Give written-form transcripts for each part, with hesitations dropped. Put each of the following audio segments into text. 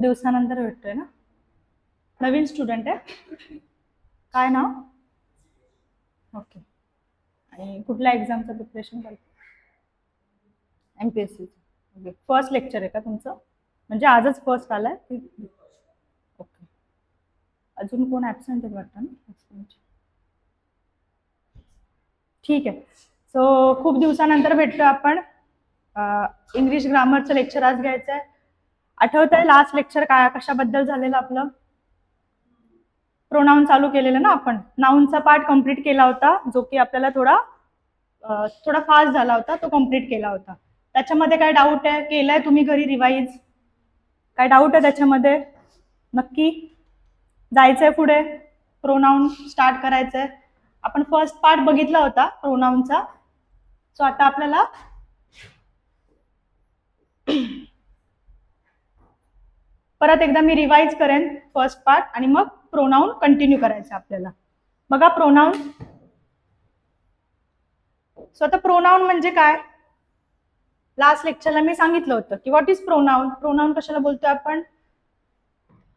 दिवसानंतर भेटतोय ना. नवीन स्टुडंट आहे. काय नाव? ओके. आणि कुठल्या एक्झामचं प्रिपरेशन करतो? MPSC. ओके. फर्स्ट लेक्चर आहे का तुमचं? म्हणजे आजच फर्स्ट आलाय? ओके. अजून कोण ॲबसेंट आहे वाटतं ना? ठीक आहे. सो खूप दिवसानंतर भेटतो आपण. इंग्लिश ग्रामरचं लेक्चर आज घ्यायचं आहे. आठवतंय लास्ट लेक्चर काय कशाबद्दल झालेलं आपलं? प्रोनाउन चालू केलेलं ना आपण. नाऊनचा पार्ट कंप्लीट केला होता, जो की आपल्याला थोडा फास्ट झाला होता, तो कंप्लीट केला होता. त्याच्यामध्ये काय डाऊट आहे? केलाय तुम्ही घरी रिवाईज? काय डाऊट आहे त्याच्यामध्ये? नक्की जायचंय पुढे, प्रोनाउन स्टार्ट करायचंय. आपण फर्स्ट पार्ट बघितला होता प्रोनाउनचा. सो आता आपल्याला परत एकदा मी रिवाइज करेन फर्स्ट पार्ट आणि मग प्रोनाउन कंटिन्यू करायचं आपल्याला. बघा प्रोनाउन. सो आता प्रोनाउन म्हणजे काय? लास्ट लेक्चरला मी सांगितलं होतं की व्हॉट इज प्रोनाउन. प्रोनाउन कशाला बोलतोय आपण?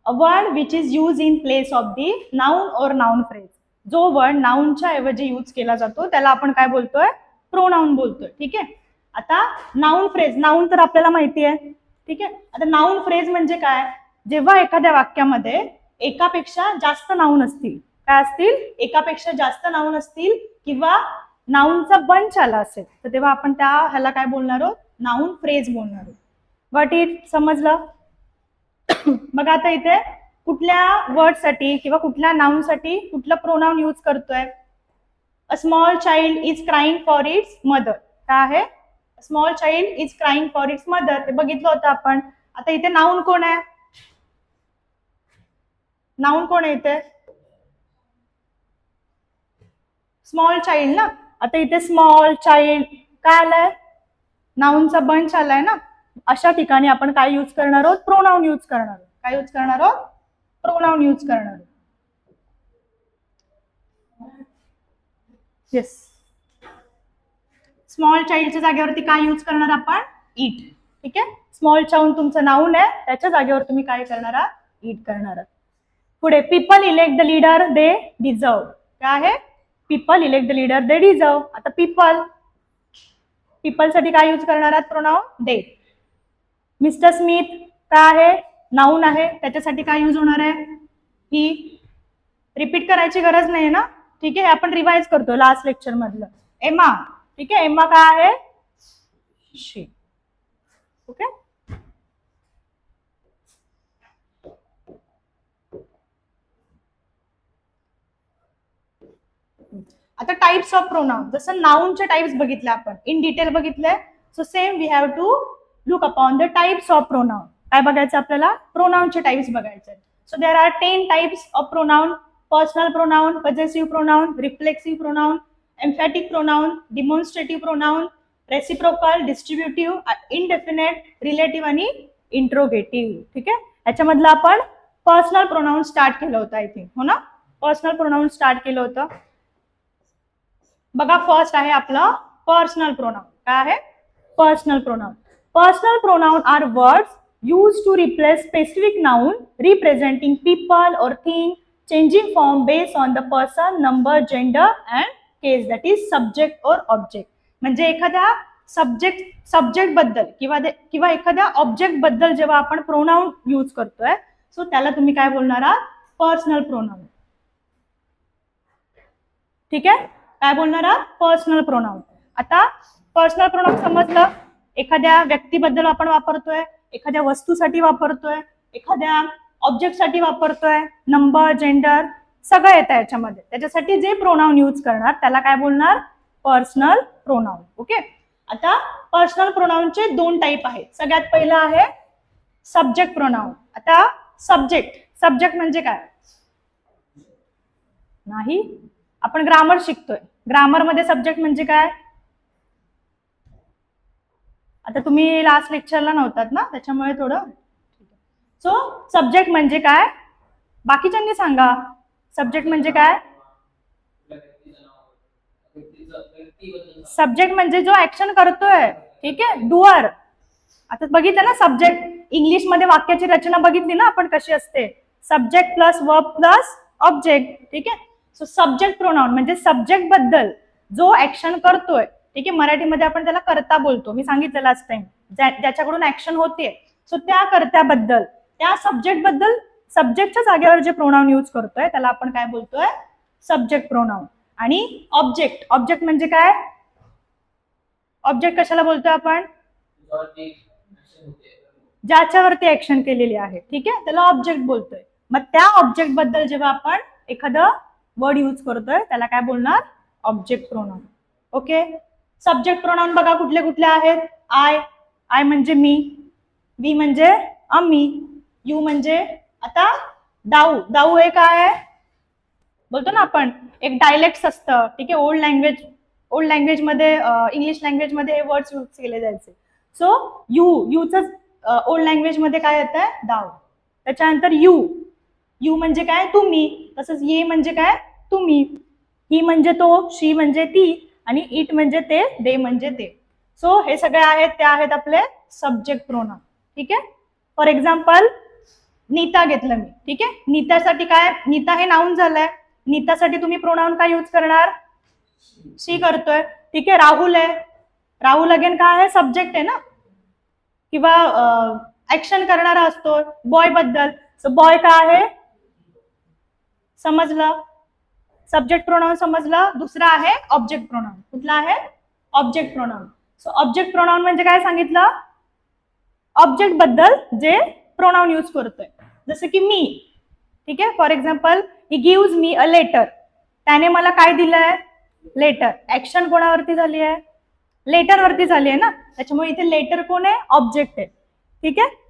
A word which is use in place of the noun और नाउन फ्रेज. जो वर्ड नाउनच्या ऐवजी यूज केला जातो त्याला आपण काय बोलतोय? प्रोनाउन बोलतोय. ठीक आहे. आता नाउन फ्रेज, नाउन तर आपल्याला माहिती आहे. ठीक आहे. आता नाउन फ्रेज म्हणजे काय? जेव्हा एखाद्या वाक्यामध्ये एकापेक्षा जास्त नाउन असतील, काय असतील? एकापेक्षा जास्त नाउन असतील किंवा नाउनचा बंच आला असेल तर तेव्हा आपण त्या ह्याला काय बोलणार आहोत? नाउन फ्रेज बोलणार आहोत. व्हॉट इट समजलं? बघा आता इथे कुठल्या वर्डसाठी किंवा कुठल्या नाउनसाठी कुठलं प्रोनाउन यूज करतोय? A small child is crying for its mother. काय आहे? Small child is crying for its mother. हे बघितलं होतं आपण. आता इथे नाउन कोण आहे? नाउन कोण आहे इथे? स्मॉल चाइल्ड ना. आता इथे स्मॉल चाइल्ड काय आलाय? नाउनचा बंच आलाय ना. अशा ठिकाणी आपण काय यूज करणार आहोत? प्रोनाउन यूज करणार आहोत. काय यूज करणार आहोत? प्रोनाउन यूज करणार आहोत. येस. स्मॉल चाइल्डच्या जागेवरती काय यूज करणार आपण? इट. ठीक आहे. स्मॉल चाइल्ड तुमचं नाउन आहे, त्याच्या जागेवर तुम्ही काय करणार आहात? इट करणार आहात. पुढे people elect the leader they deserve. काय आहे? People elect the leader they deserve. आता पीपल साठी काय यूज करणार आहात? प्रोनाउन दे. मिस्टर स्मिथ काय आहे? नाउन आहे, त्याच्यासाठी काय यूज होणार आहे? ही. रिपीट करायची गरज नाही ना. ठीक आहे. आपण रिवाइज करतो लास्ट लेक्चर मधलं. एमा. ठीक आहे. एमा काय आहे? शी. ओके. आता टाइप्स ऑफ प्रोनाउन, जसं नाउनचे टाइप्स बघितले आपण इन डिटेल बघितले. So same we have to look upon the types of pronoun. काय बघायचं आपल्याला? प्रोनाउनचे टाइप्स बघायचे. So there are 10 types of pronoun. Personal pronoun, possessive pronoun, reflexive pronoun, emphatic pronoun, demonstrative pronoun, reciprocal, distributive, indefinite, relative आणि interrogative. ठीक आहे. याच्यामधलं आपण personal pronoun start केलं होतं आय थिंक, हो ना? पर्सनल प्रोनाउन स्टार्ट केलं होतं. बघा फर्स्ट आहे आपलं पर्सनल प्रोनाउन. काय आहे? Personal pronoun. Personal pronoun are words used to replace specific noun representing people or thing changing form based on the person, number, gender and case, that is subject or object. म्हणजे एखाद्या subject बद्दल किंवा एखाद्या object बद्दल जेव्हा आपण pronoun use करतोय, so त्याला तुम्ही काय बोलणार आहात? Personal pronoun. ठीक आहे. काय बोलणार आहात? Personal pronoun. आता पर्सनल प्रोनाउन समजलं. एखाद्या व्यक्तीबद्दल आपण वापरतोय, एखाद्या वस्तूसाठी वापरतोय, एखाद्या ऑब्जेक्टसाठी वापरतोय, नंबर, जेंडर सगळं येतं याच्यामध्ये. त्याच्यासाठी जे प्रोनाउन यूज करणार त्याला काय बोलणार? Personal pronoun. ओके. आता पर्सनल प्रोनाउनचे 2 टाईप आहेत. सगळ्यात पहिला आहे सब्जेक्ट प्रोनाउन. आता सब्जेक्ट म्हणजे काय? नाही, आपण ग्रामर शिकतोय. ग्रामर मध्ये सब्जेक्ट म्हणजे काय? आता तुम्ही लास्ट लेक्चरला नव्हतात ना, त्याच्यामुळे थोडं. सो सब्जेक्ट म्हणजे काय? बाकीच्यांनी सांगा. सब्जेक्ट म्हणजे काय? सब्जेक्ट म्हणजे जो ऍक्शन करतोय. ठीक आहे. डुअर. आता बघितलं ना, सब्जेक्ट इंग्लिशमध्ये वाक्याची रचना बघितली ना आपण कशी असते, subject plus verb plus object. ठीक आहे. सो सब्जेक्ट प्रोनाउन म्हणजे सब्जेक्ट बद्दल जो ऍक्शन करतोय, ठीक आहे, मराठीमध्ये आपण त्याला कर्ता बोलतो, मी सांगितलं लास्ट टाइम, ज्याच्याकडून ऍक्शन होते, सो त्या कर्त्याबद्दल, त्या सब्जेक्ट बद्दल, सब्जेक्टच्या जागेवर जे प्रोनाउन यूज करतोय त्याला आपण काय बोलतोय, सब्जेक्ट प्रोनाउन. आणि ऑब्जेक्ट, ऑब्जेक्ट म्हणजे काय, ऑब्जेक्ट कशाला बोलतोय आपण, ज्याच्यावरती ऍक्शन केलेली आहे, ठीक आहे, त्याला ऑब्जेक्ट बोलतोय. मग त्या ऑब्जेक्ट बद्दल जेव्हा आपण एखादं वर्ड यूज करतोय त्याला काय बोलणार, object pronoun. Okay. Subject pronoun बघा कुठले कुठले आहेत, आय, आय म्हणजे मी, वी म्हणजे आम्ही, यू म्हणजे आता दाऊ, दाऊ हे काय आहे बोलतो ना आपण, एक डायलेक्ट असतं, ठीक आहे, ओल्ड लँग्वेज मध्ये, इंग्लिश लँग्वेज मध्ये हे वर्ड्स यूज केले जायचे. सो यू, यूच ओल्ड लँग्वेज मध्ये काय येतं, दाऊ. त्याच्यानंतर यू, यू म्हणजे काय, तुम्ही. तसंच ये म्हणजे काय, तुम्ही. ही म्हणजे तो, शी म्हणजे ती, आणि इट म्हणजे ते, दे म्हणजे ते. सो हे सगळे आहेत ते आहेत आपले सब्जेक्ट प्रोनाउन. ठीक आहे. फॉर एक्झाम्पल नीता घेतलं मी, ठीक आहे, नीतासाठी काय, नीता हे नाउन झालंय, नीतासाठी तुम्ही प्रोनाउन काय यूज करणार, शी करतोय. ठीक आहे. राहुल आहे, राहुल अगेन काय आहे, सब्जेक्ट आहे ना, किंवा ऍक्शन करणारा असतो बॉय बद्दल, सो बॉय काय आहे, समजलं, सब्जेक्ट प्रोनाउन समजलं. दुसरा आहे ऑब्जेक्ट प्रोनाउन, कुठला आहे, object pronoun. So object pronoun म्हणजे काय सांगितलं, ऑब्जेक्ट बद्दल जे प्रोनाउन यूज करतोय, जसं की मी, ठीक आहे, for example he gives me a letter, त्याने मला काय दिलंय, लेटर. ऍक्शन कोणावरती झाली आहे, लेटर वरती झाली आहे ना, त्याच्यामुळे इथे लेटर कोण आहे, ऑब्जेक्ट आहे. ठीक आहे.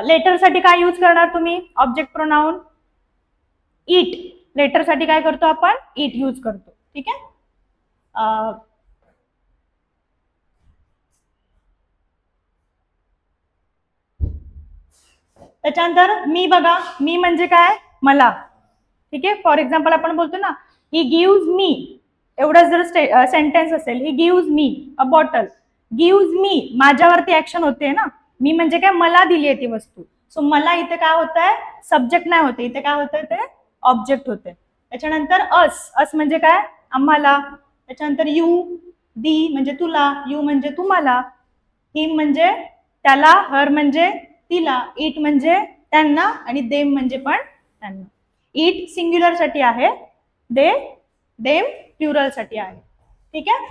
लेटर साठी काय यूज करणार तुम्ही, ऑब्जेक्ट प्रोनाउन, इट. लेटर साठी काय करतो आपण, इट यूज करतो. ठीक आहे. त्याच्यानंतर मी बघा, मी म्हणजे काय, मला. ठीक आहे. फॉर एक्झाम्पल आपण बोलतो ना, ही गिव्ज मी, एवढंच जर सेंटेन्स असेल, he gives me a bottle, gives me, माझ्यावरती ऍक्शन होते ना, मी म्हणजे काय, मला दिली आहे ती वस्तू. सो मला इथे काय होत आहे, सब्जेक्ट नाही होते, इथे काय होतंय, ते ऑब्जेक्ट होते. त्याच्यानंतर अस, अस म्हणजे काय, आम्हाला. त्याच्यानंतर यू, दी म्हणजे तुला, यू म्हणजे तुम्हाला, हिम म्हणजे त्याला, हर म्हणजे तिला, इट म्हणजे त्यांना, आणि देम म्हणजे पण त्यांना. इट सिंग्युलर साठी आहे, दे, देम प्लुरल साठी आहे. ठीक आहे.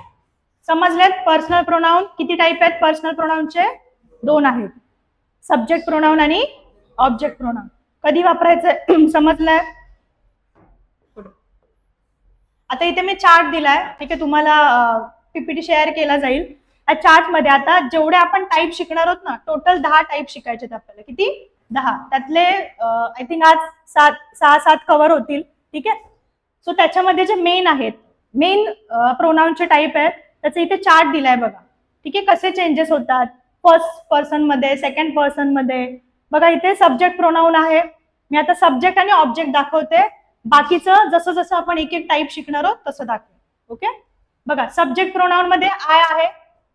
समजलेत. पर्सनल प्रोनाउन किती टाईप आहेत, पर्सनल प्रोनाउनचे दोन आहेत, सब्जेक्ट प्रोनाउन आणि ऑब्जेक्ट प्रोनाउन. कधी वापरायचं समजलंय. आता इथे मी चार्ट दिलाय, ठीक आहे, तुम्हाला पीपीटी शेअर केला जाईल. या चार्ट मध्ये आता जेवढे आपण टाईप शिकणार आहोत ना, टोटल 10 टाईप शिकायचे आपल्याला. किती, 10. त्यातले आय थिंक आज 6-7 कव्हर होतील. ठीक आहे. सो त्याच्यामध्ये जे मेन आहेत, मेन प्रोनाउनचे टाईप आहेत, त्याचे इथे चार्ट दिलाय बघा. ठीक आहे. कसे चेंजेस होतात फर्स्ट पर्सन मध्ये, सेकंड पर्सन मध्ये. बघा इथे सब्जेक्ट प्रोनाउन आहे, मी आता सब्जेक्ट आणि ऑब्जेक्ट दाखवते, बाकीचं जसं जसं आपण एक एक टाईप शिकणार आहोत तसं दाखव. ओके. बघा सब्जेक्ट प्रोनाउन मध्ये आय आहे,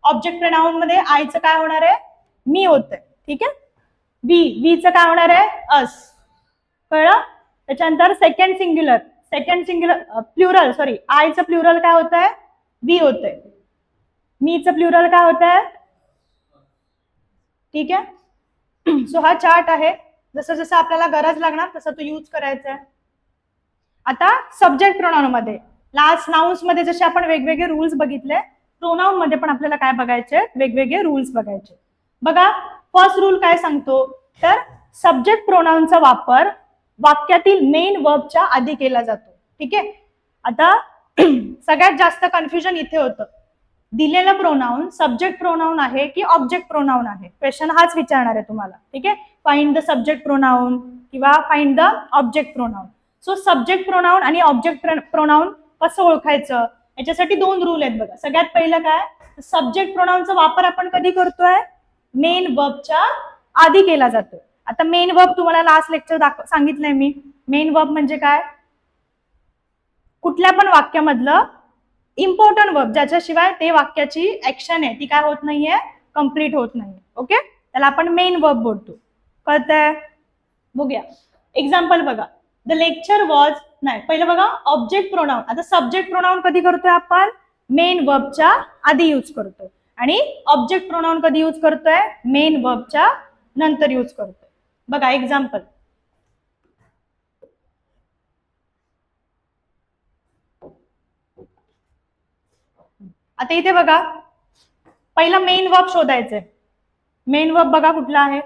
ऑब्जेक्ट प्रोनाउन मध्ये आयचं काय होणार आहे, मी होतंय. ठीक आहे. वी, वीचं काय होणार आहे, अस. कळलं. त्याच्यानंतर सेकंड सिंग्युलर प्लुरल, सॉरी, आयचं प्लुरल काय होत आहे, वी होतंय. मीचं प्लुरल काय होत आहे. ठीक आहे. सो हा चार्ट आहे, जसं जसं आपल्याला गरज लागणार तसं तो यूज करायचा आहे. आता सब्जेक्ट प्रोनाउन मध्ये, लास्ट नाउन्स मध्ये जसे आपण वेगवेगळे रूल्स बघितले, प्रोनाउन मध्ये पण आपल्याला काय बघायचे, वेगवेगळे रूल्स बघायचे. बघा फर्स्ट रूल काय सांगतो, तर सब्जेक्ट प्रोनाउनचा वापर वाक्यातील मेन वर्बच्या आधी केला जातो. ठीक आहे. आता सगळ्यात जास्त कन्फ्युजन इथे होतं, दिलेलं प्रोनाउन सब्जेक्ट प्रोनाउन आहे की ऑब्जेक्ट प्रोनाउन आहे, क्वेश्चन हाच विचारणार आहे तुम्हाला. ठीक आहे. फाइंड द सब्जेक्ट प्रोनाउन किंवा find the object pronoun. So subject pronoun आणि ऑब्जेक्ट प्रोनाउन कसं ओळखायचं, याच्यासाठी 2 रूल आहेत बघा. सगळ्यात पहिलं काय, सब्जेक्ट प्रोनाउनचा वापर आपण कधी करतोय, मेन वर्बच्या आधी केला जातो. आता मेन वर्ब तुम्हाला लास्ट लेक्चर सांगितलंय मी. मेन वर्ब म्हणजे काय, कुठल्या पण वाक्यामधलं इम्पॉर्टंट वर्ब ज्याच्याशिवाय ते वाक्याची ऍक्शन आहे ती काय होत नाहीये, कम्प्लीट होत नाहीये. ओके. त्याला आपण मेन वर्ब बोलतो. कळतंय? बघूया एक्झाम्पल बघा. द लेक्चर वॉज, नाही पहिलं बघा ऑब्जेक्ट प्रोनाउन. आता सब्जेक्ट प्रोनाउन कधी करतोय आपण? मेन वर्बच्या आधी यूज करतोय. आणि ऑब्जेक्ट प्रोनाउन कधी यूज करतोय? मेन वर्बच्या नंतर यूज करतोय. बघा एक्झाम्पल. आता इथे बघा पहिला मेन वर्ब शोधायचंय. मेन वर्ब बघा कुठला आहे?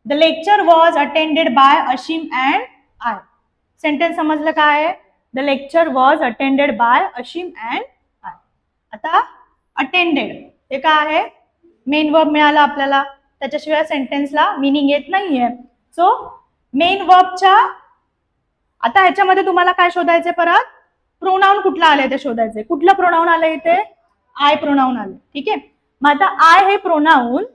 The lecture was attended by Ashim and I. Sentence समजलं काय आहे? The lecture was attended by Ashim and I. आता अटेंडेड हे काय आहे? मेन वर्ब मिळाला आपल्याला, त्याच्याशिवाय सेंटेन्सला मिनिंग येत नाहीये. सो मेन वर्बच्या आता ह्याच्यामध्ये तुम्हाला काय शोधायचंय? परत प्रोनाउन कुठला आलाय ते शोधायचंय. कुठलं प्रोनाउन आलंय इथे? आय प्रोनाउन आलंय. ठीक आहे. मग आता आय हे प्रोनाउन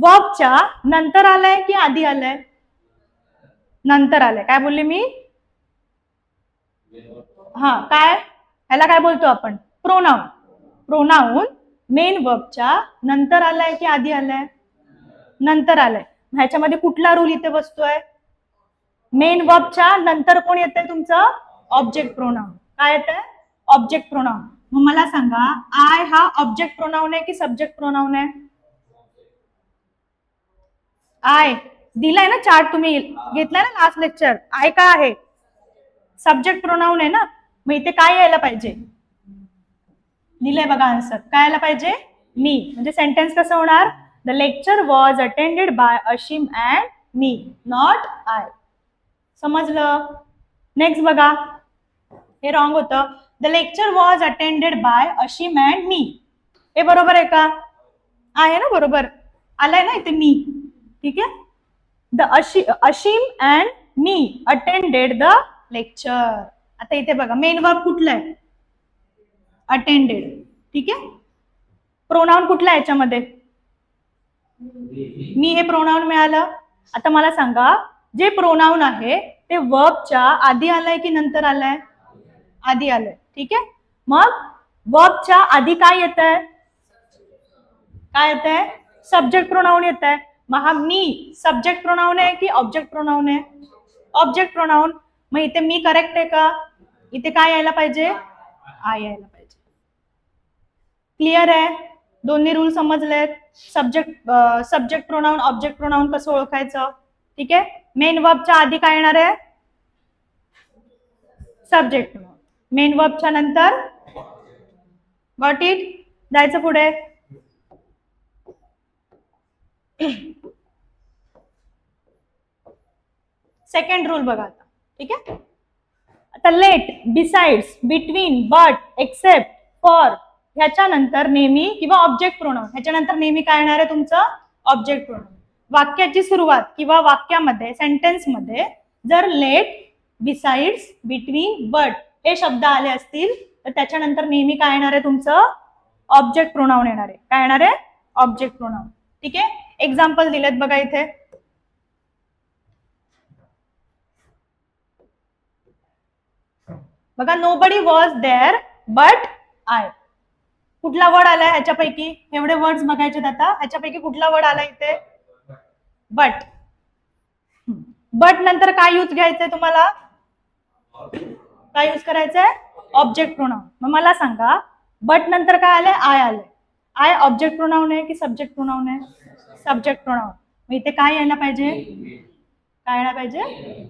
वर्बच्या नंतर आलंय की आधी आलंय? नंतर आलंय. काय बोलले मी? हा काय ह्याला काय बोलतो आपण? प्रोनाउन. प्रोनाउन मेन वर्बच्या नंतर आलाय की आधी आलाय? नंतर आलाय. ह्याच्यामध्ये कुठला रूल इथे बसतोय? मेन वर्बच्या नंतर कोण येतंय तुमचं? Object pronoun. काय येतंय? Object pronoun. मग मला सांगा आय हा ऑब्जेक्ट प्रोनाउन आहे की सब्जेक्ट प्रोनाउन आहे? आय दिलाय ना चार्ट, तुम्ही घेतलाय ना लास्ट लेक्चर. आय का आहे? सब्जेक्ट प्रोनाउन आहे ना. मग इथे काय यायला पाहिजे? दिलंय बघा आन्सर. काय यायला पाहिजे? मी. म्हणजे सेंटेन्स कसं होणार? The lecture was attended by Ashim and me, not I. समजलं? नेक्स्ट बघा, हे रॉंग होतं. The lecture was attended by Ashim and me. हे बरोबर आहे का? आहे ना, बरोबर आलाय ना इथे मी. ठीक आहे. The Ashim and me attended the lecture. आता इथे बघा मेन वर्ब कुठला आहे? अटेंडेड. ठीक आहे. प्रोनाउन कुठला आहे याच्यामध्ये? मी हे प्रोनाउन मिळालं. आता मला सांगा जे प्रोनाउन आहे ते वर्बच्या आधी आलंय की नंतर आलंय? आधी आलंय. ठीक आहे. मग वर्बच्या आधी काय येत आहे? काय येत आहे? सब्जेक्ट प्रोनाउन येत आहे. मग हा मी सब्जेक्ट प्रोनाउन आहे की ऑब्जेक्ट प्रोनाउन आहे? Object pronoun. मग इथे मी करेक्ट आहे का? इथे काय यायला पाहिजे? आय यायला पाहिजे. क्लिअर आहे? दोन्ही रूल समजलेत? सब्जेक्ट प्रोनाउन ऑब्जेक्ट प्रोनाउन कसं ओळखायचं? ठीक आहे. मेन वर्बच्या आधी काय येणार आहे? Subject pronoun. मेन वर्बच्या नंतर गॉट इट. जायचं पुढे. सेकंड रूल बघा आता. ठीक आहे. आता let, besides, between, but, except, for ह्याच्यानंतर नेहमी किंवा ऑब्जेक्ट प्रोनाउन ह्याच्यानंतर नेहमी काय येणार आहे तुमचं? Object pronoun. वाक्याची सुरुवात किंवा वाक्यामध्ये सेंटेन्समध्ये जर लेट, बिसाइड्स, बिटवीन, बट हे शब्द आले असतील तर त्याच्यानंतर नेहमी काय येणार आहे तुमचं? ऑब्जेक्ट प्रोनाउन येणार आहे. काय येणार आहे? Object pronoun. ठीक आहे. एक्झाम्पल दिलेत बघा इथे. बघा nobody was there but I. कुठला वर्ड आलाय ह्याच्यापैकी? एवढे वर्ड्स बघायचे आता. ह्याच्यापैकी कुठला वर्ड आलाय इथे? बट. बट नंतर काय यूज घ्यायचंय तुम्हाला? काय यूज करायचंय? Object pronoun. मग मला सांगा बट नंतर काय आलंय? आय आलंय. आय ऑब्जेक्ट प्रोनाउन आहे की सब्जेक्ट प्रोनाउन आहे? Subject pronoun. मग इथे काय यायला पाहिजे? काय यायला पाहिजे?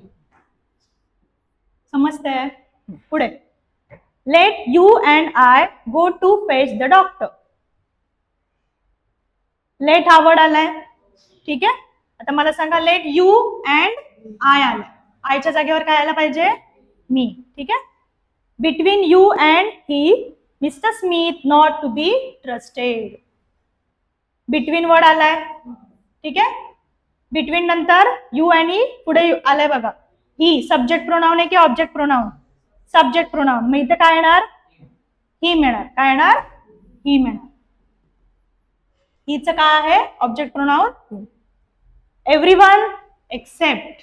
समजतंय? पुढे. Let you and I go to fetch the doctor. Let हा वर्ड आलाय. ठीक आहे. आता मला सांगा लेट यू अँड आय आलाय. आयच्या जागेवर काय यायला पाहिजे? मी. ठीक आहे. Between you and he Mr Smith not to be trusted. Between word आलाय. ठीक आहे. बिटवीन नंतर यू आणि पुढे आलाय बघा. ही सब्जेक्ट प्रोनाउन आहे की ऑब्जेक्ट प्रोनाउन? Subject pronoun. मग इथे काय येणार? ही मिळणार. काय येणार? ही मिळणार. हीच काय आहे? Object pronoun. Everyone except.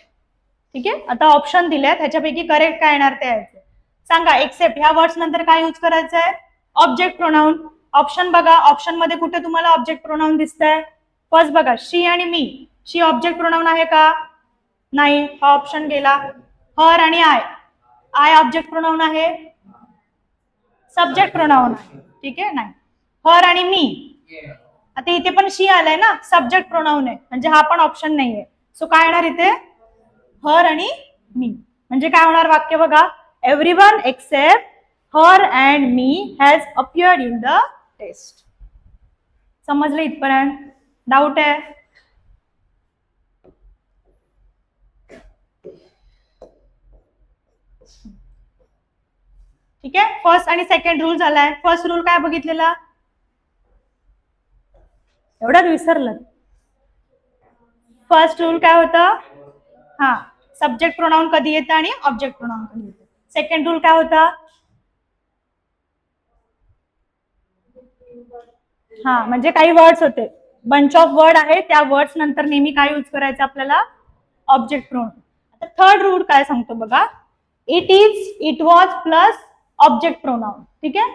ठीक आहे. आता ऑप्शन दिलेत ह्याच्यापैकी करेक्ट काय येणार ते यायचं सांगा. एक्सेप्ट ह्या वर्ड्स नंतर काय यूज करायचंय? Object pronoun. ऑप्शन बघा, ऑप्शन मध्ये कुठे तुम्हाला ऑब्जेक्ट प्रोनाउन दिसतंय? फर्स्ट बघा, शी आणि मी. शी ऑब्जेक्ट प्रोनाउन आहे का? नाही, हा ऑप्शन गेला. हर आणि आय, आय ऑब्जेक्ट प्रोनाउन आहे? सब्जेक्ट प्रोनाउन आहे. ठीक आहे, नाही. हर आणि मी, आता इथे पण शी आलाय ना, सब्जेक्ट प्रोनाउन आहे, म्हणजे हा पण ऑप्शन नाहीये. सो काय येणार इथे? हर आणि मी. म्हणजे काय होणार वाक्य बघा, everyone except her and me has appeared in the test. समजलं इथपर्यंत? डाऊट आहे? ठीक आहे, फर्स्ट आणि सेकंड रूल झालाय. फर्स्ट रूल काय बघितलेला? एवढं विसरलं? फर्स्ट रूल काय होतं? हा, सब्जेक्ट प्रोनाउन कधी येतं आणि ऑब्जेक्ट प्रोनाउन कधी येतं. सेकंड रूल काय होता? हा, म्हणजे काही वर्ड्स होते, बंच ऑफ वर्ड आहे, त्या वर्ड्स नंतर नेहमी काय यूज करायचं आपल्याला? Object pronoun. आता थर्ड रूल काय सांगतो बघा, it is, it was plus object pronoun. ठीक आहे,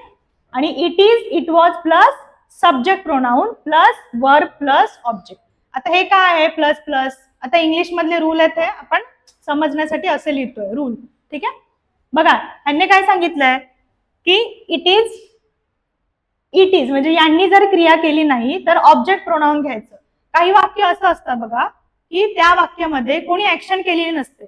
आणि it is, it was plus subject pronoun plus verb plus object. आता हे काय आहे प्लस प्लस? आता इंग्लिश मधले रूल आहेत, हे आपण समजण्यासाठी असे लिहितोय रूल. ठीक आहे, बघा यांनी काय सांगितलंय की इट इज, इट इज म्हणजे यांनी जर क्रिया केली नाही तर ऑब्जेक्ट प्रोनाउन घ्यायचं. काही वाक्य असं असतं बघा की त्या वाक्यामध्ये कोणी ऍक्शन केलेली नसते,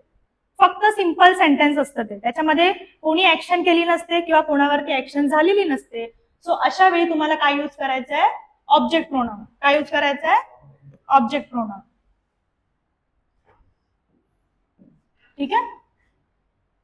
फक्त सिंपल सेंटेन्स असतं ते, त्याच्यामध्ये कोणी ऍक्शन केली नसते किंवा कोणावरती ऍक्शन झालेली नसते. सो अशा वेळी तुम्हाला काय यूज करायचं आहे? Object pronoun. काय यूज करायचं आहे? Object pronoun. ठीक आहे,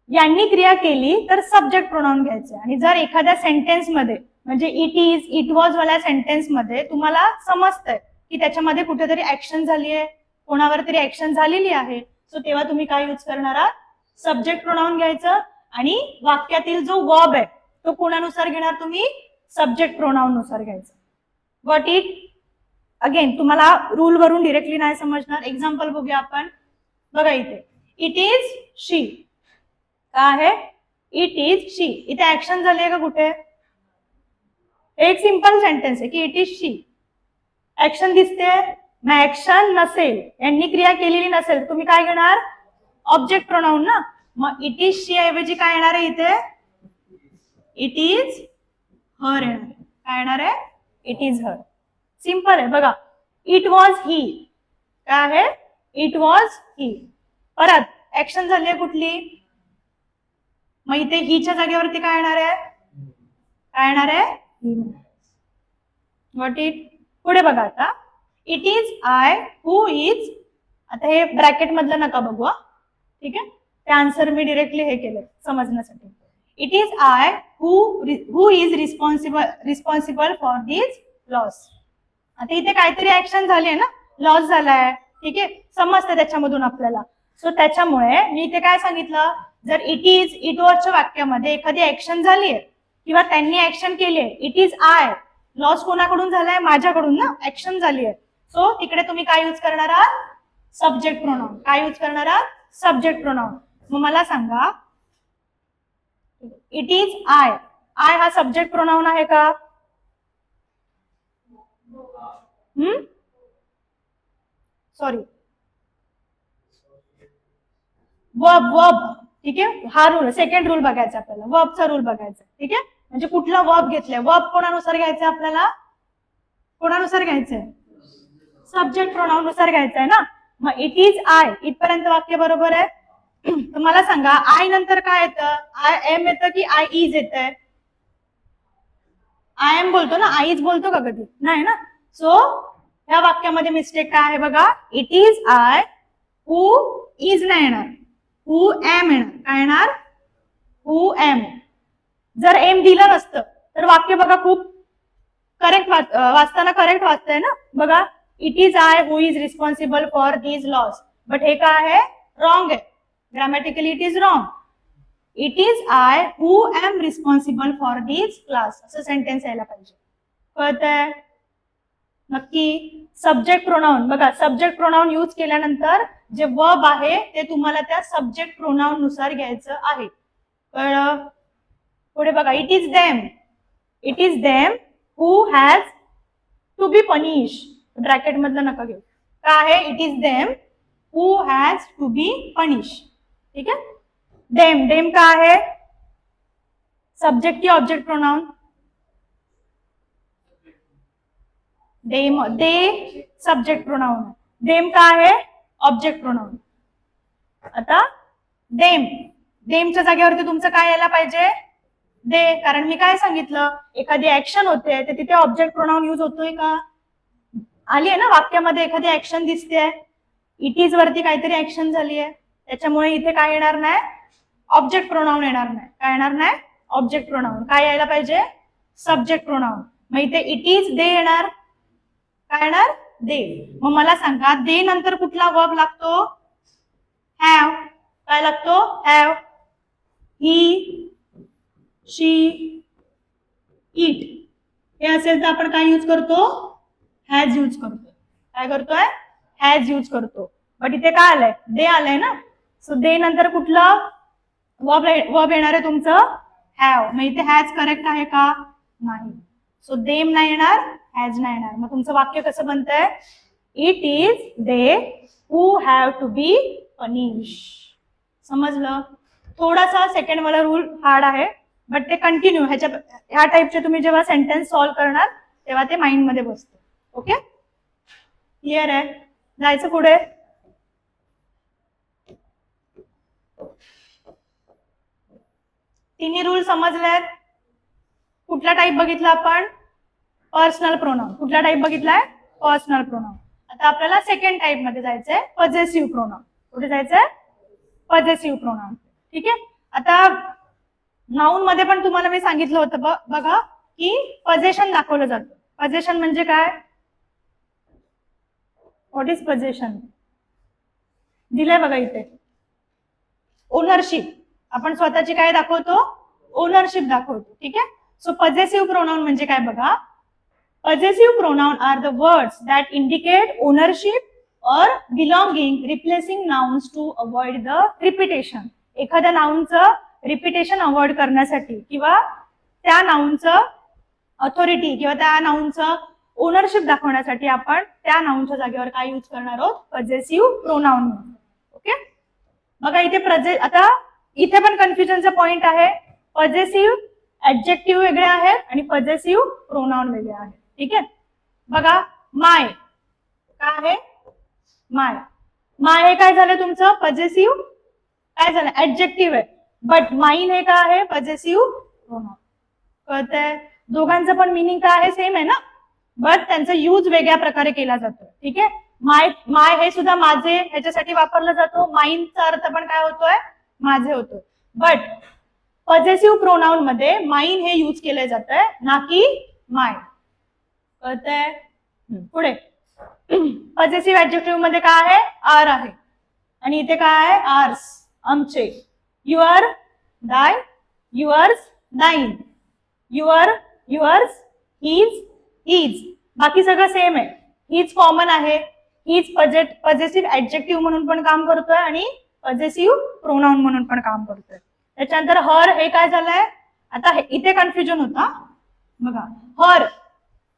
यांनी क्रिया केली तर सब्जेक्ट प्रोनाउन घ्यायचं. आणि जर एखाद्या सेंटेन्स मध्ये म्हणजे इट इज, इट वॉज वाल्या सेंटेन्स मध्ये तुम्हाला समजतंय की त्याच्यामध्ये कुठेतरी ऍक्शन झाली आहे, कोणावर तरी ऍक्शन झालेली आहे, सो तेव्हा तुम्ही काय यूज करणार आहात? सब्जेक्ट प्रोनाउन घ्यायचं. आणि वाक्यातील जो वर्ब आहे तो कोणानुसार घेणार तुम्ही? सब्जेक्ट प्रोनाउन नुसार घ्यायचं. Got it? अगेन तुम्हाला रूल वरून डिरेक्टली नाही समजणार. एक्झाम्पल बघूया आपण. बघा इथे इट इज शी, काय आहे? इट इज शी. इथे ऍक्शन झाली आहे का कुठे? एक सिंपल सेंटेन्स आहे की इट इज शी. ऍक्शन दिसते? मग ऍक्शन नसेल, यांनी क्रिया केलेली नसेल, तुम्ही काय घेणार? ऑब्जेक्ट प्रोनाउन ना. मग इट इज शी ऐवजी काय येणार आहे इथे? इट इज हर येणार. काय येणार आहे? It is her. सिंपल आहे बघा. इट वॉज ही, काय आहे? It was he. परत ऍक्शन झाली आहे कुठली? मग इथे हीच्या जागेवरती काय येणार आहे? काय येणार आहे? What it? पुढे बघा आता, it is I who is, आता हे ब्रॅकेट मधलं नका बघू, ठीक आहे, ते आन्सर मी डिरेक्टली हे केलं समजण्यासाठी. It is I who is responsible for this loss. आता इथे काहीतरी ऍक्शन झाली आहे ना, लॉस झालाय, ठीक आहे, समजतं त्याच्यामधून आपल्याला. सो त्याच्यामुळे मी इथे काय सांगितलं, जर इट इज, इट वॉजच्या वाक्यामध्ये एखादी ऍक्शन झाली आहे किंवा त्यांनी ऍक्शन केली आहे, इट इज आय, लॉस कोणाकडून झालाय? माझ्याकडून ना, ऍक्शन झाली आहे. सो तिकडे तुम्ही काय यूज करणार आहात? Subject pronoun. काय यूज करणार आहात? Subject pronoun. मग मला सांगा, इट इज आय, आय हा सब्जेक्ट प्रोनाउन आहे का? Sorry, verb, verb. ठीक आहे, हा रूल, सेकंड रूल बघायचा आपल्याला, वर्बचा रूल बघायचा. ठीक आहे, म्हणजे कुठला वर्ब घेतलाय? वर्ब कोणानुसार घ्यायचा आपल्याला? कोणानुसार घ्यायचंय? सब्जेक्ट प्रोनाउन नुसार घ्यायचंय ना. मग इट इज आय, इथपर्यंत वाक्य बरोबर आहे. तर मला सांगा, आय नंतर काय येतं? आय एम येतं की आय इज येतंय? आय एम बोलतो ना, आय इज बोलतो का कधी? नाही ना. सो या वाक्यामध्ये मिस्टेक काय आहे बघा, it is I who is नाही येणार, हू एम येणार. काय येणार? हू एम. जर एम दिलं नसतं तर वाक्य बघा खूप करेक्ट वाचताना करेक्ट वाचतंय ना. बघा, it is I who is responsible for this loss. But हे काय आहे? रॉंग आहे. Grammatically it is wrong. It is I who am responsible for this class, असं सेंटेन्स यायला पाहिजे. कळतंय? नक्की. सब्जेक्ट प्रोनाउन बघा, सब्जेक्ट प्रोनाउन यूज केल्यानंतर जे वर्ब आहे ते तुम्हाला त्या सब्जेक्ट प्रोनाउन नुसार घ्यायचं आहे. कळलं? पुढे बघा, it is them, it is them who has to be punish, bracket मधलं नका घेऊ, काय आहे, it is them who has to be punish. ठीक आहे. देम, देम का आहे, सब्जेक्ट की object pronoun, them, they subject pronoun, them का आहे, ऑब्जेक्ट प्रोनाउन. आता देम, देमच्या जागेवरती तुमचं काय यायला पाहिजे, दे, कारण मी काय सांगितलं, एखादी ऍक्शन होते तर तिथे ऑब्जेक्ट प्रोनाउन यूज होतोय का, आली आहे ना वाक्यामध्ये, एखादी ऍक्शन दिसते, इट इज वरती काहीतरी ऍक्शन झाली आहे, त्याच्यामुळे इथे काय येणार नाही, ऑब्जेक्ट प्रोनाउन येणार नाही. काय येणार नाही, ऑब्जेक्ट प्रोनाउन. काय यायला पाहिजे, सब्जेक्ट प्रोनाउन. मग इथे इट इज दे येणार, काय येणार, दे. मग मला सांगा, दे नंतर कुठला वर्ब लागतो, हॅव. काय लागतो, हॅव. ही, शी, इट हे असेल तर आपण काय यूज करतो, हॅज यूज करतो. काय करतोय, हॅज यूज करतो. बट इथे काय आलंय, दे आलंय ना, सो दे नंतर कुठलं वर्ब येणार आहे तुमचं, हॅव. मग इथे हॅज करेक्ट आहे का, नाही. सो देम नाही येणार, हॅज नाही येणार. मग तुमचं वाक्य कसं बनतंय, it is they who have to be punish. समजलं. थोडासा सेकंड वाला रूल हार्ड आहे, बट ते कंटिन्यू ह्या टाईपचे तुम्ही जेव्हा सेंटेन्स सॉल्व्ह करणार तेव्हा ते माइंड मध्ये बसतं. ओके, क्लिअर आहे. जायचं पुढे. तिन्ही रूल समजलेत. कुठला टाईप बघितला आपण, पर्सनल प्रोनाउन. कुठला टाईप बघितलाय, पर्सनल प्रोनाउन. आता आपल्याला सेकंड टाईप मध्ये जायचंय, पॉझेसिव्ह प्रोनाउन. कुठे जायचंय, पॉझेसिव्ह प्रोनाउन. ठीक आहे. आता नाउन मध्ये पण तुम्हाला मी सांगितलं होतं बघा की पजेशन दाखवलं जातं. पजेशन म्हणजे काय, व्हॉट इज पजेशन, दिलंय बघा इथे, ओनरशिप. आपण स्वतःची काय दाखवतो, ओनरशिप दाखवतो. ठीक आहे. सो पजेसिव्ह प्रोनाउन म्हणजे काय बघा, possessive pronoun are the words that indicate ownership or belonging replacing nouns to avoid the repetition. एखाद्या नाउनचं रिपिटेशन अवॉइड करण्यासाठी किंवा त्या नाउनचं अथॉरिटी किंवा त्या नाउनचं ओनरशिप दाखवण्यासाठी आपण त्या नाउनच्या जागेवर काय यूज करणार आहोत, पजेसिव्ह प्रोनाउन. ओके. बघा इथे आता इथे पण कन्फ्युजनचा पॉइंट आहे. पजेसिव्ह ऍडजेक्टिव्ह वेगळे आहेत आणि पजेसिव्ह प्रोनाउन वेगळे आहेत. ठीक आहे. बघा माय काय आहे, माय. माय हे काय झालं तुमचं, पजेसिव्ह काय झालं, ऍडजेक्टिव्ह आहे. बट माइन हे काय आहे, पजेसिव्ह प्रोनाउन. कळतंय. दोघांचं पण मिनिंग काय आहे, सेम आहे ना, बट त्यांचा यूज वेगळ्या प्रकारे केला जातो. ठीक आहे. माय, माय हे सुद्धा माझे ह्याच्यासाठी वापरलं जातो. माइनचा अर्थ पण काय होतोय, माझे होतोय. बट पजेसिव्ह प्रोनाउन मध्ये माइन हे यूज केलं जात आहे, ना की माय. कळतंय. पुढे पजेसिव्ह ऍडजेक्टिव्ह मध्ये काय आहे, आर आहे. आणि इथे काय आहे, आर्स, आमचे. युअर, दाय, युअर्स, दाइन. Your, yours, his, his. बाकी सगळं सेम आहे. हिज कॉमन आहे. हिज पजेसिव्ह ऍडजेक्टिव्ह म्हणून पण काम करतोय आणि पजेसिव्ह प्रोनाउन म्हणून पण काम करतोय. त्याच्यानंतर हर हे काय झालंय, आता इथे कन्फ्युजन होता बघा. हर,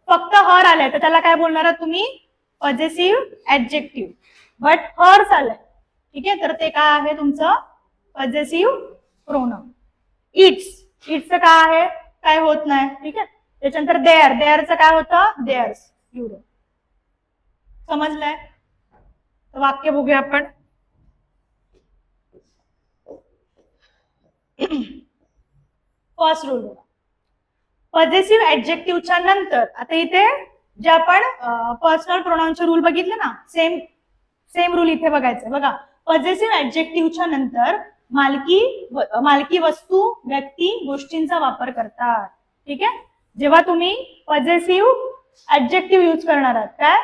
फक्त हर आलंय तर त्याला काय बोलणार तुम्ही, पजेसिव्ह ऍडजेक्टिव्ह. बट हर्स आलंय, ठीक आहे, तर ते काय आहे तुमचं पजेसिव्ह प्रोनाउन. इट्स, इट्सचं काय आहे, काय होत नाही. ठीक आहे. त्याच्यानंतर देअर, देअरचं काय होतं, देअर्स, युरो. समजलंय. वाक्य बघूया आपण. फर्स्ट रूल, पजेसिव्ह ऍडजेक्टिव्हच्या नंतर, आता इथे जे आपण पर्सनल प्रोनाउनचे रूल बघितले ना, सेम सेम रूल इथे बघायचं. बघा, पजेसिव्ह ऍडजेक्टिव्हच्या नंतर मालकी वस्तू, व्यक्ती, गोष्टींचा वापर करतात. ठीक आहे. जेव्हा तुम्ही पजेसिव्ह ऍडजेक्टिव्ह यूज करणार आहात, काय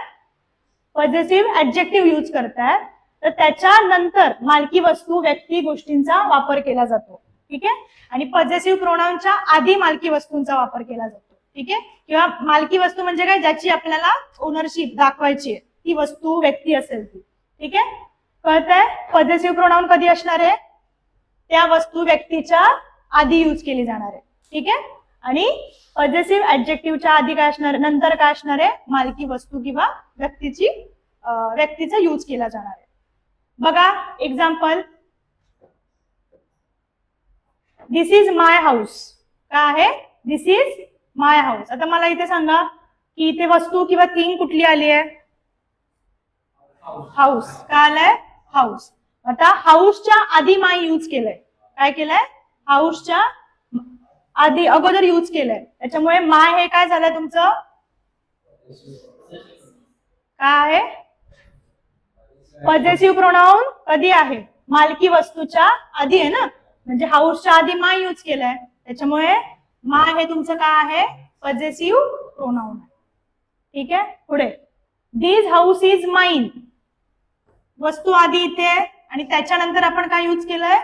पजेसिव्ह ऍडजेक्टिव्ह यूज करताय, तर त्याच्यानंतर मालकी वस्तू, व्यक्ती, गोष्टींचा वापर केला जातो. ठीक आहे. आणि पजेसिव्ह प्रोनाउनच्या आधी मालकी वस्तूंचा वापर केला जातो. ठीक आहे. किंवा मालकी वस्तू म्हणजे काय, ज्याची आपल्याला ओनरशिप दाखवायची आहे, ती वस्तू, व्यक्ती असेल ती. ठीक आहे. कळतंय. पजेसिव्ह प्रोनाउन कधी असणार आहे, त्या वस्तू, व्यक्तीच्या आधी यूज केली जाणार आहे. ठीक आहे. आणि पॉझेसिव्ह ऍडजेक्टिव्हच्या आधी काय असणार, नंतर काय असणार आहे, मालकी वस्तू किंवा व्यक्तीचा यूज केला जाणार आहे. बघा example, this is my house. काय आहे, दिस इज माय हाऊस. आता मला इथे सांगा की इथे वस्तू किंवा थिंग कुठली आली आहे, हाऊस. काय आलाय, हाऊस. आता हाऊसच्या आधी माय यूज केलंय. काय केलंय, हाऊसच्या आधी अगोदर यूज केलंय. त्याच्यामुळे माय हे काय झालंय तुमचं, काय आहे, पॉझेसिव्ह प्रोनाउन कधी आहे, मालकी वस्तूच्या आधी आहे ना, म्हणजे हाऊसच्या आधी माय यूज केलाय. त्याच्यामुळे माय हे तुमचं काय आहे, पॉझेसिव्ह प्रोनाउन आहे. ठीक आहे, पुढे दिस हाऊस इज माइन. वस्तू आधी इथे आहे आणि त्याच्यानंतर आपण काय यूज केलंय,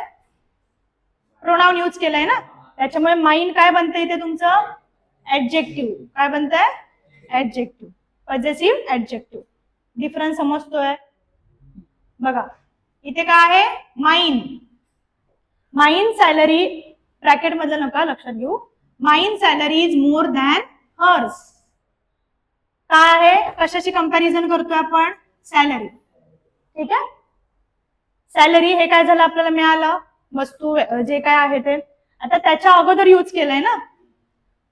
प्रोनाउन यूज केलंय ना. त्याच्यामुळे माइन काय बनतंय इथे तुमचं, ऍडजेक्टिव्ह. काय बनतंय, ऍडजेक्टिव्ह, पॉझेसिव्ह ऍडजेक्टिव्ह. डिफरन्स समजतोय. बघा इथे काय आहे, माइन. माइन सॅलरी, ब्रॅकेट मधलं नका लक्षात घेऊ, mine salary is more than hers. काय आहे, कशाची कंपॅरिझन करतोय आपण, सॅलरी. ठीक आहे, सॅलरी हे काय झालं, आपल्याला मिळालं वस्तू जे काय आहे ते. आता त्याच्या अगोदर यूज केलंय ना,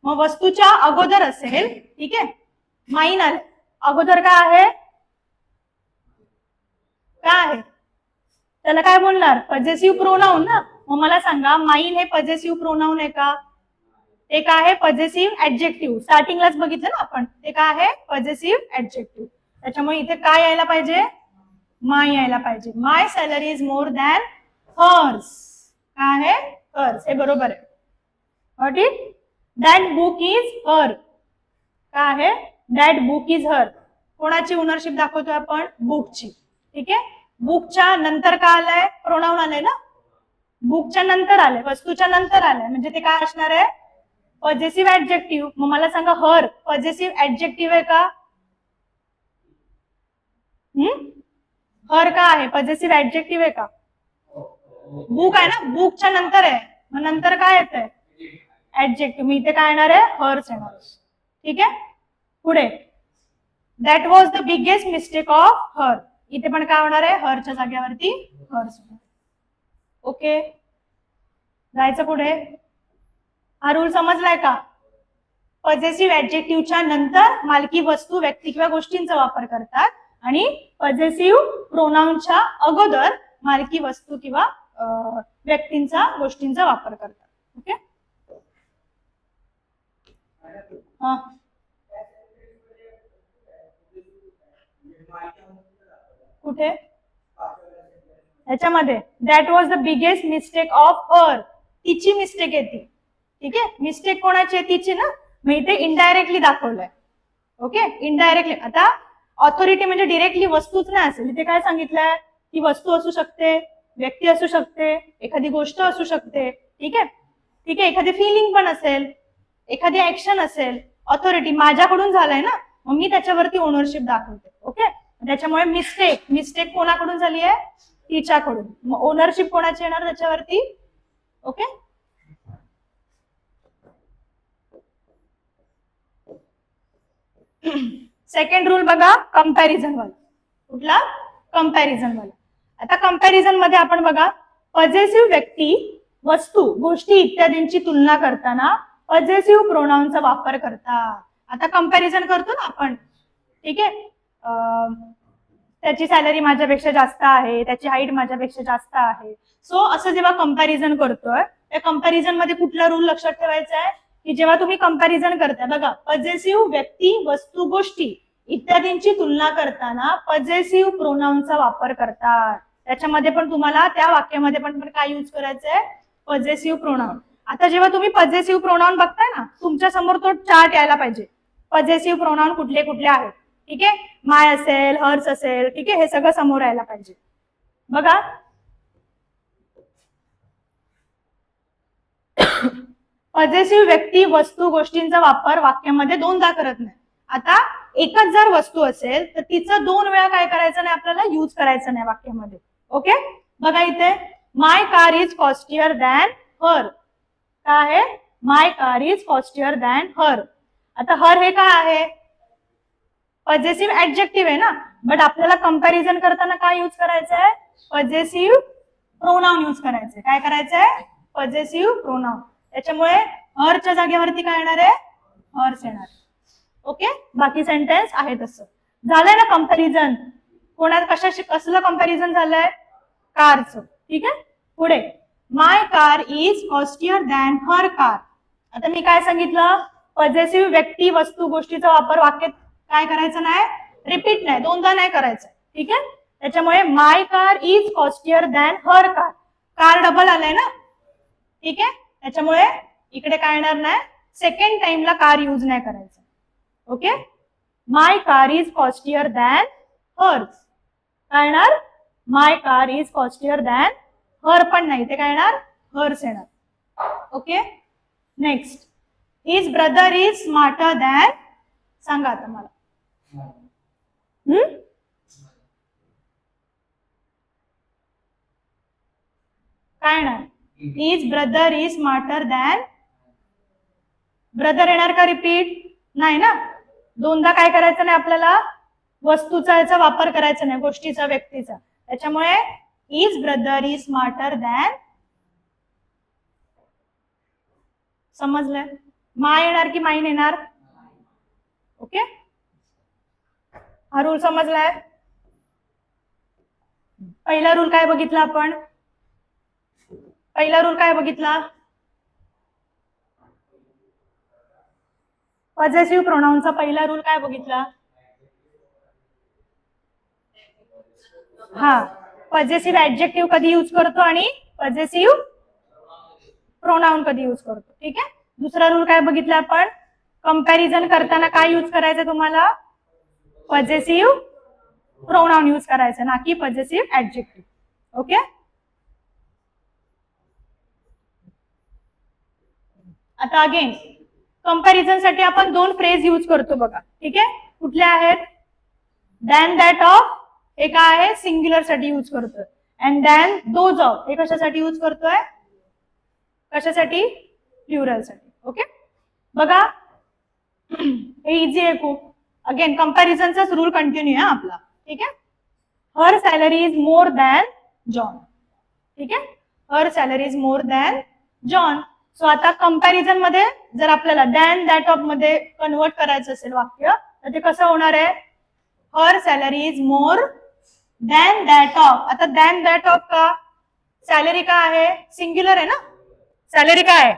मग वस्तूच्या अगोदर असेल. ठीक आहे, माइन आले अगोदर, काय आहे, काय आहे, त्याला काय बोलणार, पॉझेसिव्ह प्रोनाउन ना. मग मला सांगा माइन हे पॉझेसिव्ह प्रोनाउन आहे का, ते काय आहे, पॉझेसिव्ह ऍडजेक्टिव्ह. स्टार्टिंगलाच बघितलं ना आपण, ते काय आहे, पॉझेसिव्ह ऍडजेक्टिव्ह. त्याच्यामुळे इथे काय यायला पाहिजे, माय यायला पाहिजे. My salary is more than hers. काय आहे, हर्स. हे बरोबर आहे. What is that book is her. काय आहे, दॅट बुक इज हर. कोणाची ओनरशिप दाखवतोय आपण, बुकची. ठीक आहे, बुकच्या नंतर काय आलंय, प्रोनाउन आलंय ना, बुकच्या नंतर आलंय, वस्तूच्या नंतर आलंय, म्हणजे ते काय असणार आहे, पॉझेसिव्ह ऍडजेक्टिव्ह. मग मला सांगा हर पॉझेसिव्ह ऍडजेक्टिव्ह आहे का, हर का आहे, पॉझेसिव्ह ऍडजेक्टिव्ह आहे का, बुक आहे ना, बुकच्या नंतर आहे, मग नंतर काय येत आहे, ऍडजेक्टिव्ह. मी इथे काय येणार आहे, हर्स येणार. ठीक आहे, पुढे that was the biggest mistake of her. इथे पण काय होणार आहे, हरच्या जागेवरती हर्स. ओके, जायचं पुढे. हा रूल समजलाय का, पॉझेसिव्ह ऍडजेक्टिव्हच्या नंतर मालकी वस्तू, व्यक्ती किंवा गोष्टींचा वापर करतात आणि पॉझेसिव्ह प्रोनाउनच्या अगोदर मालकी वस्तू किंवा व्यक्तींचा, गोष्टींचा वापर करतात. ओके, हा कुठे, ह्याच्यामध्ये that was the biggest mistake of her. तिची मिस्टेक आहे ती. ठीक आहे, मिस्टेक कोणाची आहे, तिची ना. मग इथे इनडायरेक्टली दाखवलंय. Okay, indirectly. आता ऑथॉरिटी म्हणजे डिरेक्टली वस्तूच नाही असेल. इथे काय सांगितलंय, ती वस्तू असू शकते, व्यक्ती असू शकते, एखादी गोष्ट असू शकते. ठीक आहे, ठीक आहे, एखादी फिलिंग पण असेल, एखादी ऍक्शन असेल. ऑथॉरिटी माझ्याकडून झालंय ना, मग मी त्याच्यावरती ओनरशिप दाखवते. ओके, त्याच्यामुळे मिस्टेक कोणाकडून झाली आहे, तिच्याकडून. मग ओनरशिप कोणाची येणार त्याच्यावरती. ओके, सेकंड रूल बघा, कंपॅरिझन वाला. कुठला, कंपॅरिझन वाला. आता कंपॅरिझन मध्ये आपण बघा, पॉझेसिव्ह व्यक्ती, वस्तू, गोष्टी इत्यादींची तुलना करताना पॉझेसिव्ह प्रोनाउनचा वापर करतात. आता कंपॅरिझन करतो ना आपण. ठीक आहे, त्याची सॅलरी माझ्यापेक्षा जास्त आहे, त्याची हाईट माझ्यापेक्षा जास्त आहे. सो असं जेव्हा कंपॅरिझन करतोय, त्या कंपॅरिझन मध्ये कुठला रूल लक्षात ठेवायचा आहे, की जेव्हा तुम्ही कंपॅरिझन करताय बघा, पॉझेसिव्ह व्यक्ती, वस्तू, गोष्टी इत्यादींची तुलना करताना पॉझेसिव्ह प्रोनाउनचा वापर करतात. त्याच्यामध्ये पण तुम्हाला त्या वाक्यामध्ये पण काय यूज करायचंय, पॉझेसिव्ह प्रोनाउन. आता जेव्हा तुम्ही पॉझेसिव्ह प्रोनाउन बघताय ना, तुमच्या समोर तो चार्ट यायला पाहिजे, पॉझेसिव्ह प्रोनाउन कुठले कुठले आहेत. ठीक आहे, माय असेल, हर्स असेल. ठीक आहे, हे सगळं समोर यायला पाहिजे. बघा, पॉझेसिव्ह व्यक्ती, वस्तू, गोष्टींचा वापर वाक्यामध्ये दोनदा करत नाही. आता एकच जर वस्तू असेल तर तिचं दोन वेळा काय करायचं नाही, आपल्याला यूज करायचं नाही वाक्यामध्ये. ओके, बघा इथे माय कार इज कॉस्टियर दॅन हर. काय आहे, माय कार इज कॉस्टियर दॅन हर. आता हर हे काय आहे, पॉझेसिव्ह ऍडजेक्टिव्ह आहे ना, बट आपल्याला कंपॅरिझन करताना काय यूज करायचं आहे, पॉझेसिव्ह प्रोनाउन यूज करायचंय. काय करायचंय, पॉझेसिव्ह प्रोनाउन. त्याच्यामुळे हरच्या जागेवरती काय येणार आहे, हर्स येणार. ओके, बाकी सेंटेन्स आहे तसं. झालंय ना कंपॅरिझन. कशाशी कसलं कंपॅरिझन झालंय, कारचं. ठीक आहे, पुढे my car is costlier than her car. आता मी काय सांगितलं, पॉझेसिव्ह व्यक्ती वस्तू गोष्टीचा वापर वाक्यात काय करायचं नाही, रिपीट नाही, दोनदा नाही करायचं. ठीक आहे, त्याच्यामुळे my car is costlier than her car. Car double आलाय ना. ठीक आहे, त्याच्यामुळे इकडे काय येणार नाही, सेकंड टाइमला कार यूज नाही करायचं. Okay, my car is costlier than hers. काय येणार, my car is costlier than her पण नाही, ते काय येणार, हर्स येणार. Okay, next his brother is smarter than. सांगा आता मला. काय येणार, his brother is smarter than. Brother येणार का रिपीट, नाही ना. दोनदा काय करायचं नाही आपल्याला, वस्तूचा याचा वापर करायचा नाही, गोष्टीचा व्यक्तीचा. त्याच्यामुळे his brother is smarter than. समजलंय, माय येणार की माईन येणार. ओके, हा रूल समजलाय. पहिला रूल काय बघितला आपण, पहिला रूल काय बघितला, पॉझेसिव्ह प्रोनाउनचा पहिला रूल काय बघितला. हा, पॉझेसिव्ह ऍडजेक्टिव्ह कधी यूज करतो आणि पॉझेसिव्ह प्रोनाउन कधी यूज करतो. ठीक आहे, दुसरा रूल काय बघितला आपण, कंपॅरिझन करताना काय यूज करायचं तुम्हाला, पॉझेसिव्ह प्रोनाउन यूज करायचं, ना की पॉझेसिव्ह ऍडजेक्टिव्ह. ओके, आता अगेन कंपॅरिझन साठी आपण दोन फ्रेज यूज करतो बघा. ठीक आहे, कुठल्या आहेत, दॅन दॅट ऑफ, हे काय आहे, सिंग्युलर साठी यूज करतोय. अँड दॅन दोज ऑफ, हे कशासाठी यूज करतोय, कशासाठी, प्लुरल साठी. ओके, बघा हे इझी आहे खूप. अगेन कंपॅरिझनचाच रूल कंटिन्यू आहे आपला. ठीक आहे, her salary is more than John. ठीक आहे, her salary is more than John. So आता कंपॅरिझन मध्ये जर आपल्याला दॅन दॅट ऑफ मध्ये कन्वर्ट करायचं असेल वाक्य, तर ते कसं होणार आहे, her salary is more than that of. आता दॅन दॅट ऑफ का, सॅलरी काय आहे, सिंग्युलर आहे ना, सॅलरी काय आहे,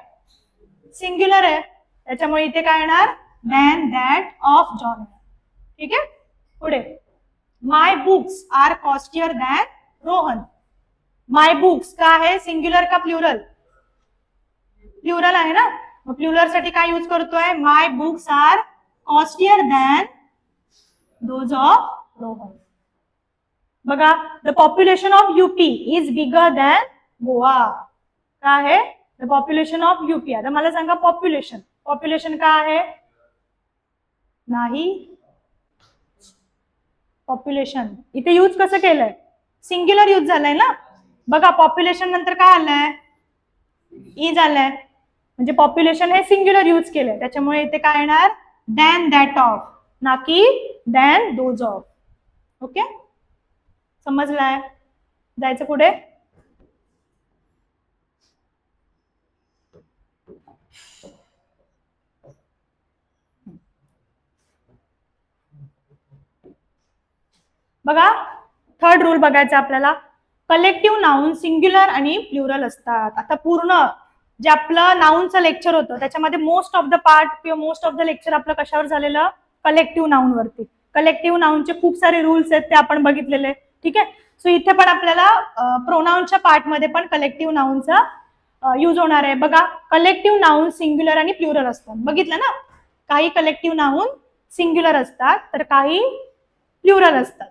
सिंग्युलर आहे. त्याच्यामुळे इथे काय येणार, दॅन दॅट ऑफ जॉन. ठीक आहे, पुढे माय books are costlier than Rohan. My books का आहे, सिंग्युलर का प्लुरल, प्लुरल आहे ना. मग प्लुरल साठी काय यूज करतोय, my books are costlier than those of Rohan. बघा, the population of UP is bigger than Goa. काय आहे, द पॉप्युलेशन ऑफ यूपी. आता मला सांगा पॉप्युलेशन, पॉप्युलेशन काय आहे, नाही, पॉप्युलेशन इथे यूज कसं केलंय, सिंग्युलर यूज झालंय ना. बघा पॉप्युलेशन नंतर काय आलंय, इज आलंय, म्हणजे पॉप्युलेशन हे सिंग्युलर यूज केलंय. त्याच्यामुळे इथे काय येणार, दॅन दॅट ऑफ, ना की दॅन दोज ऑफ. ओके, समजलाय, जायचं पुढे. बघा थर्ड रूल बघायचा आपल्याला, कलेक्टिव्ह नाउन सिंग्युलर आणि प्लुरल असतात. आता पूर्ण जे आपलं नाउनचं लेक्चर होतं त्याच्यामध्ये मोस्ट ऑफ द पार्ट किंवा मोस्ट ऑफ द लेक्चर आपलं कशावर झालेलं, कलेक्टिव्ह नाउन वरती. कलेक्टिव्ह नाउनचे खूप सारे रूल्स आहेत ते आपण बघितलेले. ठीक आहे, सो इथे पण आपल्याला प्रोनाउनच्या पार्ट मध्ये पण कलेक्टिव्ह नाउनचा यूज होणार आहे. बघा कलेक्टिव्ह नाउन सिंग्युलर आणि प्लुरल असतात, बघितलं ना. काही कलेक्टिव्ह नाउन सिंग्युलर असतात तर काही प्लुरल असतात.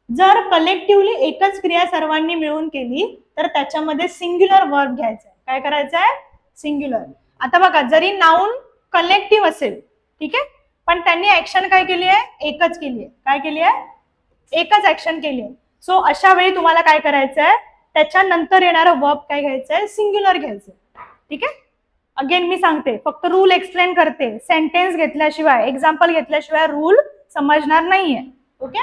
जर कलेक्टिव्हली एकच क्रिया सर्वांनी मिळून केली तर त्याच्यामध्ये सिंग्युलर वर्ब घ्यायचा. काय करायचंय, सिंग्युलर. आता बघा जरी नाउन कलेक्टिव्ह असेल, ठीक आहे, पण त्यांनी ऍक्शन काय केली आहे, एकच केली आहे. काय केली आहे, एकच ऍक्शन केली आहे. सो अशा वेळी तुम्हाला काय करायचंय, त्याच्यानंतर येणारं वर्ब काय घ्यायचंय, सिंग्युलर घ्यायचंय. ठीक आहे, अगेन मी सांगते, फक्त रूल एक्सप्लेन करते, सेंटेन्स घेतल्याशिवाय, एक्झाम्पल घेतल्याशिवाय रूल समजणार नाहीये. ओके,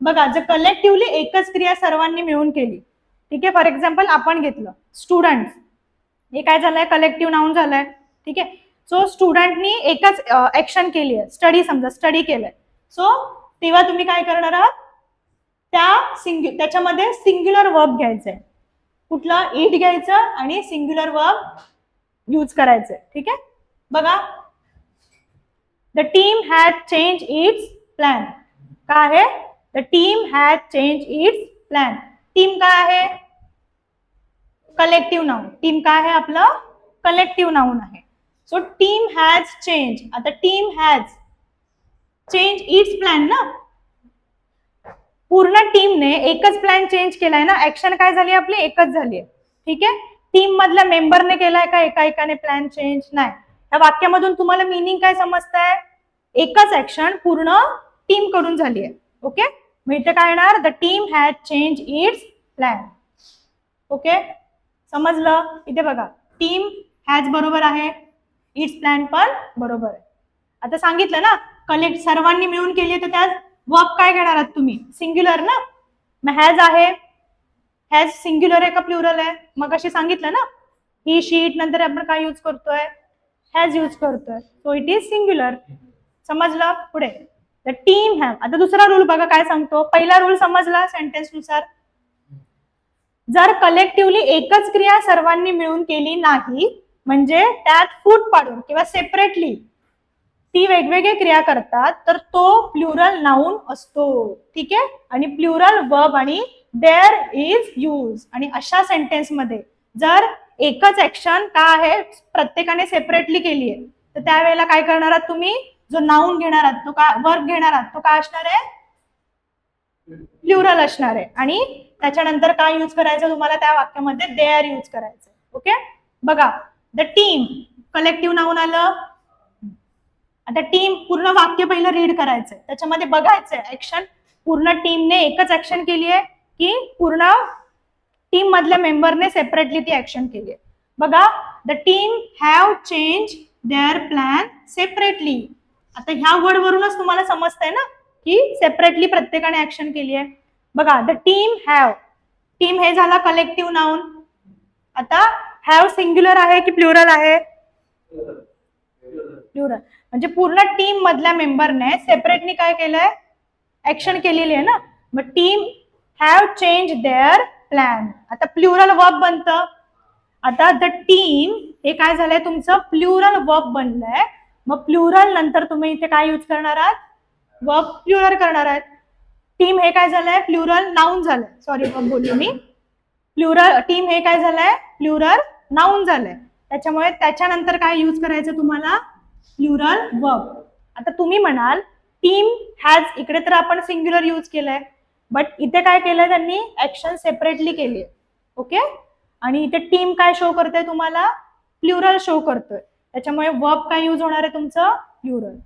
बघा, जर कलेक्टिव्हली एकच क्रिया सर्वांनी मिळून केली, ठीक आहे, फॉर एक्झाम्पल आपण घेतलं स्टुडंट, हे काय झालंय, कलेक्टिव्ह नाउन झालंय. ठीक आहे, सो स्टुडंटनी एकच ऍक्शन केली आहे, स्टडी, समजा स्टडी केलंय, सो तेव्हा तुम्ही काय करणार आहात, त्याच्यामध्ये सिंग्युलर वर्ब घ्यायचंय. कुठला, इट घ्यायचं आणि सिंग्युलर वर्ब यूज करायचंय. ठीक आहे, बघा, the team had change it's plan. काय आहे, the team had change it's plan. Team काय आहे, कलेक्टिव्ह नाउन. टीम काय आहे आपलं, कलेक्टिव्ह नाउन आहे. सो टीम हॅज चेंज, आता team has change it's plan ना, पूर्ण टीमने एकच प्लॅन चेंज केलाय ना, ऍक्शन काय झाली आपली, एकच झाली आहे. ठीक आहे, टीम मधल्या मेंबरने केलाय का एका एकाने प्लॅन चेंज, नाही. या वाक्यामधून तुम्हाला मिनिंग काय समजतंय, एकच ऍक्शन पूर्ण टीम कडून झाली आहे. ओके, मग इथे काय येणार, the team has change it's plan. Okay, समजलं. इथे बघा, टीम हॅज बरोबर आहे, इट्स प्लॅन पण बरोबर आहे. आता सांगितलं ना, कलेक्ट सर्वांनी मिळून केली, तर त्यात वर्ब काय घेणार आहात तुम्ही, सिंग्युलर ना. मग हॅज आहे, हॅज सिंग्युलर आहे का प्लुरल आहे, मग अशी सांगितलं ना, ही शीट नंतर आपण काय यूज करतोय, हॅज यूज करतोय, सो इट इज सिंग्युलर. समजलं. पुढे, द टीम हॅव. आता दुसरा रूल बघा काय सांगतो, पहिला रूल समजला सेंटेन्स नुसार, जर कलेक्टिव्हली एकच क्रिया सर्वांनी मिळून केली नाही, म्हणजे त्यात फूट पाडून किंवा सेपरेटली ती वेगवेगळी क्रिया करतात, तर तो प्लुरल नाउन असतो. ठीक आहे, आणि प्लुरल वर्ब आणि देअर इज यूज. आणि अशा सेंटेन्स मध्ये जर एकच ऍक्शन काय आहे प्रत्येकाने सेपरेटली केली आहे, तर त्यावेळेला काय करणार आहात तुम्ही, जो नाउन घेणार आहात तो काय, वर्ब घेणार आहात तो काय असणार आहे, प्लुरल असणार आहे. आणि त्याच्यानंतर काय यूज करायचं तुम्हाला त्या वाक्यामध्ये, देअर यूज करायचं. ओके, बघा, द टीम कलेक्टिव्ह नाउन आलं. आता टीम पूर्ण वाक्य पहिलं रीड करायचंय, त्याच्यामध्ये बघायचंय ऍक्शन पूर्ण टीमने एकच ऍक्शन केली आहे की पूर्ण टीम मधल्या मेंबरने सेपरेटली ती ऍक्शन केली आहे. बघा, the team have change there plan separately. आता ह्या वर्ड वरूनच तुम्हाला समजतंय ना की सेपरेटली प्रत्येकाने ऍक्शन केली आहे. बघा, द टीम हॅव, टीम हे झाला कलेक्टिव्ह नाउन. आता हॅव सिंग्युलर आहे की प्लुरल आहे, प्लुरल. म्हणजे पूर्ण टीम मधल्या मेंबरने सेपरेटली काय केलंय, ऍक्शन केलेली आहे ना. मग team have change there plan, आता प्लुरल वर्ब बनतं. आता द टीम हे काय झालंय तुमचं, प्लुरल वर्ब बनलंय. मग प्लुरल नंतर तुम्ही इथे काय यूज करणार आहात, वर्ब प्लुरल करणार आहात. टीम हे काय झालंय, प्लुरल नाउन झालंय, सॉरी वर्ब बोलली मी. प्लुरल, टीम हे काय झालंय, प्लुरल नाउन झालंय. त्याच्यामुळे त्याच्यानंतर काय यूज करायचं तुम्हाला, प्लुरल वर्ब. आता तुम्ही म्हणाल टीम हॅज, इकडे तर आपण सिंग्युलर यूज केलंय, बट इथे काय केलंय त्यांनी, ऍक्शन सेपरेटली केली. ओके, आणि इथे टीम काय शो करतोय तुम्हाला, प्लुरल शो करतोय. त्याच्यामुळे वर्ब काय यूज होणार आहे तुमचं, प्लुरल.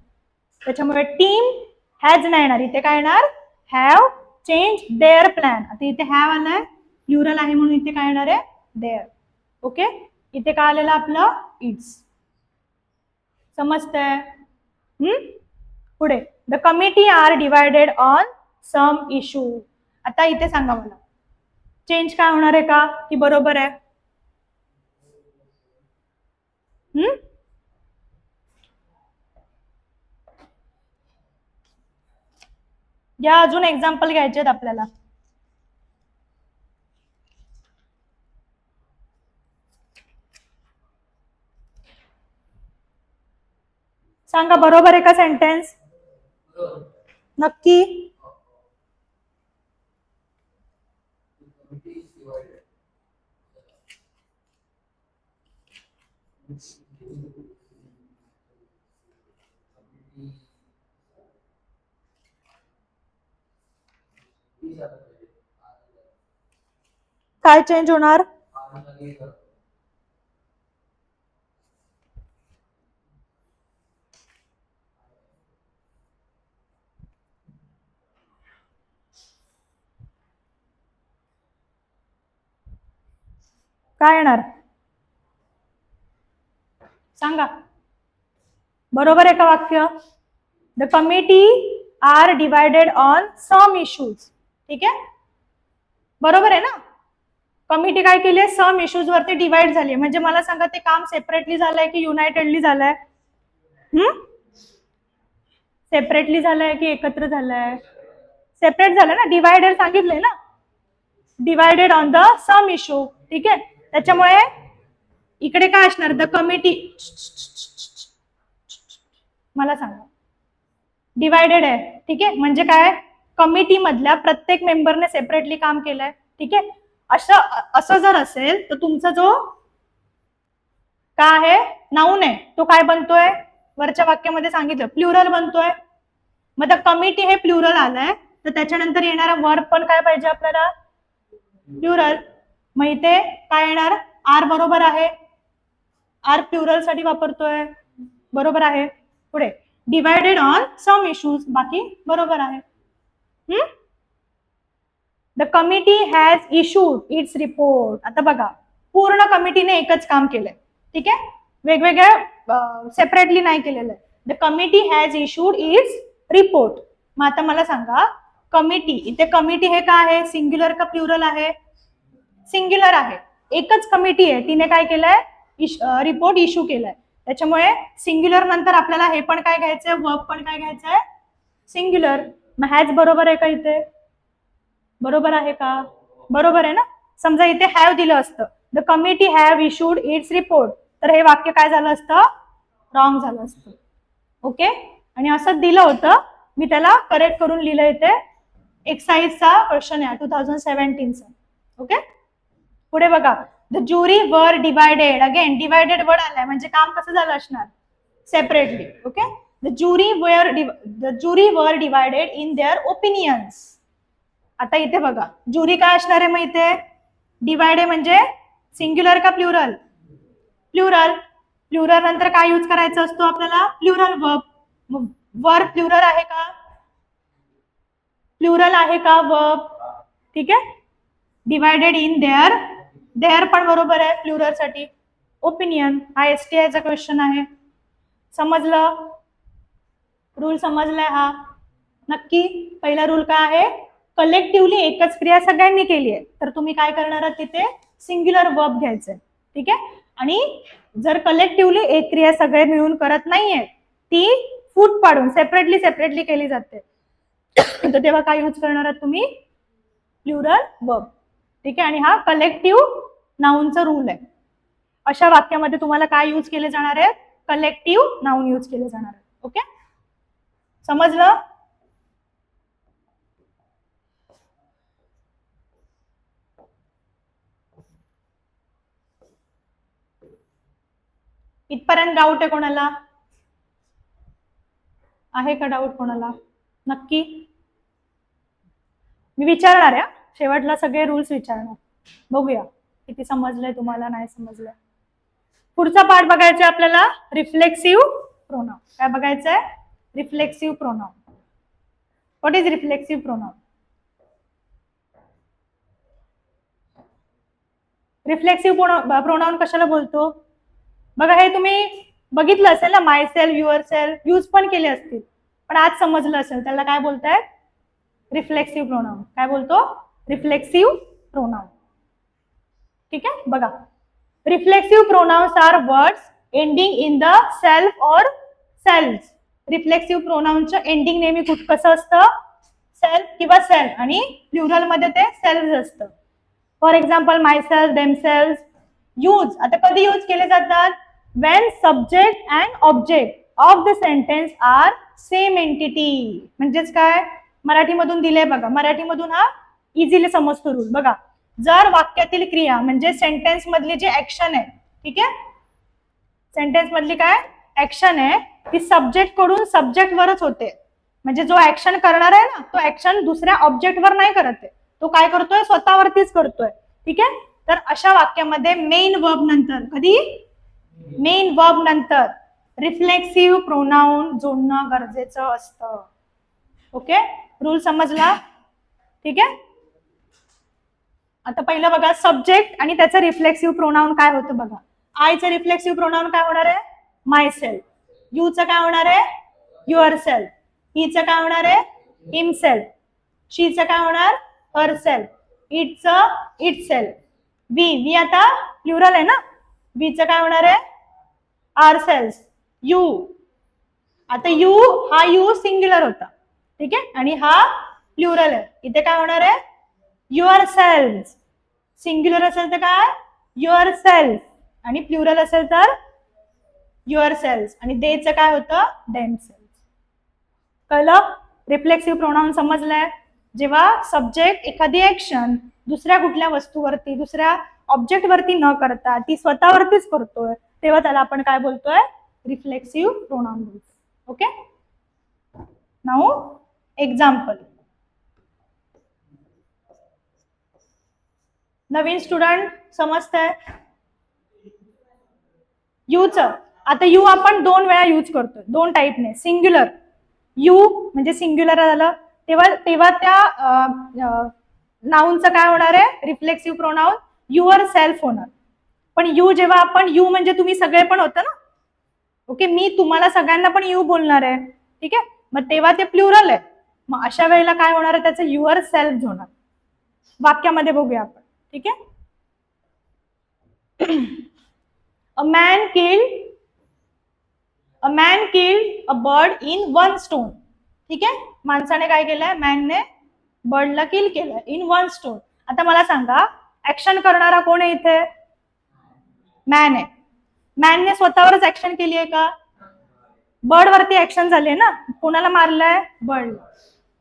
त्याच्यामुळे टीम हॅज नाही येणार, इथे काय येणार, हॅव चेंज देअर प्लॅन. आता इथे हॅव आलाय, प्लुरल आहे म्हणून इथे काय येणार आहे, देअर. ओके, इथे काय आलेलं आपलं, इट्स. समजतंय. पुढे, the committee are divided on some issue. आता इथे सांगा मला, चेंज काय होणार आहे का, की बरोबर आहे. या अजून एक्झाम्पल घ्यायचे आहेत आपल्याला. सांगा बरोबर आहे का सेंटेन्स, नक्की. काय चेंज होणार, काय येणार, सांगा, बरोबर आहे का वाक्य? The committee are divided on some issues. ठीक आहे, बरोबर आहे ना? कमिटी काय केली आहे? सम इश्यूज वरती डिवाइड झाली. म्हणजे मला सांगा, ते काम सेपरेटली झालंय की युनायटेडली झालंय? सेपरेटली झालंय की एकत्र झालंय? सेपरेट झालं ना, डिवायडेड सांगितलंय ना, divided on the some issue. ठीक आहे, त्याच्यामुळे इकडे काय असणार? द कमिटी, मला सांगा, डिवायडेड आहे. ठीक आहे, म्हणजे काय? कमिटी मधल्या प्रत्येक मेंबरने सेपरेटली काम केलंय. ठीक आहे, असं जर असेल तर तुमचा जो काय आहे, नाऊन आहे, तो काय बनतोय? वरच्या वाक्यामध्ये सांगितलं प्लुरल बनतोय. मग कमिटी हे प्लुरल आलंय, तर त्याच्यानंतर येणारा वर्ब पण काय पाहिजे आपल्याला? प्लुरल. मग इथे काय येणार? आर बरोबर आहे, आर प्लुरल साठी वापरतोय, बरोबर आहे. पुढे डिवायडेड ऑन सम इश्यूज, बाकी बरोबर आहे. The committee has issued its report. आता बघा, पूर्ण कमिटीने एकच काम केलंय. ठीक आहे, वेगवेगळ्या सेपरेटली नाही केलेलं आहे. The committee has issued its report. मग आता मला सांगा, कमिटी, इथे कमिटी हे काय आहे? सिंग्युलर का प्लुरल आहे? सिंग्युलर आहे. एकच कमिटी आहे, तिने काय केलंय? रिपोर्ट इश्यू केलाय. त्याच्यामुळे सिंग्युलर नंतर आपल्याला हे पण काय घ्यायचंय? वर्ब पण काय घ्यायचंय? सिंग्युलर. मग हॅज बरोबर आहे का इथे? बरोबर आहे का? बरोबर आहे ना. समजा इथे हॅव दिलं असतं, the committee have issued its report, तर हे वाक्य काय झालं असतं? रॉंग झालं असतं. ओके, आणि असं दिलं होतं, मी त्याला करेक्ट करून लिहिलं. इथे एक्साइजचा क्वेश्चन आहे 2017चा. ओके, पुढे बघा, द ज्युरी वर डिवायडेड. अगेन डिवायडेड वर्ड आलाय, म्हणजे काम कसं झालं असणार? सेपरेटली. ओके, द ज्युरी वर डिवायडेड इन देअर ओपिनियन्स. आता इथे बघा, ज्युरी काय असणार आहे? मग इथे डिवायड आहे, म्हणजे सिंग्युलर का प्लुरल? प्लुरल. प्लुरल नंतर काय यूज करायचा असतो आपल्याला? Plural verb. वर्ब प्लुरल आहे का? प्लुरल आहे का वर्ब? ठीक आहे, डिवायडेड इन देअर. देअर पण बरोबर आहे प्लुरल साठी. ओपिनियन हा STI चा क्वेश्चन आहे. समजलं? रूल समजलाय हा? नक्की. पहिला रूल काय आहे? कलेक्टिव्हली एकच क्रिया सगळ्यांनी केली आहे, तर तुम्ही काय करणार आहात? तिथे सिंग्युलर वर्ब घ्यायचंय. ठीक आहे, आणि जर कलेक्टिव्हली एक क्रिया सगळे मिळून करत नाहीये, ती फूट पाडून सेपरेटली केली जाते, तर तेव्हा काय यूज करणार आहात तुम्ही? Plural verb. ठीक आहे, आणि हा कलेक्टिव्ह नाउनचा रूल आहे. अशा वाक्यामध्ये तुम्हाला काय यूज केले जाणार आहे? कलेक्टिव्ह नाउन यूज केले जाणार आहे. ओके, समजलं? इथपर्यंत डाऊट आहे कोणाला? आहे का डाऊट कोणाला? नक्की मी विचारणार आहे, शेवटला सगळे रूल्स विचारणार. बघूया किती समजलंय तुम्हाला, नाही समजलंय. पुढचा पार्ट बघायचा आपल्याला, रिफ्लेक्सिव्ह प्रोनाउन. काय बघायचंय? Reflexive pronoun. What is reflexive pronoun? Reflexive pronoun कशाला बोलतो? बघा, हे तुम्ही बघितलं असेल ना, myself, yourself use पण केले असतील, पण आज समजलं असेल त्याला काय बोलतायत? Reflexive pronoun. काय बोलतो? Reflexive pronoun. ठीक आहे, बघा, reflexive pronouns are words ending in the self or self. Reflexive प्रोनाउनचं एंडिंग नेहमी कसं असतं? सेल्फ किंवा सेल्फ, आणि प्लुरल मध्ये ते सेल्फ असतं. For example, myself, themself. Use आता कधी यूज केले जातात? When subject and object of the sentence are same entity. म्हणजेच काय? मराठीमधून दिले बघा, मराठीमधून हा इझिली समजतो रूल. बघा, जर वाक्यातील क्रिया म्हणजे सेंटेन्स मधली जी ऍक्शन आहे, ठीक आहे, सेंटेन्स मधली काय ऍक्शन आहे, ती सब्जेक्ट कडून सब्जेक्ट वरच होते. म्हणजे जो ऍक्शन करणार आहे ना, तो ऍक्शन दुसऱ्या ऑब्जेक्ट वर नाही करत आहे, तो काय करतोय? स्वतःवरतीच करतोय. ठीक आहे, तर अशा वाक्यामध्ये मेन वर्ब नंतर, कधी मेन वर्ब नंतर रिफ्लेक्सिव्ह प्रोनाउन जोडणं गरजेचं असतं. ओके, रूल समजला? ठीक आहे, आता पहिलं बघा, सब्जेक्ट आणि त्याचं रिफ्लेक्सिव्ह प्रोनाउन काय होतं बघा. आयचं रिफ्लेक्सिव्ह प्रोनाउन काय होणार आहे? माय सेल्फ. यूचं काय होणार आहे युअर सेल्फ. हिचं काय होणार आहे हिम सेल्फ. शीचं काय होणार हर सेल्फ. इटचं इट सेल्फ. वी आता प्लुरल आहे ना. वीचं काय होणार आहे आर सेल्फ. यू आता यू हा यू सिंग्युलर होता ठीक आहे आणि हा प्लुरल आहे. इथे काय होणार आहे युअर सेल्फ. सिंग्युलर असेल तर काय युअर सेल्फ आणि प्लुरल असेल तर युअर सेल्फ आणि देचं काय होतं देम सेल्फ. कळलं रिफ्लेक्सिव्ह प्रोनाउन समजलंय. जेव्हा सब्जेक्ट एखादी ऍक्शन दुसऱ्या कुठल्या वस्तूवरती दुसऱ्या ऑब्जेक्ट वरती न करता ती स्वतःवरतीच करतोय तेव्हा त्याला आपण काय बोलतोय रिफ्लेक्सिव्ह प्रोनाउन बोलतोय. Okay now example. नवीन स्टुडंट समजतंय यूच. आता यू आपण दोन वेळा यूज करतोय दोन टाईपने. सिंग्युलर यू म्हणजे सिंग्युलर झालं तेव्हा त्या नाऊनचं काय होणार आहे रिफ्लेक्सिव्ह प्रोनाउन युअर सेल्फ होणार. पण यू जेव्हा आपण यू म्हणजे तुम्ही सगळे पण होतं ना. ओके मी तुम्हाला सगळ्यांना पण यू बोलणार आहे ठीक आहे मग तेव्हा ते प्लुरल आहे. मग अशा वेळेला काय होणार आहे त्याचं युअर सेल्फ होणार. वाक्यामध्ये बघूया आपण ठीक आहे. A man killed a bird in one stone. ठीक आहे माणसाने काय केलंय मॅनने बर्डला किल केलंय इन वन स्टोन. आता मला सांगा ऍक्शन करणारा कोण आहे इथे मॅन आहे. मॅनने स्वतःवरच ऍक्शन केली आहे का बर्ड वरती ऍक्शन झाली आहे ना. कोणाला मारलंय बर्ड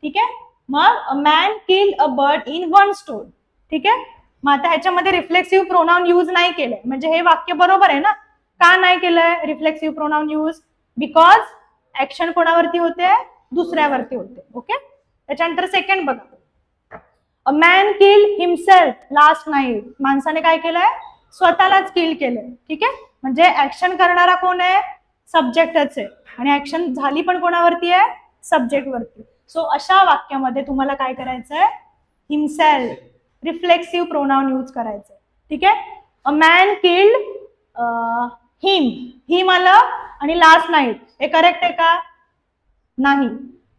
ठीक आहे. मग man killed a bird in one stone ठीक आहे. मग आता ह्याच्यामध्ये रिफ्लेक्सिव्ह प्रोनाउन यूज नाही केलंय म्हणजे हे वाक्य बरोबर आहे ना. का नाही केलंय reflexive pronoun use because action कोणावरती होते दुसऱ्यावरती होते. ओके त्याच्यानंतर सेकंड बघा. A man killed himself last night. माणसाने काय केलंय स्वतःलाच किल केलंय ठीक आहे. म्हणजे ऍक्शन करणारा कोण आहे सब्जेक्टच आहे आणि ऍक्शन झाली पण कोणावरती आहे सब्जेक्ट वरती. सो अशा वाक्यामध्ये तुम्हाला काय करायचंय हिमसेल्फ रिफ्लेक्सिव्ह प्रोनाउन यूज करायचं ठीक आहे. अ मॅन किल्ड हिम आलं आणि लास्ट नाईट हे करेक्ट आहे का नाही.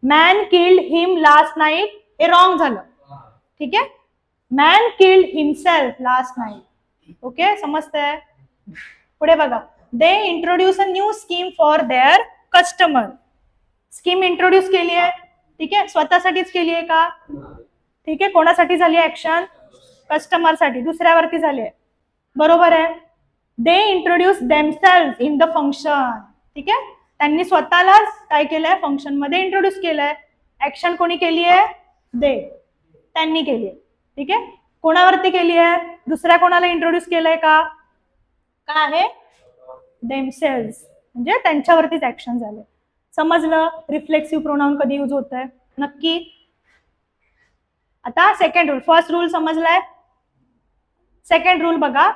मॅन किल्ड हिम लास्ट नाईट हे रॉंग झालं ठीक आहे. Man killed himself last night. Okay समजतंय. पुढे बघा. They introduce a new scheme for their customer. Scheme introduce केली आहे ठीक आहे स्वतःसाठीच केली आहे का ठीक आहे. कोणासाठी झाली ऍक्शन कस्टमरसाठी दुसऱ्यावरती झाली आहे बरोबर आहे. They introduce themself in the function ठीक आहे. त्यांनी स्वतःलाच काय केलंय फंक्शन मध्ये इंट्रोड्यूस केलंय. ऍक्शन कोणी केली आहे दे त्यांनी केली आहे ठीक आहे. कोणावरती केली आहे दुसऱ्या कोणाला इंट्रोड्यूस केलंय का काय आहे देमसेल्फ म्हणजे त्यांच्यावरतीच ऍक्शन झाले. समजलं रिफ्लेक्सिव्ह प्रोनाउन कधी यूज होत आहे नक्की. आता सेकंड रूल. फर्स्ट रूल समजलाय. सेकंड रूल बघा.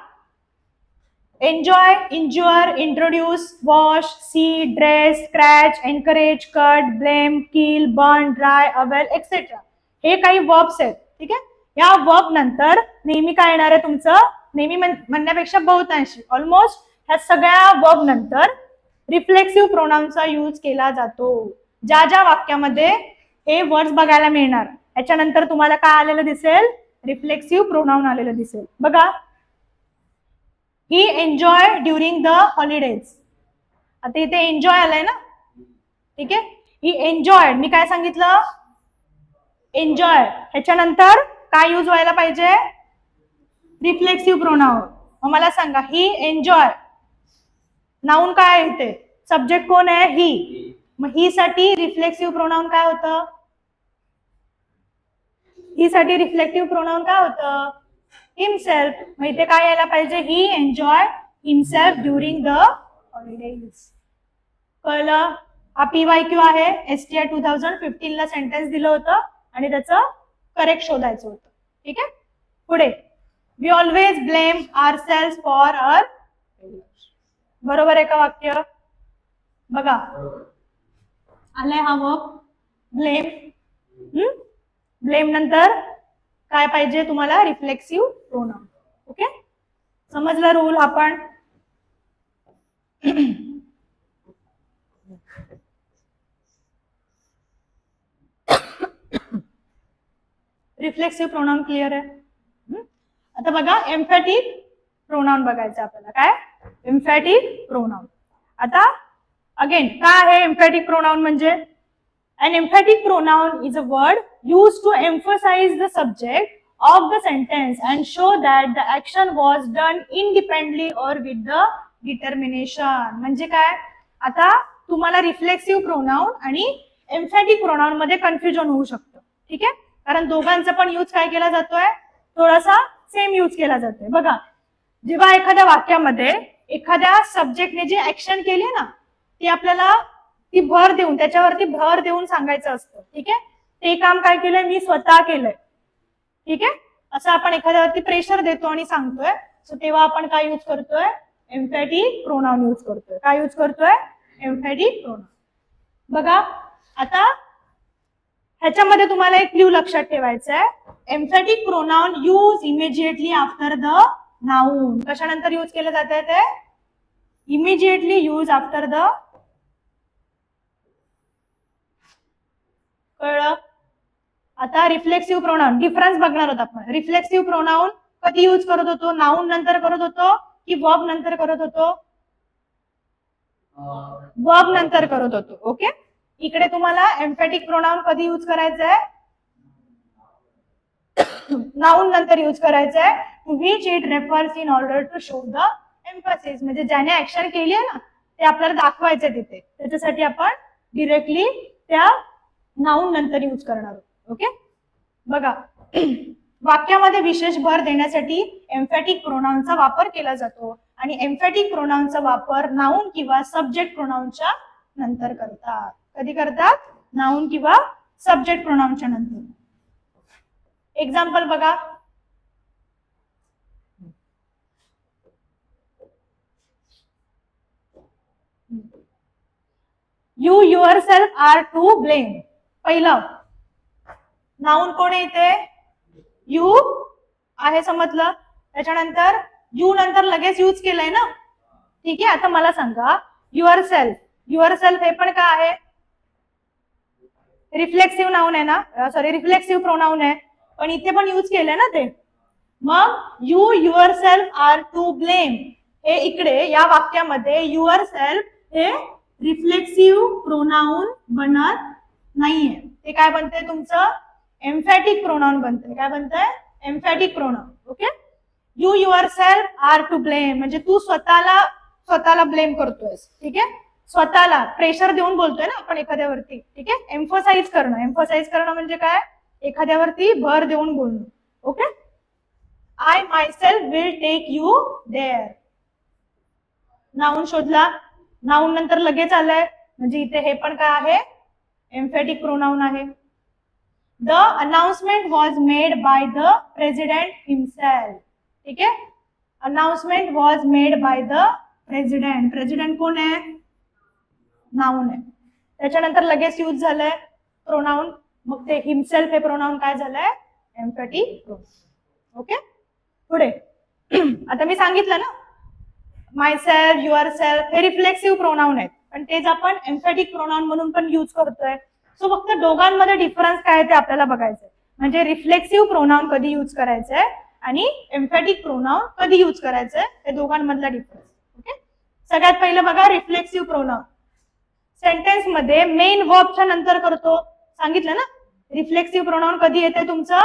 Enjoy injure introduce wash see dress scratch encourage cut blame kill burn dry avail etcetera हे काही वर्ब्स आहेत ठीक आहे. या वर्ब नंतर नेहमी काय येणार आहे तुमचं नेहमी म्हणण्यापेक्षा बहुतांशी ऑलमोस्ट ह्या सगळ्या वर्ब नंतर रिफ्लेक्सिव्ह प्रोनाउनचा यूज केला जातो. ज्या ज्या वाक्यामध्ये हे वर्ड्स बघायला मिळणार याच्यानंतर तुम्हाला काय आलेलं दिसेल रिफ्लेक्सिव्ह प्रोनाउन आलेलं दिसेल. बघा ही एन्जॉय ड्युरिंग द हॉलिडेज. आता इथे एन्जॉय आलाय ना ठीक आहे. ही एन्जॉय मी काय सांगितलं एन्जॉय ह्याच्यानंतर काय यूज व्हायला पाहिजे रिफ्लेक्सिव्ह प्रोनाउन. मग मला सांगा ही एन्जॉय नाऊन काय आहे इथे सब्जेक्ट कोण आहे ही. मग ही साठी रिफ्लेक्सिव्ह प्रोनाउन काय होतं ही साठी रिफ्लेक्टिव्ह प्रोनाउन काय होतं हिमसेल्फ. मग इथे काय यायला पाहिजे he enjoy himself during the holidays. कळलं. हा PYQ आहे. STR 2015 ला सेंटेन्स दिलं होतं आणि त्याचं करेक्ट शोधायचं होतं ठीक आहे. पुढे we always blame ourselves for our बरोबर आहे का वाक्य बघा आलंय हा वर्ब ब्लेम. ब्लेम नंतर काय पाहिजे तुम्हाला रिफ्लेक्सिव्ह प्रोनाउन. ओके समजला रूल आपण. रिफ्लेक्सिव्ह प्रोनाउन क्लिअर आहे. आता बघा एम्फॅटिक प्रोनाउन बघायचं आपल्याला. काय एम्फॅटिक प्रोनाउन. आता अगेन काय आहे एम्फॅटिक प्रोनाउन म्हणजे? An emphatic pronoun is a word used to emphasize the subject of the sentence and show that the action was done independently or with the determination. म्हणजे काय? आता तुम्हाला रिफ्लेक्सिव्ह प्रोनाउन आणि एम्फॅटिक pronoun मध्ये confusion होऊ शकतं. ठीक आहे, कारण दोघांचा पण यूज काय केला जातोय? थोडासा सेम यूज केला जातोय. बघा, जेव्हा एखाद्या वाक्यामध्ये एखाद्या सब्जेक्टने जी ऍक्शन केली ना, ती आपल्याला ती भर देऊन, त्याच्यावरती भर देऊन सांगायचं असतं. ठीक आहे, ते काम काय केलंय? मी स्वतः केलंय. ठीक आहे, असं आपण एखाद्यावरती प्रेशर देतो आणि सांगतोय, सो तेव्हा आपण काय यूज करतोय? एम्फॅटिक प्रोनाउन यूज करतोय. काय यूज करतोय? Emphatic pronoun. बघा आता ह्याच्यामध्ये तुम्हाला एक क्ल्यू लक्षात ठेवायचा आहे. Emphatic pronoun use immediately after the noun. कशानंतर यूज केलं जात आहे ते? Immediately use after the. कळलं? आता रिफ्लेक्सिव्ह प्रोनाउन डिफरन्स बघणार आहोत आपण. रिफ्लेक्सिव्ह प्रोनाउन कधी यूज करत होतो? नाउन नंतर करत होतो की वर्ब नंतर करत होतो? वर्ब नंतर करत होतो. ओके, इकडे तुम्हाला एम्फॅटिक प्रोनाउन कधी यूज करायचंय? नाउन नंतर यूज करायचंय. To which it refers in order to show the emphasis. म्हणजे ज्याने ऍक्शन केली आहे ना, ते आपल्याला दाखवायचं तिथे. त्याच्यासाठी आपण डिरेक्टली त्या नाउन नंतर यूज करणार आहोत. ओके, बघा वाक्यामध्ये विशेष भर देण्यासाठी एम्फॅटिक प्रोनाउनचा वापर केला जातो आणि एम्फॅटिक प्रोनाउनचा वापर नाउन किंवा सब्जेक्ट प्रोनाउनच्या नंतर करतात. कधी करतात? नाउन किंवा सब्जेक्ट प्रोनाउनच्या नंतर. एक्झाम्पल बघा. You yourself are to blame. पहिलं नाउन कोण येते? यू आहे, समजलं. त्याच्यानंतर यू नंतर लगेच यूज केलंय ना. ठीक आहे, आता मला सांगा युअरसेल्फ. युअरसेल्फ हे पण काय आहे? रिफ्लेक्सिव्ह नाउन आहे ना, सॉरी रिफ्लेक्सिव्ह प्रोनाउन आहे, पण इथे पण यूज केलंय ना ते. मग you yourself are to blame हे इकडे या वाक्यामध्ये युअरसेल्फ हे रिफ्लेक्सिव्ह प्रोनाउन बनत नाहीये. ते काय बनते? तुमचं एम्फॅटिक प्रोनाउन बनते. काय बनतंय? Emphatic pronoun. Okay, you yourself are to blame म्हणजे तू स्वतःला ब्लेम करतोयस. ठीक आहे, स्वतःला प्रेशर देऊन बोलतोय ना आपण एखाद्यावरती. ठीक आहे, एम्फसाइज करणं. एम्फसाइज करणं म्हणजे काय? एखाद्यावरती भर देऊन बोलणं. Okay, I myself will take you there. Noun शोधला, नाउन नंतर लगेच आलंय म्हणजे इथे हे पण काय आहे? एम्फॅटिक प्रोनाउन आहे. The announcement was made by the president himself. ठीक आहे, announcement was made by the president. President कोण आहे? नाउन आहे. त्याच्यानंतर लगेच यूज झालंय प्रोनाउन, मग ते हिमसेल्फ हे प्रोनाउन काय झालंय? एम्फॅटिक प्रोनाउन. ओके, पुढे आता मी सांगितलं ना मायसेल्फ, युअरसेल्फ हे रिफ्लेक्सिव्ह प्रोनाउन आहेत, पण तेच आपण एम्फॅटिक प्रोनाउन म्हणून पण यूज करतोय. सो फक्त दोघांमध्ये डिफरन्स काय ते आपल्याला बघायचंय. म्हणजे रिफ्लेक्सिव्ह प्रोनाउन कधी यूज करायचंय आणि एम्फॅटिक प्रोनाउन कधी यूज करायचंय, ते दोघांमधला डिफरन्स. ओके, सगळ्यात पहिलं बघा रिफ्लेक्सिव्ह प्रोनाउन. सेंटेन्स मध्ये मेन वर्बच्या नंतर करतो, सांगितलं ना. रिफ्लेक्सिव्ह प्रोनाउन कधी येते तुमचं?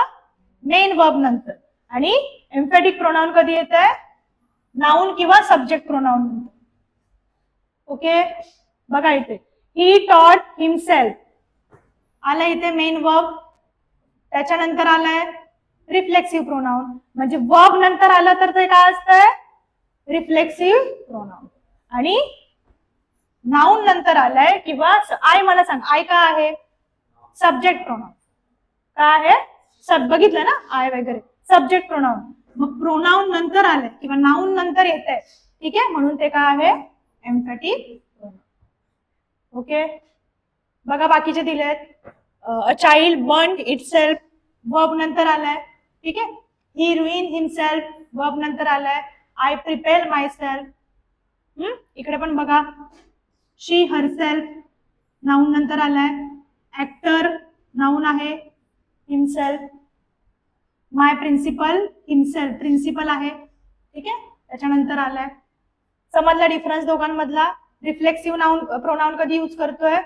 मेन वर्ब नंतर. आणि एम्फॅटिक प्रोनाउन कधी येते? नाउन किंवा सब्जेक्ट प्रोनाउन नंतर. ओके, बघा इथे ही टॉट हिमसेल्फ आलंय, इथे मेन वर्ब. त्याच्यानंतर आलंय रिफ्लेक्सिव्ह प्रोनाउन. म्हणजे वर्ब नंतर आलं तर ते काय असतंय? Reflexive pronoun. आणि नाउन नंतर आलाय किंवा आय, मला सांग आय काय आहे? Subject pronoun. काय आहे? सब बघितलं ना, आय वगैरे सब्जेक्ट प्रोनाउन. मग प्रोनाउन नंतर आलंय किंवा नाउन नंतर येत आहे. ठीक आहे, म्हणून ते काय आहे? Emphatic pronoun. ओके, बघा बाकीचे दिलेत. A child burned itself verb नंतर आलाय. ठीक आहे, ही रुइन हिमसेल्फ वर्ब नंतर आलाय. I prepare my self. इकडे पण बघा शी हरसेल्फ नाउन नंतर आलाय. ऍक्टर नाउन आहे, हिमसेल्फ. माय प्रिन्सिपल हिमसेल्फ, प्रिन्सिपल आहे, ठीक आहे. त्याच्यानंतर आलाय, समजला डिफरन्स दोघांमधला. रिफ्लेक्सिव्ह नाउन प्रोनाउन कधी यूज करतोय,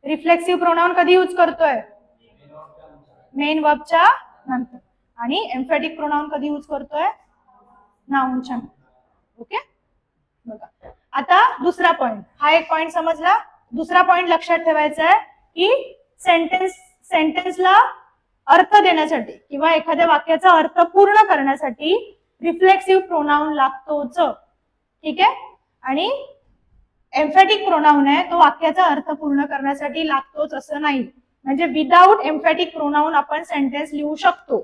रिफ्लेक्सिव्ह प्रोनाउन कधी यूज करतोय, मेन वर्बच्या नंतर. आणि एम्फॅटिक प्रोनाउन कधी यूज करतोय, नाउनच्या. ओके, बघा आता दुसरा पॉइंट, हा एक पॉइंट समजला. दुसरा पॉइंट लक्षात ठेवायचा आहे की सेंटेन्सला अर्थ देण्यासाठी किंवा एखाद्या वाक्याचा अर्थ पूर्ण करण्यासाठी रिफ्लेक्सिव्ह प्रोनाउन लागतोच, ठीक आहे. आणि एम्फॅटिक प्रोनाउन आहे तो वाक्याचा अर्थ पूर्ण करण्यासाठी लागतोच असं नाही. म्हणजे विदाउट एम्फॅटिक प्रोनाउन आपण सेंटेन्स लिहू शकतो,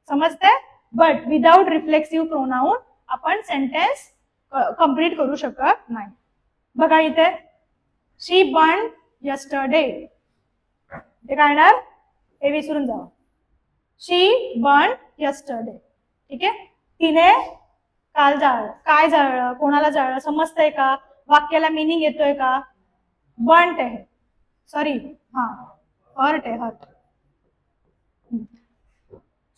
समजते. बट विदाउट रिफ्लेक्सिव्ह प्रोनाउन आपण सेंटेन्स कंप्लीट करू शकत नाही. बघा इथे, शी बर्न यस्टरडे, ते काय येणार, हे विसरून जावं. शी बर्न यस्टरडे, ठीक आहे. तिने काल जाळलं, काय जाळलं, कोणाला जाळलं, समजतंय का, वाक्याला मिनिंग येतोय का. बर्न्ट आहे, सॉरी, हा हर्ट आहे, हर्ट.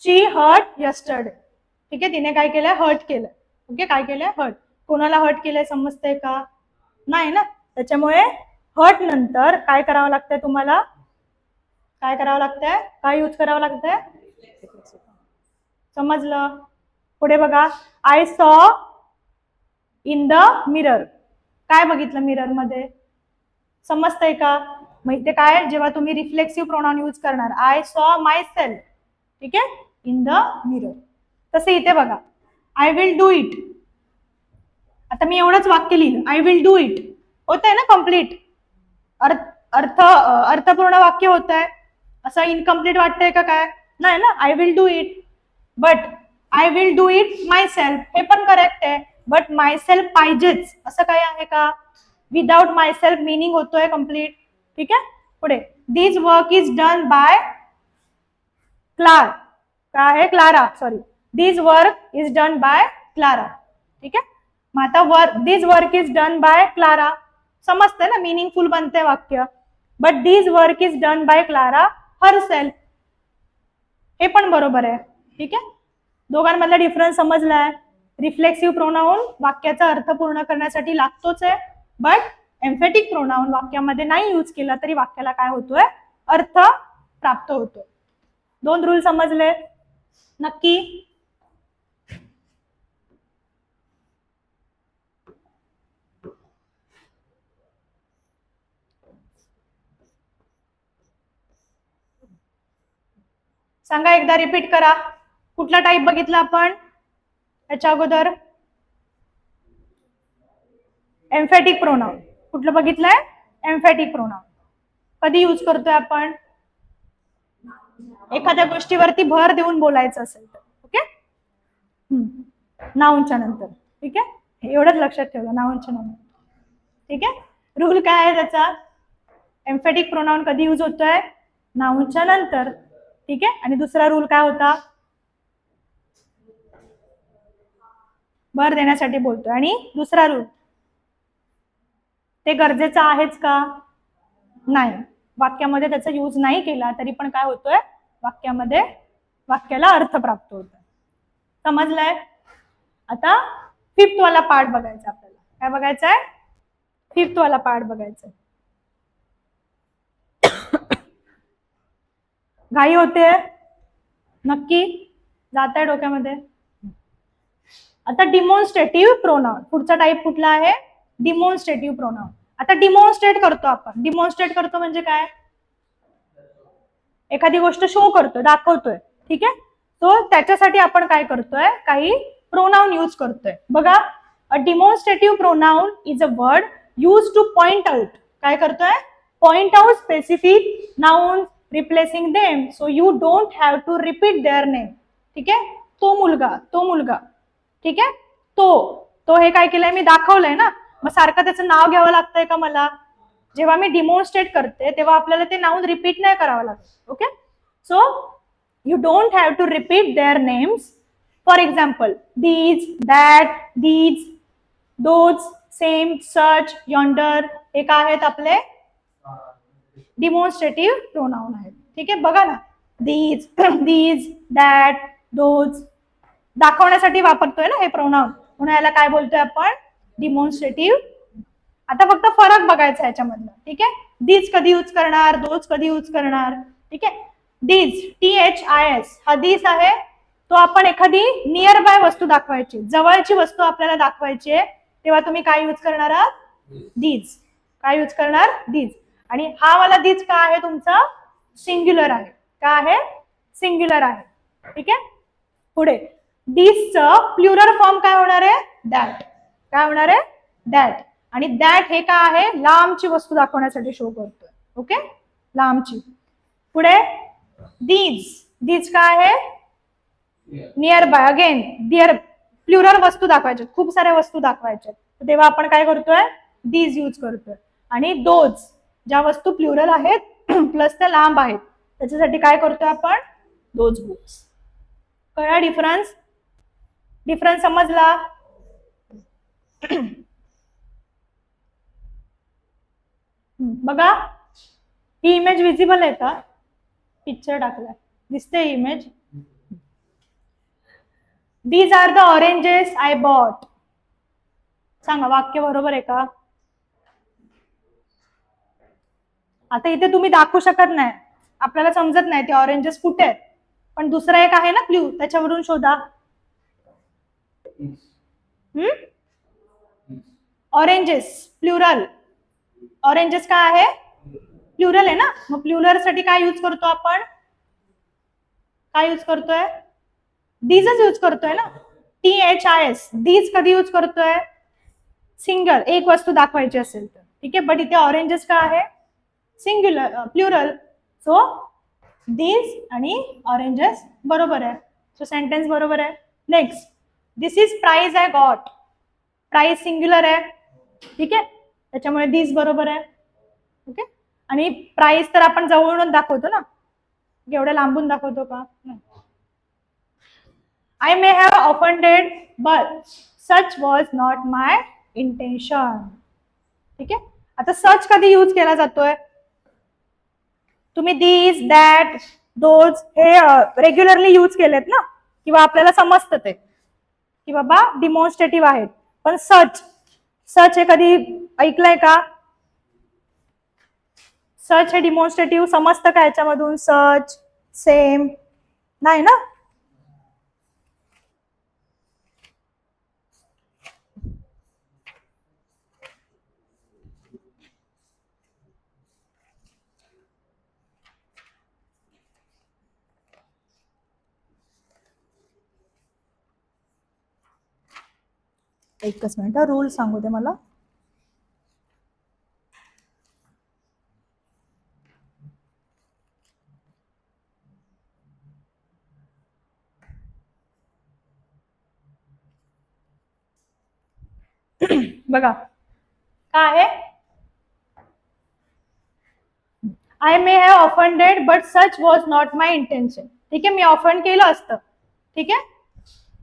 शी हर्ट यस्टरडे, ठीक आहे. तिने काय केलंय, हर्ट केलं. ओके, काय केलंय, हर्ट. कोणाला हर्ट केलंय समजतंय का, नाही ना. त्याच्यामुळे हर्ट नंतर काय करावं लागतंय तुम्हाला, काय करावं लागतंय, काय यूज करावं लागतंय, समजलं. पुढे बघा, I saw in the mirror, काय बघितलं मिरर मध्ये, समजतंय का. मग इथे काय, जेव्हा तुम्ही रिफ्लेक्सिव्ह प्रोनाउन यूज करणार, आय सॉ माय सेल्फ, ठीक आहे, इन द मिरर. तसे इथे बघा, आय विल डू इट. आता मी एवढंच वाक्य लिहिलं, आय विल डू इट, होत आहे ना कम्प्लीट, अर्थपूर्ण वाक्य होत आहे. असं इनकम्प्लीट वाटतंय का काय, नाही ना. I will do it, but I will do it my self, हे पण करेक्ट आहे. बट माय सेल्फ पाहिजेच असं काय आहे का, विदाउट माय सेल्फ मिनिंग होतोय कम्प्लीट, ठीक आहे. पुढे, this work is done by काय आहे, Clara, sorry, this work is done by Clara, ठीक आहे. मग आता this work is done by Clara, समजतंय ना, मिनिंगफुल बनते वाक्य. But this work is done by Clara herself, हे पण बरोबर आहे, ठीक आहे. दोघांमधला डिफरन्स समजलाय. रिफ्लेक्सिव्ह प्रोनाउन वाक्याचा अर्थ पूर्ण करण्यासाठी लागतोच आहे, बट एम्फॅटिक प्रोनाउन वाक्यामध्ये नाही यूज केला तरी वाक्याला काय होतोय, अर्थ प्राप्त होतो. दोन रूल समजले नक्की. सांगा, एकदा रिपीट करा. कुठला टाईप बघितला आपण याच्या अगोदर, एम्फॅटिक प्रोनाउन. कुठलं बघितलंय, एम्फॅटिक प्रोनाउन. कधी यूज करतोय आपण, एखाद्या गोष्टीवरती भर देऊन बोलायचं असेल तर, ओके, नाउनच्या नंतर, ठीक आहे. एवढंच लक्षात ठेवा, नाउनच्या नंतर, ठीक आहे. रूल काय आहे त्याचा, एम्फॅटिक प्रोनाउन कधी यूज होतोय, नाउनच्या नंतर, ठीक आहे. आणि दुसरा रूल काय होता, भर देण्यासाठी बोलतोय. आणि दुसरा रूल, ते गरजेचं आहेच का, नाही, वाक्यामध्ये त्याचा यूज नाही केला तरी पण काय होतोय, वाक्यामध्ये वाक्याला अर्थ प्राप्त होतोय. समजलंय. आता फिफ्थ वाला पार्ट बघायचा आपल्याला. काय बघायचंय, फिफ्थ वाला पार्ट बघायचा. घाई होते नक्की, जात आहे डोक्यामध्ये. आता डिमॉन्स्ट्रेटिव्ह प्रोनाउन, पुढचा टाईप कुठला आहे, डिमॉन्स्ट्रेटिव्ह प्रोनाउन. आता डिमॉन्स्ट्रेट करतो आपण. डिमॉन्स्ट्रेट करतो म्हणजे काय, एखादी गोष्ट शो करतोय, दाखवतोय, ठीक आहे. तो त्याच्यासाठी आपण काय करतोय, काही प्रोनाउन यूज करतोय. बघा, a demonstrative pronoun is a word use to point out, काय करतोय, point out specific noun replacing them, so you don't have to repeat their name, ठीक आहे. तो मुलगा, तो मुलगा, ठीक आहे. तो हे काय केलंय, मी दाखवलंय ना, मग सारखं त्याचं नाव घ्यावं लागतंय का मला. जेव्हा मी डिमॉन्स्ट्रेट करते तेव्हा आपल्याला ते नाउन रिपीट नाही करावं लागत, okay. So you don't have to repeat their names. For example, these, that, these, those, same, such, yonder, हे काय आहेत आपले डिमॉन्स्ट्रेटिव्ह प्रोनाउन आहेत, ठीक आहे. बघा ना, these these that those दाखवण्यासाठी वापरतोय ना हे प्रोनाउन, म्हणून याला काय बोलतोय आपण, डिमॉन्स्ट्रेटिव्ह. आता फक्त फरक बघायचा याच्यामधला, ठीक आहे. दीज कधी यूज करणार, दोज कधी यूज करणार, ठीक आहे. दीज THIS हा दीज आहे, तो आपण एखादी नियर बाय वस्तू दाखवायची, जवळची वस्तू आपल्याला दाखवायची आहे, तेव्हा तुम्ही काय यूज करणार आहात, दीज. काय यूज करणार, दीज. आणि हा वाला दीज का आहे तुमचा, सिंग्युलर आहे. का आहे, सिंग्युलर आहे, ठीक आहे. पुढे दीजचं प्लुरल फॉर्म काय होणार आहे, दॅट. काय होणार आहे, दॅट. आणि दॅट हे काय आहे, लांबची वस्तू दाखवण्यासाठी शो करतोय, ओके, लांबची. पुढे दीज, दीज काय आहे, near by. Again dear, plural वस्तू दाखवायच्या, खूप साऱ्या वस्तू दाखवायच्या, तेव्हा आपण काय करतोय, दीज यूज करतोय. आणि दोज, ज्या वस्तू प्लुरल आहेत प्लस त्या लांब आहेत, त्याच्यासाठी काय करतोय आपण, दोज बुक्स. कळला डिफरन्स, डिफरन्स समजला. बघा ही इमेज विजिबल आहे का, पिक्चर टाकलाय, दिसते image. These are the oranges I bought. सांगा वाक्य बरोबर आहे का. आता इथे तुम्ही दाखवू शकत नाही, आपल्याला समजत नाही ते ऑरेंजेस कुठे आहेत, पण दुसरा एक आहे ना क्ल्यू, त्याच्यावरून शोधा. ऑरेंजेस प्लुरल, ऑरेंजेस काय आहे, प्लुरल आहे ना, मग प्लुरल साठी काय यूज करतो आपण, काय यूज करतोय, दीजच यूज करतोय ना. THIS, दीज कधी यूज करतोय, सिंगल, एक वस्तू दाखवायची असेल तर, ठीक आहे. बट इथे ऑरेंजेस काय आहे, सिंग्युलर, प्लुरल. सो दीज आणि ऑरेंजेस बरोबर आहे, सो सेंटेन्स बरोबर आहे. Next, this is prize I got. Prize singular आहे, ठीक आहे, त्याच्यामुळे दीज बरोबर आहे, ओके. आणि प्राइस तर आपण जवळून दाखवतो ना, एवढ्या लांबून दाखवतो का, I may have offended but such was not my intention, ठीक आहे. आता सच कधी यूज केला जातोय, तुम्ही दीज दॅट दोज हे रेग्युलरली यूज केलेत ना, किंवा आपल्याला समजतं ते की बाबा डिमॉन्स्ट्रेटिव्ह आहेत. पण सच, सच हे कधी ऐकलंय का, सच हे डिमॉन्स्ट्रेटिव्ह समजतं का याच्यामधून, सच, सेम, नाही ना. एकच मिनिट, रूल सांगू दे मला. बघा काय आहे, I may have offended but such was not my intention, ठीक आहे. मी ऑफेंड केलं असतं, ठीक आहे,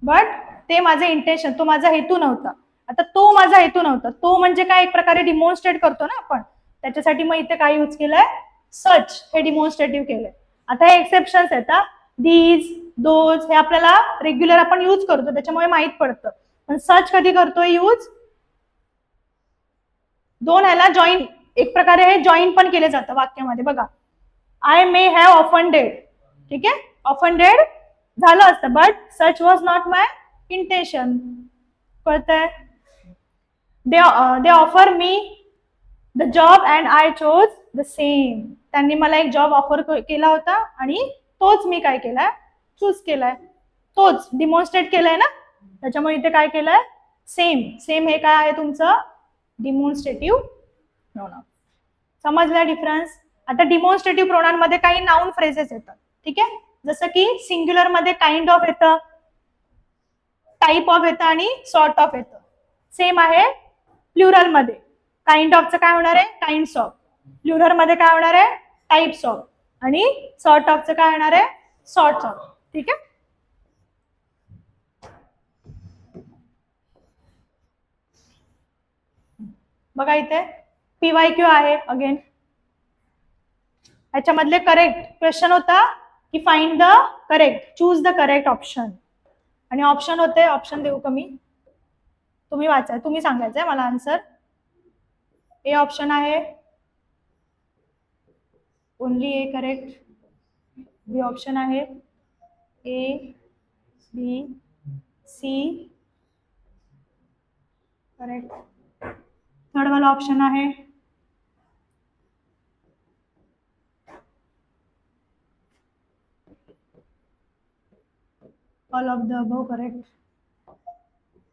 बट ते माझं इंटेन्शन, तो माझा हेतू नव्हता. आता तो माझा हेतू नव्हता, तो म्हणजे काय, एक प्रकारे डिमॉन्स्ट्रेट करतो ना आपण, त्याच्यासाठी मग इथे काय यूज केलंय, सच हे डिमॉन्स्ट्रेटिव्ह केलंय. आता हे एक्सेप्शन्स आहेत, दीज दोज हे आपल्याला रेग्युलर आपण यूज करतो, त्याच्यामुळे माहित पडतं. पण सच कधी करतोय यूज, दोन ह्याला जॉईन, एक प्रकारे हे जॉईन पण केले जातं वाक्यामध्ये. बघा आय मे हॅव ऑफेंडेड, ठीक आहे, ऑफेंडेड झालं असतं, but such was not my intention, कळतंय. They offer me the job and I chose the same. त्यांनी मला एक जॉब ऑफर केला होता आणि तोच मी काय केलाय, चूज केलाय, तोच डिमॉन्स्ट्रेट केलाय ना, त्याच्यामुळे इथे काय केलंय, सेम. सेम हे काय आहे तुमचं, डिमॉन्स्ट्रेटिव्ह प्रोनाउन. समजला डिफरन्स. आता डिमॉन्स्ट्रेटिव्ह प्रोनाउन मध्ये काही नाउन फ्रेजेस येतात, ठीक आहे, जसं की सिंग्युलर मध्ये काइंड ऑफ येतं, टाइप ऑफ येतं आणि सॉर्ट ऑफ येतं. सेम आहे प्लुरल मध्ये, काइंड ऑफचं काय होणार आहे, काइंड्स ऑफ. प्लुरल मध्ये काय होणार आहे, टाइप्स ऑफ. आणि सॉर्ट ऑफचं काय होणार आहे, सॉर्ट्स ऑफ, ठीक आहे. बघा इथे PYQ आहे. अगेन याच्यामधले करेक्ट क्वेश्चन होता की find the correct, choose the correct option. आणि ऑप्शन होते, ऑप्शन देऊ का मी? तुम्ही वाचा, तुम्ही सांगायचंय मला आन्सर. ए ऑप्शन आहे only A correct. B option आहे A B C correct. Third वाला ऑप्शन आहे all of the above correct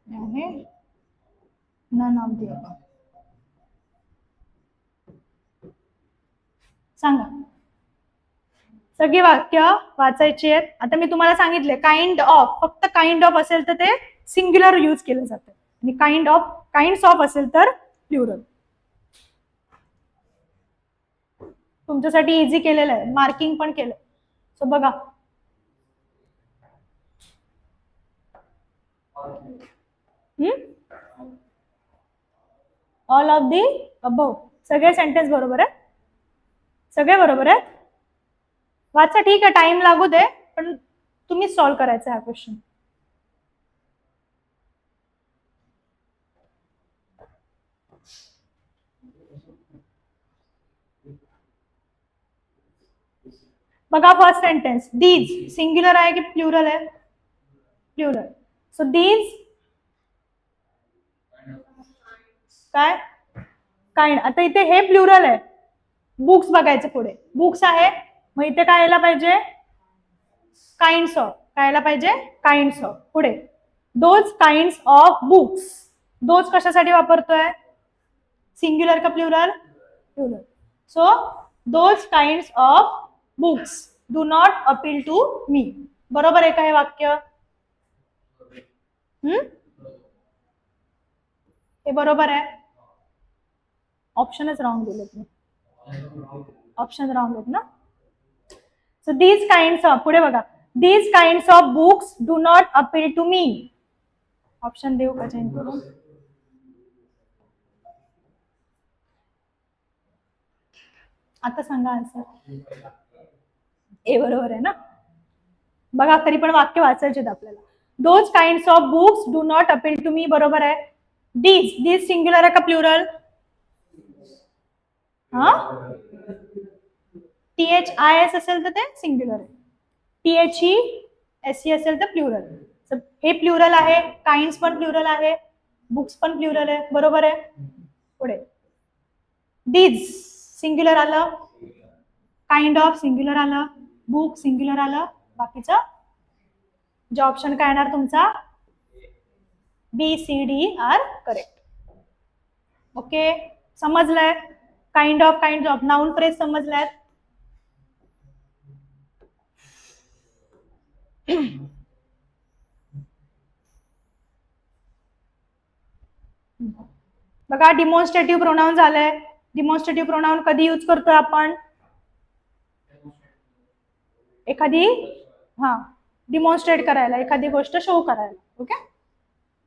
आहे नन ऑफ द अबव. सांगा. सगळी वाक्य वाचायची आहेत. आता मी तुम्हाला सांगितले काइंड ऑफ, फक्त काइंड ऑफ असेल तर ते सिंग्युलर यूज केलं जातं आणि काइंड्स ऑफ असेल तर प्लुरल. तुमच्यासाठी इझी केलेलं आहे, मार्किंग पण केलं. सो बघा. ऑल ऑफ दी अबव, सगळे सेंटेन्स बरोबर आहे, सगळे बरोबर आहे. वाचा, ठीक आहे, टाइम लागू दे, पण तुम्ही सॉल्व्ह करायचा हा क्वेश्चन. बघा फर्स्ट सेंटेन्स, दीज सिंग्युलर आहे की प्लुरल आहे? प्लुरल. सो दीज काय काइंड. आता इथे हे प्लुरल आहे, बुक्स बघायचं पुढे, बुक्स आहे, मग इथे काय यायला पाहिजे? Kinds of. काय यायला पाहिजे? Kinds of. पुढे those kinds of books. Those कशासाठी वापरतोय? सिंग्युलर का plural? Plural. So those kinds of books do not appeal to me. बरोबर आहे का हे वाक्य? हे बरोबर आहे. ऑप्शनच रॉंग दिलेत मी, ऑप्शन रॉंग आहेत ना. सो दीज काइंड्स ऑफ, पुढे बघा, these kinds of books do not appeal to me. Option देऊ का चेंज करून? आता सांगा आन्सर. ए बरोबर आहे ना. बघा, तरी पण वाक्य वाचायचे आहेत आपल्याला. Those kinds of books do not appeal to me बरोबर आहे. दीज, दीज सिंग्युलर आहे का प्लुरल? हा, THIS असेल तर ते सिंग्युलर आहे, THESE असेल तर प्लुरल. हे प्लुरल आहे, काइंड्स पण प्लुरल आहे, बुक्स पण प्लुरल आहे, बरोबर आहे. पुढे दीज सिंग्युलर आलं, काइंड ऑफ सिंग्युलर आलं, बुक सिंग्युलर आलं, बाकीचं जे ऑप्शन काय येणार तुमचा? BCD are correct. ओके, समजलंय? काइंड ऑफ नाउन फ्रेज समजलाय? बघा, डिमॉन्स्ट्रेटिव्ह प्रोनाउन झालंय. डिमॉन्स्ट्रेटिव्ह प्रोनाउन कधी यूज करतोय आपण? एखादी डिमॉन्स्ट्रेट करायला, एखादी गोष्ट शो करायला. ओके,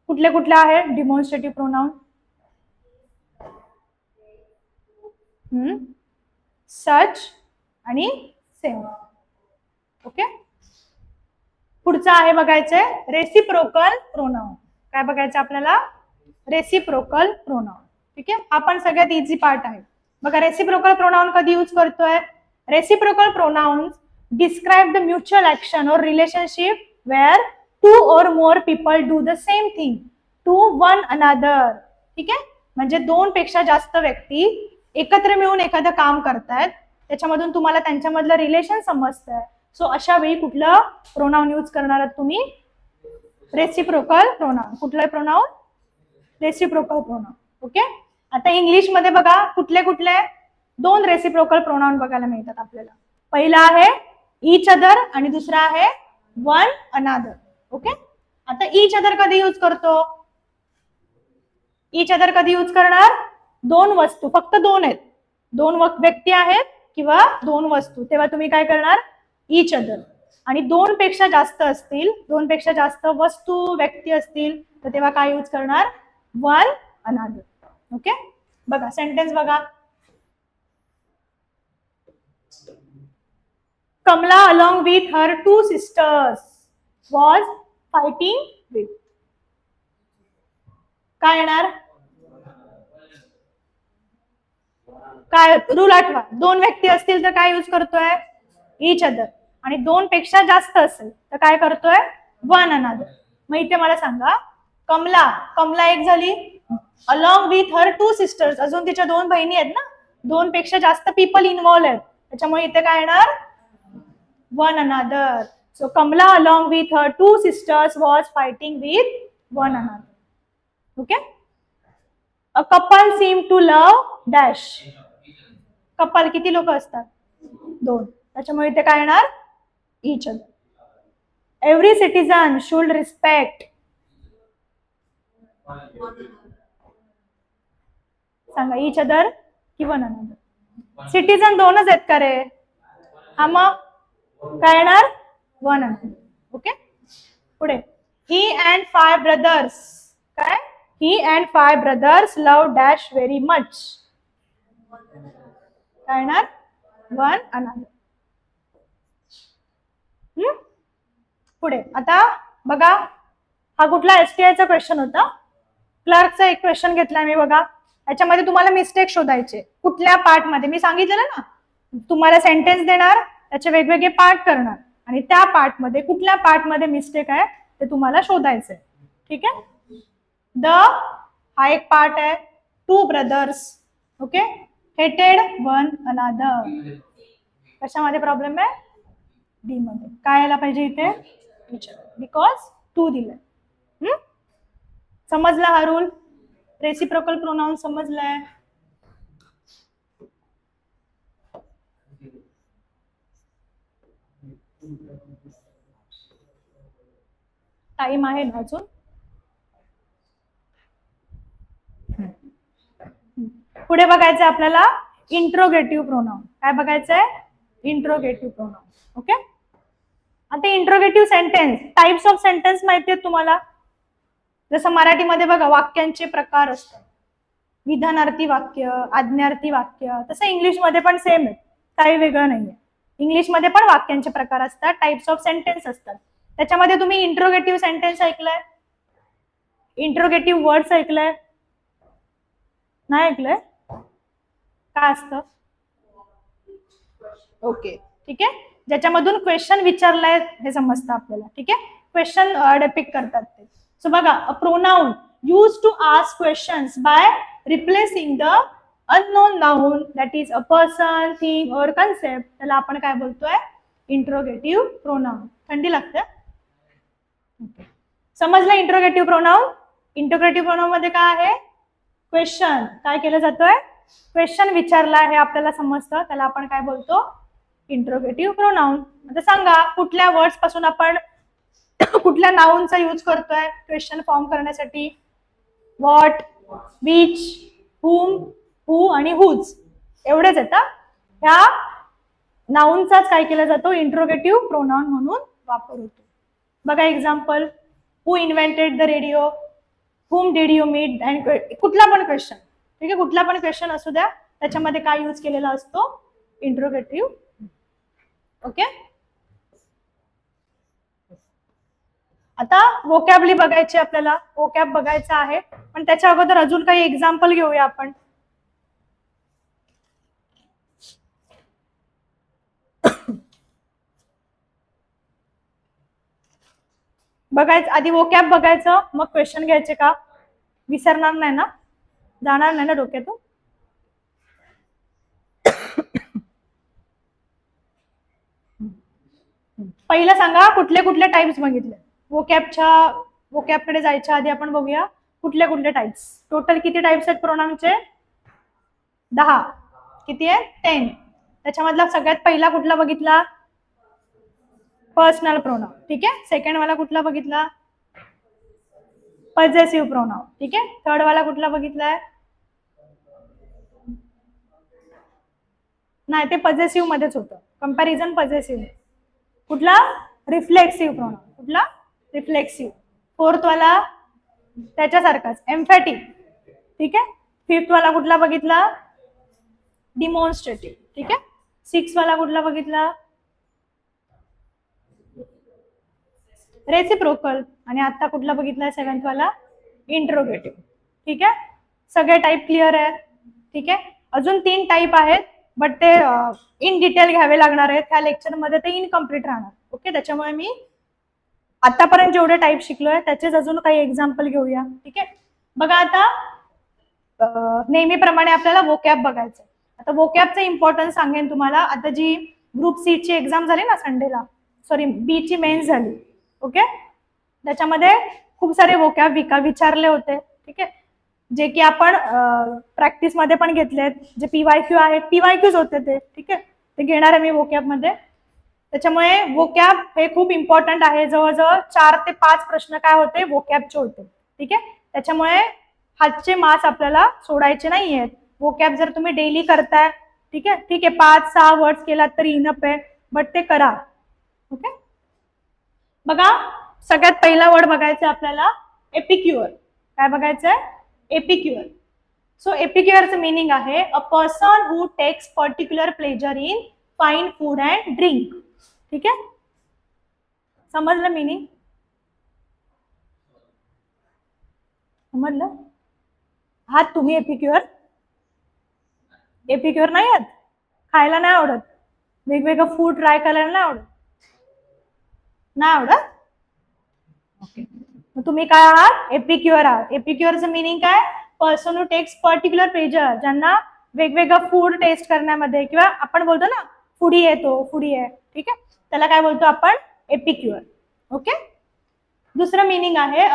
कुठले कुठले आहे डिमॉन्स्ट्रेटिव्ह प्रोनाउन? सच आणि सेम. ओके, पुढचं आहे बघायचंय रेसिप्रोकल प्रोनाउन. काय बघायचं आपल्याला? Reciprocal pronoun. ठीक आहे, हा पण सगळ्यात इझी पार्ट आहे. बघा, रेसिप्रोकल प्रोनाउन कधी यूज करतोय? Reciprocal pronounce describe the mutual action or relationship where two or more people do the same thing to one another. ठीक आहे, म्हणजे दोन पेक्षा जास्त व्यक्ती एकत्र मिळून एखादं काम करतायत, त्याच्यामधून तुम्हाला त्यांच्यामधलं रिलेशन समजतंय. सो अशा वेळी कुठलं प्रोनाउन यूज करणार आहात तुम्ही? Reciprocal pronoun. कुठलं प्रोनाउन? Reciprocal pronoun. ओके, आता इंग्लिश मध्ये बघा, कुठले कुठले दोन रेसिप्रोकल प्रोनाउन बघायला मिळतात आपल्याला. पहिला आहे ईच अदर आणि दुसरा आहे वन अनादर. ओके, आता ईच अदर कधी यूज करतो? ईच अदर कधी यूज करणार? दोन वस्तू, फक्त दोन आहेत, दोन व्यक्ती आहेत किंवा दोन वस्तू, तेव्हा तुम्ही काय करणार? Each other. आणि दोन पेक्षा जास्त असतील, दोन पेक्षा जास्त वस्तू व्यक्ती असतील तर तेव्हा काय यूज करणार? One another. ओके, बघा सेंटेन्स बघा. Kamala along with her two sisters was fighting with. काय येणार? काय रूल आठवा. दोन व्यक्ती असतील तर काय यूज करतोय? Each other. आणि दोन पेक्षा जास्त असेल तर काय करतोय? One another. मग इथे मला सांगा, कमला एक झाली, along with her two sisters, अजून तिच्या दोन बहिणी आहेत ना, दोन पेक्षा जास्त पीपल इन्व्हॉल्व आहेत, त्याच्यामुळे इथे काय येणार? One another. So Kamala along with her two sisters was fighting with one another. Okay. A couple seem to love dash. Couple किती लोक असतात? दोन. त्याच्यामुळे इथे काय येणार? Each other. Every citizen should respect. सांगा, इच अदर की वन अनदर? सिटीजन दोनच आहेत का रे? हा, मग काय येणार? One another. ओके. पुढे, ही अँड 5 ब्रदर्स. काय? He and 5 brothers love dash very much. काय येणार? One another. पुढे आता बघा, हा कुठला एसटीआयचा क्वेश्चन होता? क्लर्कचा एक क्वेश्चन घेतलाय मी बघा. याच्यामध्ये तुम्हाला मिस्टेक शोधायचे. कुठल्या पार्ट मध्ये? मी सांगितलेलं ना, तुम्हाला सेंटेन्स देणार, त्याचे वेगवेगळे पार्ट करणार, आणि त्या पार्ट मध्ये कुठल्या पार्ट मध्ये मिस्टेक आहे ते तुम्हाला शोधायचंय. ठीक आहे. द हा एक पार्ट आहे. Two brothers. ओके. हेटेड वन अनदर. कशामध्ये प्रॉब्लेम आहे? डी मध्ये. काय यायला पाहिजे इथे? बिकॉज टू दिलंय. समजला हा रूल? रेसिप्रोकल प्रोनाउन समजलाय? टाइम आहे ना अजून? पुढे बघायचं आपल्याला इंट्रोगेटिव्ह प्रोनाउन. काय बघायचंय? Interrogative pronoun. ओके. आता interrogative sentence, types of sentence माहिती आहेत तुम्हाला? जसं मराठीमध्ये बघा वाक्यांचे प्रकार असतात, विधानार्थी वाक्य, आज्ञार्थी वाक्य, तसं इंग्लिशमध्ये पण सेम आहे, काही वेगळं नाहीये. इंग्लिशमध्ये पण वाक्यांचे प्रकार असतात, टाइप्स ऑफ सेंटेन्स असतात. त्याच्यामध्ये तुम्ही इंट्रोगेटिव्ह सेंटेन्स ऐकलंय? इंट्रोगेटिव्ह वर्ड्स ऐकलंय? नाही ऐकलंय? काय असतं? ओके, ठीक आहे. ज्याच्यामधून क्वेश्चन विचारलाय हे समजतं आपल्याला. ठीक आहे. क्वेश्चन डिपिक्ट करतात ते. सो बघा, a pronoun use to ask questions by replacing the unknown noun, that is a person, thing or concept, त्याला आपण काय बोलतोय? Interrogative pronoun. थंडी लागते? समजलं इंट्रोगेटिव्ह प्रोनाउन? इंट्रोगेटिव्ह प्रोनाउन मध्ये काय आहे? क्वेश्चन. काय केलं जातोय? क्वेश्चन विचारला हे आपल्याला समजतं, त्याला आपण काय बोलतो? Interrogative pronoun. आता सांगा, कुठल्या वर्ड्स पासून आपण कुठल्या नाउनचा यूज करतोय क्वेश्चन फॉर्म करण्यासाठी? व्हॉट, विच, हुम, हू आणि हुज, एवढेच येतात. ह्या नाउनचाच काय केला जातो? इंट्रोगेटिव्ह प्रोनाउन म्हणून वापर होतो. बघा example, who invented the radio, whom did you meet, and कुठला पण क्वेश्चन. ठीक आहे, कुठला पण क्वेश्चन असू द्या, त्याच्यामध्ये काय यूज केलेला असतो? इंट्रोगेटिव्ह. ओके. आता वोकॅबली बघायची आपल्याला, वोकॅब बघायचा आहे, पण त्याच्या अगोदर अजून काही एक्झाम्पल घेऊया आपण. बघायचं आधी वोकॅब बघायचं, मग क्वेश्चन घ्यायचे का? विसरणार नाही ना? जाणार नाही ना डोक्यातून? पहिलं सांगा, कुठले कुठले टाइप्स बघितले वोकॅबकडे जायच्या आधी आपण बघूया कुठले कुठले टाइप्स. टोटल किती टाइप्स आहेत प्रोनाउनचे? 10. किती आहे? 10. त्याच्यामधला सगळ्यात पहिला कुठला बघितला? Personal pronoun. ठीक आहे. सेकंड वाला कुठला बघितला? Possessive pronoun. ठीक आहे. थर्ड वाला कुठला बघितलाय? नाही, ते पजेसिव्ह मध्येच होतं, कंपॅरिझन पजेसिव्ह. कुठला? Reflexive pronoun. कुठला? रिफ्लेक्सिव्ह. फोर्थ वाला त्याच्यासारखाच, एम्फॅटिक. ठीक आहे. फिफ्थ वाला कुठला बघितला? डिमॉन्स्ट्रेटिव्ह. ठीक आहे. सिक्स वाला कुठला बघितला? रेसिप्रोकल, आणि आता कुठला बघितलाय सेव्हन्थ वाला? इंट्रोगेटिव्ह. ठीक आहे, सगळे टाईप क्लिअर आहे? ठीक आहे, अजून 3 टाईप आहेत, बट ते इन डिटेल घ्यावे लागणार आहेत ह्या लेक्चरमध्ये, ते इनकम्प्लीट राहणार. ओके, त्याच्यामुळे मी आतापर्यंत जेवढे टाईप शिकलोय त्याचेच अजून काही एक्झाम्पल घेऊया. ठीक आहे, बघा आता नेहमीप्रमाणे आपल्याला वोकॅब बघायचं. आता वोकॅबचं इम्पॉर्टन्स सांगेन तुम्हाला. आता जी ग्रुप सी ची एक्झाम झाली ना संडेला, सॉरी बी ची मेन्स झाली. ओके, त्याच्यामध्ये खूप सारे वोकॅब विचारले होते. ठीक आहे, जे की आपण प्रॅक्टिस मध्ये पण घेतलेत. जे PYQ आहेत, PYQच होते ते. ठीक आहे, ते घेणार आहे मी वोकॅब मध्ये. त्याच्यामुळे वोकॅब हे खूप इम्पॉर्टंट आहे. जवळजवळ 4 ते 5 प्रश्न काय होते? वोकॅबचे होते. ठीक आहे, त्याच्यामुळे हातचे मार्क्स आपल्याला सोडायचे नाहीयेत. वोकॅब जर तुम्ही डेली करताय, ठीक आहे, 5-6 वर्ड्स केलात तरी इनफ आहे, बट ते करा. ओके, बघा सगळ्यात पहिला वर्ड बघायचा आपल्याला एपिक्युअर. काय बघायचंय? एपिक्युअर. सो एपिक्युअरचं मीनिंग आहे a person who text particular pleasure in fine food and drink. ठीक आहे, समजलं मीनिंग? समजलं? आहात तुम्ही एपिक्युअर? एपिक्युअर नाही आहेत? खायला नाही आवडत? वेगवेगळं फूड ट्राय करायला नाही आवडत? नाही आवडत? ओके, मग तुम्ही काय आहात? एपिक्युअर आहात. एपिक्युअरचं मीनिंग काय? Person who text particular pleasure, ज्यांना वेगवेगळं फूड टेस्ट करण्यामध्ये, किंवा आपण बोलतो ना फूडी आहे, तो फूडी आहे. ठीक आहे, त्याला काय बोलतो आपण? एपिक्युअर. ओके, दुसरं मीनिंग आहे,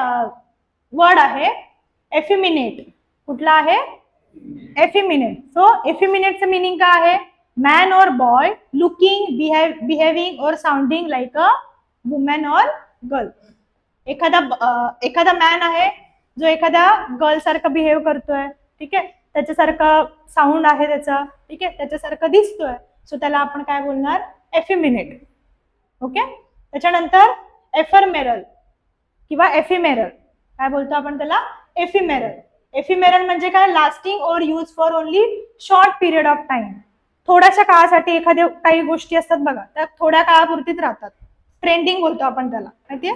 वर्ड आहे एफिमिनेट. कुठला आहे? एफिमिनेट. सो एफिमिनेटचं मीनिंग काय आहे? मॅन और बॉय लुकिंग, बिहेविंग और साऊंडिंग लाईक अ वुमन और गर्ल. एखादा मॅन आहे जो एखाद्या गर्ल सारखं बिहेव करतोय. ठीक आहे, त्याच्यासारखं साऊंड आहे त्याचा. ठीक आहे, त्याच्यासारखं दिसतोय. सो त्याला आपण काय बोलणार? एफिमिनेट. ओके, त्याच्यानंतर एफरमेरल किंवा एफिमेरल. काय बोलतो आपण त्याला? एफिमेरल. एफिमेरल म्हणजे काय? लास्टिंग और use for only short period of time. थोड्याशा काळासाठी एखाद्या काही गोष्टी असतात बघा, त्या थोड्या काळापुरतीच राहतात. ट्रेंडिंग बोलतो आपण त्याला, माहितीये?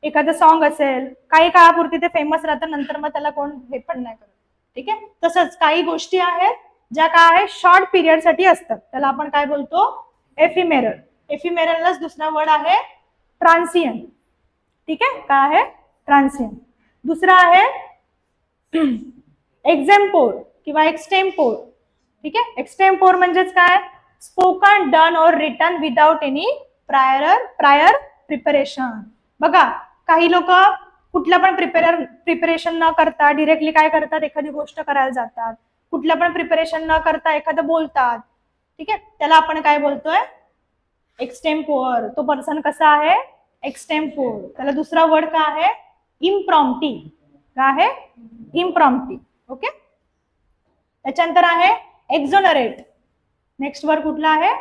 एखादं सॉन्ग असेल, काही काळापुरती ते फेमस राहतं, नंतर मग त्याला कोण हे पण नाही करत. ठीक आहे, तसंच काही गोष्टी आहेत ज्या काय आहे शॉर्ट पिरियड साठी असतात, त्याला आपण काय बोलतो? एफिमेरल. एफिमेरललाच दुसरा वर्ड आहे ट्रान्सियंट. ठीक आहे, काय आहे? ट्रान्सियंट. दुसरा आहे एक्झेम्पोर किंवा एक्सटेम्पोर. ठीक आहे, एक्सटेम्पोर म्हणजेच काय? Spoken, done or written without any prior preparation. बघा काही लोक कुठलं पण प्रिपरेशन न करता डिरेक्टली काय करतात? एखादी गोष्ट करायला जातात. कुठलं पण प्रिपरेशन न करता एखादं बोलतात. ठीक आहे, त्याला आपण काय बोलतोय? एक्सटेम्पोर. तो पर्सन कसा आहे? एक्सटेम्पोर. त्याला दुसरा वर्ड काय आहे? इम्प्रॉम्प्टी. काय आहे? इम्प्रॉम्प्टी. ओके, त्याच्यानंतर आहे एक्झोनरेट. नेक्स्ट वर्ड कुठला आहे?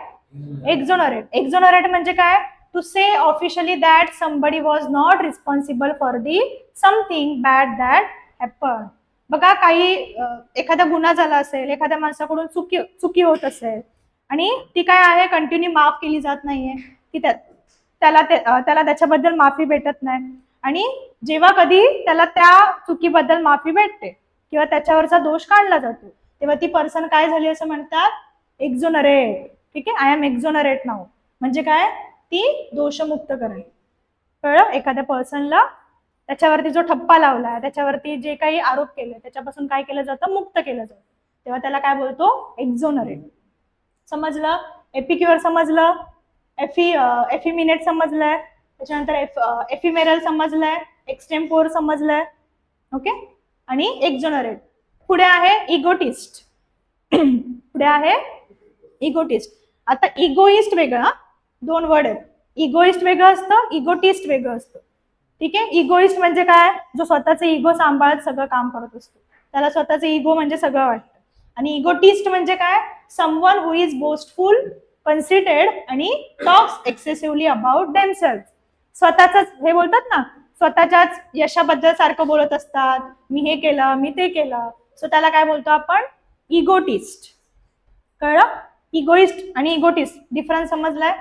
एक्झोनरेट. एक्झोनरेट म्हणजे काय? To say officially that somebody was not responsible for the something bad that happen. बघा काही एखादा गुन्हा झाला असेल, एखाद्या माणसाकडून चुकी होत असेल, आणि ती काय आहे? कंटिन्यू माफ केली जात नाहीये, ती त्याला त्याच्याबद्दल माफी भेटत नाही. आणि जेव्हा कधी त्याला त्या चुकीबद्दल माफी भेटते किंवा त्याच्यावरचा दोष काढला जातो, तेव्हा ती पर्सन काय झाली असं म्हणतात? एक्झोनरेट. ठीक आहे, आय एम एक्झोनरेट नाऊ. म्हणजे काय? ती दोषमुक्त करणे. कळलं? एखाद्या पर्सनला त्याच्यावरती जो ठप्पा लावला, त्याच्यावरती जे काही आरोप केले, त्याच्यापासून काय केलं जातं? मुक्त केलं जातं. तेव्हा त्याला काय बोलतो? एक्झोनरेट. समजलं? एपिक्युअर समजलं, एफिमिनेट समजलंय, त्याच्यानंतर एफिमेरल समजलंय, एक्सटेम्पोर समजलंय. ओके, आणि एक्झोनरेट. पुढे आहे इगोटिस्ट. पुढे आहे इगोटिस्ट. आता इगोइस्ट वेगळं, दोन वर्ड आहेत. इगोइस्ट वेगळं असतं, इगोटिस्ट वेगळं असतं. ठीक आहे, इगोइस्ट म्हणजे काय? जो स्वतःचे इगो सांभाळत सगळं काम करत असतो, त्याला स्वतःचे इगो म्हणजे सगळं वाटतं. आणि इगोटिस्ट म्हणजे काय? समवन हु इज बोस्टफुल, कन्सिटेड आणि टॉक्स एक्सेसिव्हली अबाउट देमसेल्फ. स्वतःच हे बोलतात ना, स्वतःच्याच यशाबद्दल सारखं बोलत असतात, मी हे केलं, मी ते केलं. सो त्याला काय बोलतो आपण? इगोटिस्ट. कळलं? इगोइस्ट आणि इगोटिस्ट डिफरन्स समजलाय?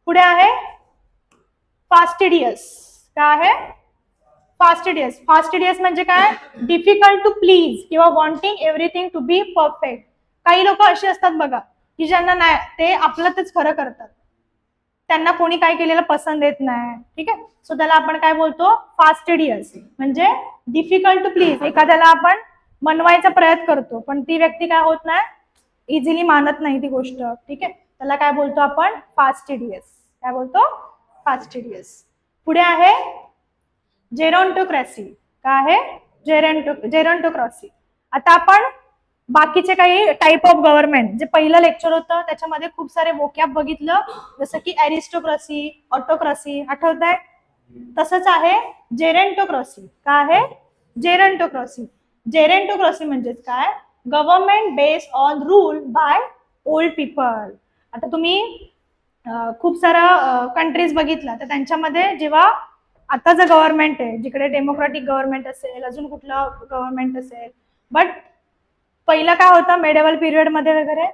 पुढे आहे फास्टिडियस. काय आहे? फास्टिडियस. फास्टिडियस म्हणजे काय? डिफिकल्ट टू प्लीज किंवा wanting everything to be perfect. काही लोक असे असतात बघा की ज्यांना नाही, ते आपलंच खरं करतात, त्यांना कोणी काय केलेलं पसंत येत नाही. ठीक आहे, सो त्याला आपण काय बोलतो? फास्टिडियस. म्हणजे डिफिकल्ट टू प्लीज, एखाद्याला आपण मनवायचा प्रयत्न करतो पण ती व्यक्ती काय होत नाही, इझिली मानत नाही ती गोष्ट. ठीक आहे, त्याला काय बोलतो आपण? फास्टिडियस. काय बोलतो? फास्टिडियस. पुढे आहे जेरोंटोक्रॅसी. काय आहे? जेरोंटोक्रॅसी. आता आपण बाकीचे काही टाईप ऑफ गव्हर्नमेंट, जे पहिलं लेक्चर होतं त्याच्यामध्ये खूप सारे वोकॅब बघितलं, जसं की अरिस्टोक्रॅसी, ऑटोक्रॅसी, आठवत आहे? तसंच आहे जेरेंटोक्रॅसी. काय आहे? जेरेंटोक्रॅसी. जेरेंटोक्रॅसी म्हणजेच काय? Government based on rule by old people. आता तुम्ही खूप सारा कंट्रीज बघितला तर त्यांच्यामध्ये जेव्हा आताचं गव्हर्नमेंट आहे, जिकडे डेमोक्रॅटिक गव्हर्नमेंट असेल, अजून कुठलं गव्हर्नमेंट असेल, बट पहिलं काय होतं मेडिवल पिरियड मध्ये वगैरे,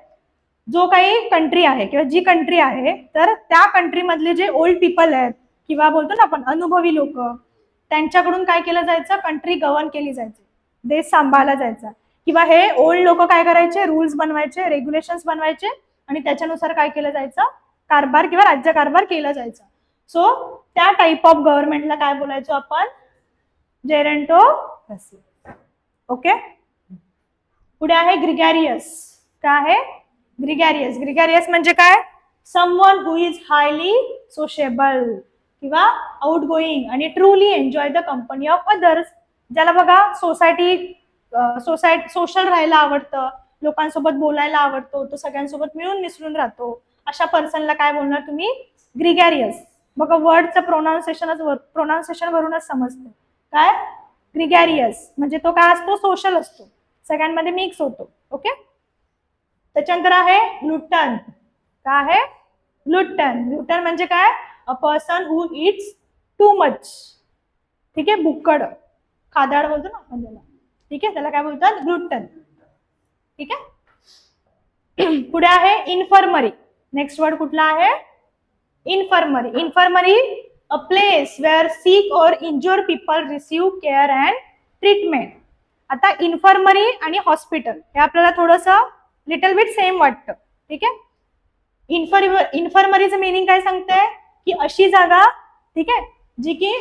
जो काही कंट्री आहे किंवा जी कंट्री आहे तर त्या कंट्री मधले जे ओल्ड पीपल आहेत किंवा बोलतो ना आपण अनुभवी लोक, त्यांच्याकडून काय केलं जायचं? कंट्री गव्हर्न केली जायची, देश सांभाळला जायचा. किंवा हे ओल्ड लोक काय करायचे? रूल्स बनवायचे, रेग्युलेशन्स बनवायचे आणि त्याच्यानुसार काय केलं जायचं? कारभार किंवा राज्यकारभार केला जायचा. सो त्या टाईप ऑफ गव्हर्नमेंटला काय बोलायचो आपण? जेरेंटोक्रॅसी. ओके. पुढे आहे ग्रिगॅरियस. काय आहे? ग्रिगॅरियस. ग्रिगॅरियस म्हणजे काय? Someone who is highly sociable किंवा आउट गोईंग आणि truly enjoy the company of others. ज्याला बघा सोशल राहायला आवडतं, लोकांसोबत बोलायला आवडतो, तो सगळ्यांसोबत मिळून मिसळून राहतो, अशा पर्सनला काय बोलणार तुम्ही? ग्रिगॅरियस. बघा वर्डचं प्रोनाउन्सिएशन वरूनच समजतं. काय? ग्रिगॅरियस म्हणजे तो काय असतो? सोशल असतो, सगळ्यांमध्ये मिक्स होतो. ओके. त्याच्यानंतर आहे ग्लुटन. काय आहे? ग्लुटन. ग्लुटन म्हणजे काय? A person who it's too much. ठीक आहे, बुक्कड, खादाड बोलतो ना आपण त्याला. ठीक आहे, त्याला काय बोलतात? ग्लुटन. ठीक आहे. पुढे आहे इन्फर्मरी. नेक्स्ट वर्ड कुठला आहे? Infirmary. Infirmary a place where sick or injured people receive care and treatment. आता इन्फर्मरी आणि हॉस्पिटल हे आपल्याला थोडंसं लिटल बिट सेम वाटतं. ठीक आहे. इन्फर्मरीचं मिनिंग काय सांगते? की अशी जागा, ठीक आहे, जी की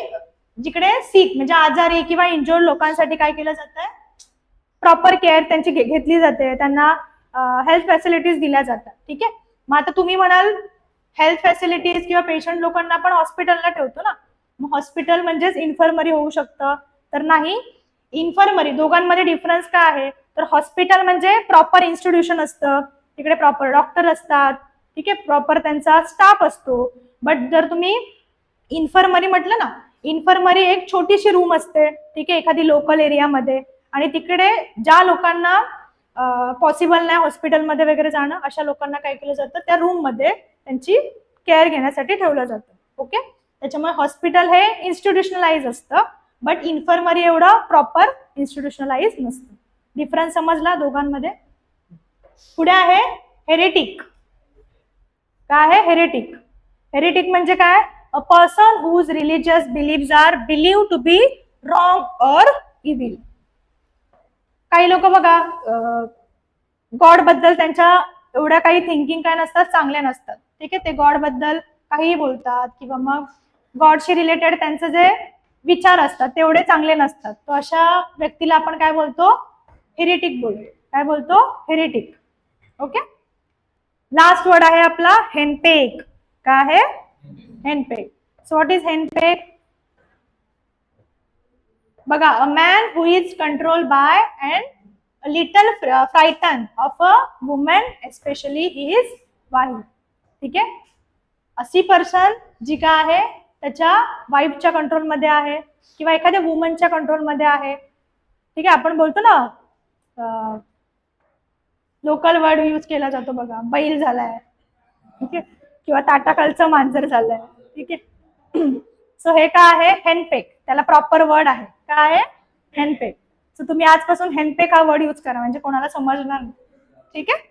जिकडे सिक म्हणजे आजारी किंवा इंज्युअर्ड लोकांसाठी काय केलं जातं? प्रॉपर केअर त्यांची घेतली जाते, त्यांना हेल्थ फॅसिलिटीज दिल्या जातात. ठीक आहे. मग आता तुम्ही म्हणाल हेल्थ फॅसिलिटीज किंवा पेशंट लोकांना आपण हॉस्पिटलला ठेवतो ना, मग हॉस्पिटल म्हणजेच इन्फर्मरी होऊ शकतं? तर नाही. इन्फर्मरी, दोघांमध्ये डिफरन्स काय आहे? तर हॉस्पिटल म्हणजे प्रॉपर इन्स्टिट्यूशन असतं, तिकडे प्रॉपर डॉक्टर असतात, ठीक आहे, प्रॉपर त्यांचा स्टाफ असतो. बट जर तुम्ही इन्फर्मरी म्हटलं ना, इन्फर्मरी एक छोटीशी रूम असते, ठीक आहे, एखादी लोकल एरियामध्ये, आणि तिकडे ज्या लोकांना पॉसिबल नाही हॉस्पिटलमध्ये वगैरे जाणं, अशा लोकांना काय केलं जातं? त्या रूम मध्ये त्यांची केअर घेण्यासाठी ठेवलं जातं. ओके. त्याच्यामुळे हॉस्पिटल हे इन्स्टिट्यूशनलाइज असतं, बट इन्फर्मरी एवढं प्रॉपर इन्स्टिट्यूशनलाइज नसतं. डिफरन्स समजला दोघांमध्ये? पुढे आहे हेरेटिक. काय आहे? हेरेटिक. हेरेटिक म्हणजे काय? A person whose religious beliefs are believed to be wrong or evil. काही लोक बघा गॉड बद्दल त्यांच्या एवढ्या काही थिंकिंग काय नसतात, चांगल्या नसतात. ठीक आहे, ते गॉड बद्दल काहीही बोलतात किंवा मग गॉडशी रिलेटेड त्यांचे जे विचार असतात तेवढे चांगले नसतात. तो अशा व्यक्तीला आपण काय बोलतो? हेरेटिक बोलतो. काय बोलतो? हेरेटिक. ओके. लास्ट वर्ड आहे आपला हेनपेग. काय आहे? Henpeck. So what is henpeck? बघा, a man who is controlled by and little frightened of a woman, especially his wife. ठीक आहे, अशी पर्सन जी काय आहे त्याच्या वाईफच्या कंट्रोलमध्ये आहे किंवा एखाद्या वुमनच्या कंट्रोलमध्ये आहे. ठीक आहे, आपण बोलतो ना लोकल वर्ड यूज केला जातो बघा, बैल झालाय, ठीक आहे, किंवा ताटाखालचं मांजर झालंय. ठीक आहे. सो हे काय आहे? हेनपेग. त्याला प्रॉपर वर्ड आहे. काय आहे? हेनपेग. सो तुम्ही आजपासून हेनपेग हा वर्ड यूज करा, म्हणजे कोणाला समजणार नाही. ठीक आहे.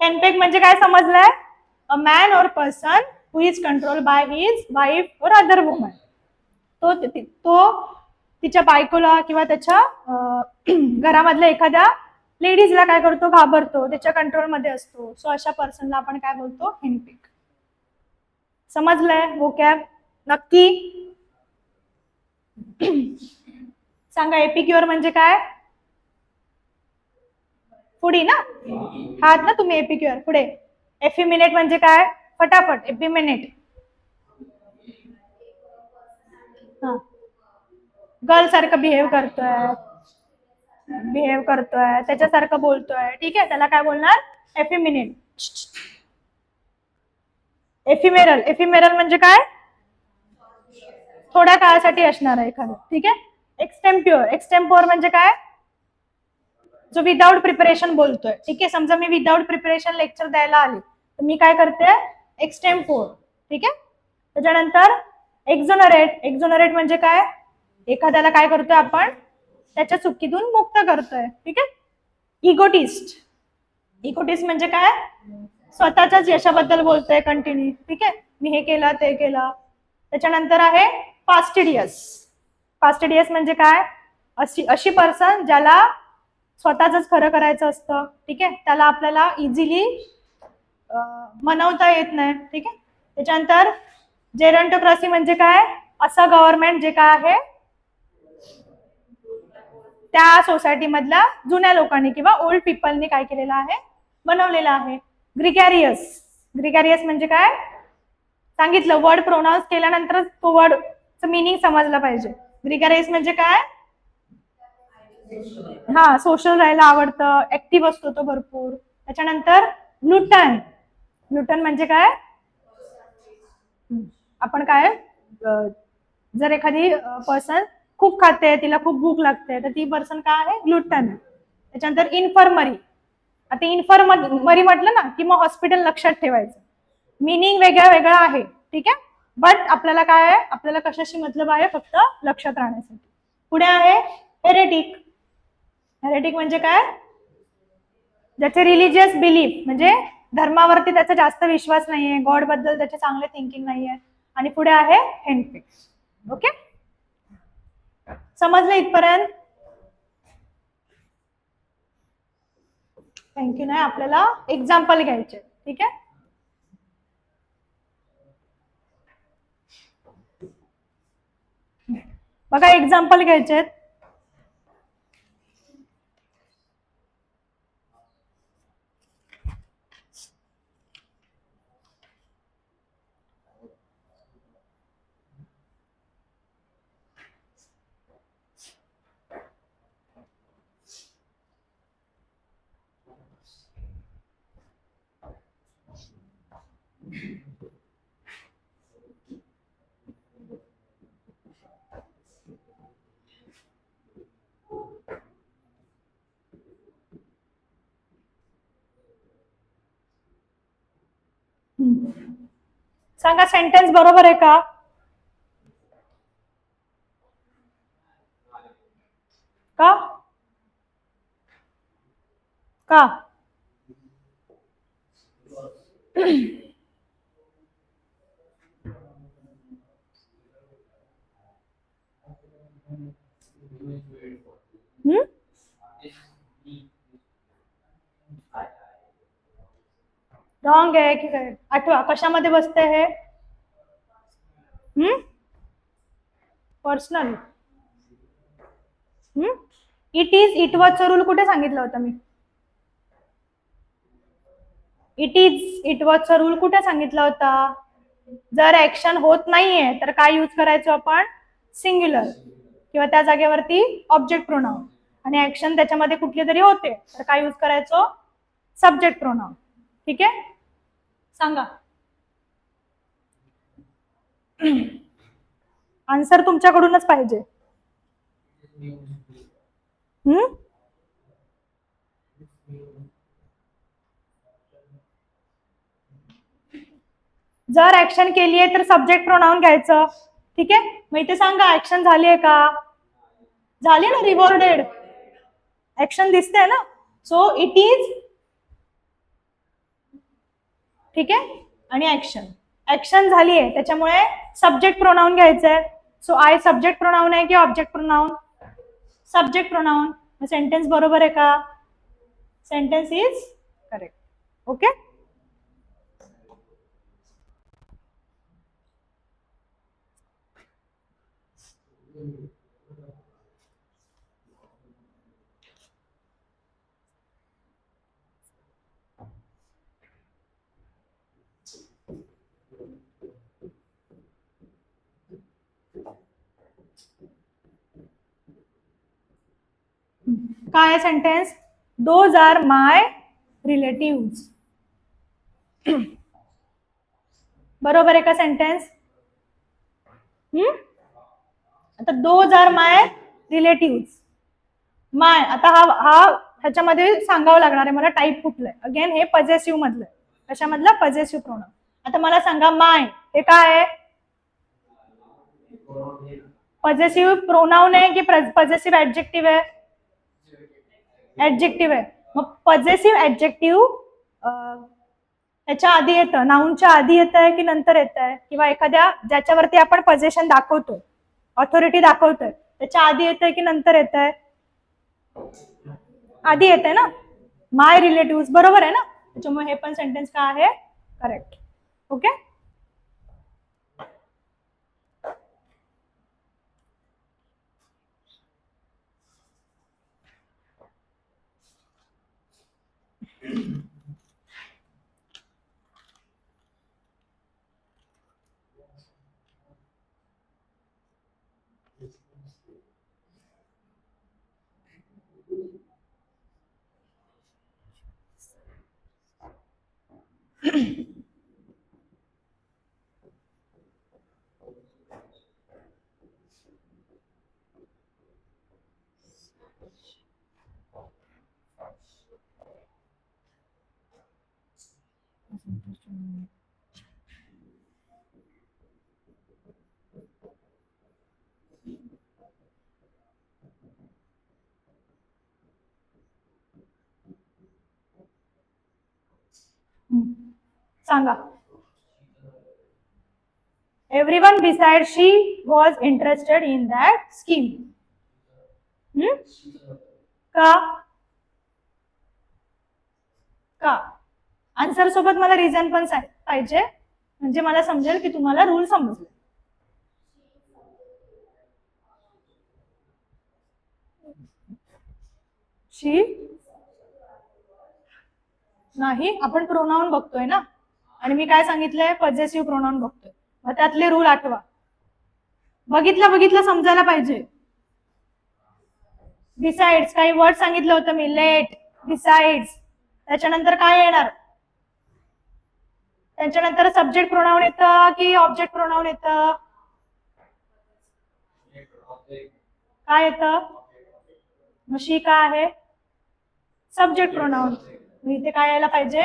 हेनपेग म्हणजे काय समजलंय? अ मॅन और person who is control by his wife और अदर वुमन. तो तिच्या बायकोला किंवा त्याच्या घरामधल्या एखाद्या लेडीजला काय करतो, घाबरतो, त्याच्या कंट्रोलमध्ये असतो. सो अशा पर्सनला आपण काय बोलतो, हेनपिक. समजलंय वोकॅब नक्की? सांगा एपिक्युअर म्हणजे काय? पुढे ना आहात ना तुम्ही एपिक्युअर. पुढे एफिमिनेट म्हणजे काय? फटाफट. एफिमिनेट गर्ल सारखं बिहेव करतोय, त्याच्यासारखं बोलतोय, ठीक आहे, त्याला काय बोलणार? एफिमिनेट. एफिमेरल म्हणजे काय? थोड्या काळासाठी असणार आहे एखादं, ठीक आहे. एक्सटेम्प्युअर म्हणजे काय? जो विदाउट प्रिपरेशन बोलतोय, ठीक आहे. समजा मी विदाउट प्रिपरेशन लेक्चर द्यायला आले तर मी काय करते? एक्सटेम्पोर, ठीक आहे. त्याच्यानंतर एक्झोनरेट म्हणजे काय? एखाद्याला काय करतोय आपण? त्याच्या चुकीतून मुक्त करतोय, ठीक आहे. इगोटिस्ट म्हणजे काय? स्वतःच्याच यशाबद्दल बोलतोय कंटिन्यू, ठीक आहे. मी हे केलं, ते केलं. त्याच्यानंतर आहे फास्टिडियस म्हणजे काय? अशी पर्सन ज्याला स्वतःच खरं करायचं असतं, ठीक आहे. त्याला आपल्याला इझिली मनवता येत नाही, ठीक आहे. त्याच्यानंतर जेरंटोक्रेसी म्हणजे काय? असं गव्हर्नमेंट जे काय आहे त्या सोसायटी मधल्या जुन्या लोकांनी किंवा ओल्ड पीपलनी काय केलेलं आहे? बनवलेलं आहे. ग्रिगॅरियस म्हणजे काय? सांगितलं, वर्ड प्रोनाऊन्स केल्यानंतर तो वर्डचं मिनिंग समजलं पाहिजे. ग्रिगॅरियस म्हणजे काय? हा, सोशल राहायला आवडतं, ऍक्टिव्ह असतो तो भरपूर. त्याच्यानंतर ग्लुटन म्हणजे काय? आपण काय जर एखादी पर्सन खूप खाते, तिला खूप भूक लागते, तर ती पर्सन काय आहे? ग्लुटन. त्याच्यानंतर इन्फर्मरी. आता इन्फर्मरी म्हटलं ना की मग हॉस्पिटल लक्षात ठेवायचं. मिनिंग वेगळा आहे, ठीक आहे. बट आपल्याला काय आहे? आपल्याला कशाशी मतलब आहे? फक्त लक्षात राहण्यासाठी. पुढे आहे हेरेटिक म्हणजे काय? ज्याचे रिलिजियस बिलीफ म्हणजे धर्मावरती त्याचा जास्त विश्वास नाहीये, गॉड बद्दल त्याचे चांगले थिंकिंग नाहीये. आणि पुढे आहे हेनपिक. ओके, समजलं इथपर्यंत? थँक्यू. नाही, आपल्याला एक्झाम्पल घ्यायचे, ठीक आहे. बघा, एक्झाम्पल घ्यायचे. सांगा, सेंटेन्स बरोबर आहे का? का रॉंग आहे की काय? आठवा, कशामध्ये बसते हे? पर्सनल. इट वॉजचा रूल कुठे सांगितला होता मी? इट वॉजचा रूल कुठे सांगितला होता? जर ऍक्शन होत नाहीये तर काय यूज करायचो आपण? सिंग्युलर, किंवा त्या जागेवरती ऑब्जेक्ट प्रोनाउन. आणि ऍक्शन त्याच्यामध्ये कुठली तरी होते तर काय यूज करायचो? सब्जेक्ट प्रोनाउन, ठीक आहे. सांगा, आन्सर तुमच्याकडूनच पाहिजे. जर ऍक्शन केली आहे तर सब्जेक्ट प्रोनाउन घ्यायचं, ठीक आहे. मग इथे सांगा, ऍक्शन झाली आहे का? झाली ना, रिवॉर्डेड ऍक्शन दिसते ना. सो इट इज, ठीक आहे. आणि ऍक्शन. ऍक्शन झाली आहे त्याच्यामुळे सब्जेक्ट प्रोनाउन घ्यायचंय. सो आय सब्जेक्ट प्रोनाउन आहे की object pronoun? Subject pronoun. Sentence बरोबर आहे का? Sentence is correct. ओके. काय आहे sentence? Those are my relatives. बरोबर आहे का सेंटेन्स? आता those are my relatives. My आता हा ह्याच्यामध्ये सांगावं लागणार आहे मला टाईप कुठलं आहे. अगेन हे पॉझेसिव्ह मधलं आहे. कशामधलं? पॉझेसिव्ह प्रोनाउन. आता मला सांगा माय हे काय आहे? पॉझेसिव्ह प्रोनाउन आहे की पॉझेसिव्ह ऍडजेक्टिव्ह आहे? ऍडजेक्टिव्ह आहे. मग पॉझेसिव्ह ऍडजेक्टिव्ह त्याच्या आधी येतं, नाऊनच्या आधी येत आहे की नंतर येत आहे? किंवा एखाद्या ज्याच्यावरती आपण पॉझेशन दाखवतो, ऑथॉरिटी दाखवतोय, त्याच्या आधी येत आहे की नंतर येत आहे? आधी येत आहे ना. माय रिलेटिव्ह बरोबर आहे ना. त्याच्यामुळे हे पण सेंटेन्स काय आहे? करेक्ट. ओके. सांगा. Everyone besides she was interested in that scheme. का? का? आन्सर सोबत मला रिझन पण पाहिजे, म्हणजे मला समजेल की तुम्हाला रूल समजले. शी नाही, आपण प्रोनाउन बघतोय ना, आणि मी काय सांगितलंय? पॉझेसिव्ह प्रोनाउन बघतोय. मग त्यातले रूल आठवा. बघितलं समजायला पाहिजे. डिसाइड्स काही वर्ड सांगितलं होतं मी, लेट, डिसाइड्स. त्याच्यानंतर काय येणार? त्याच्यानंतर सब्जेक्ट प्रोनाउन येतं की ऑब्जेक्ट प्रोनाउन येतं? काय येतं? मग शी काय आहे? Subject pronoun. इथे काय यायला पाहिजे?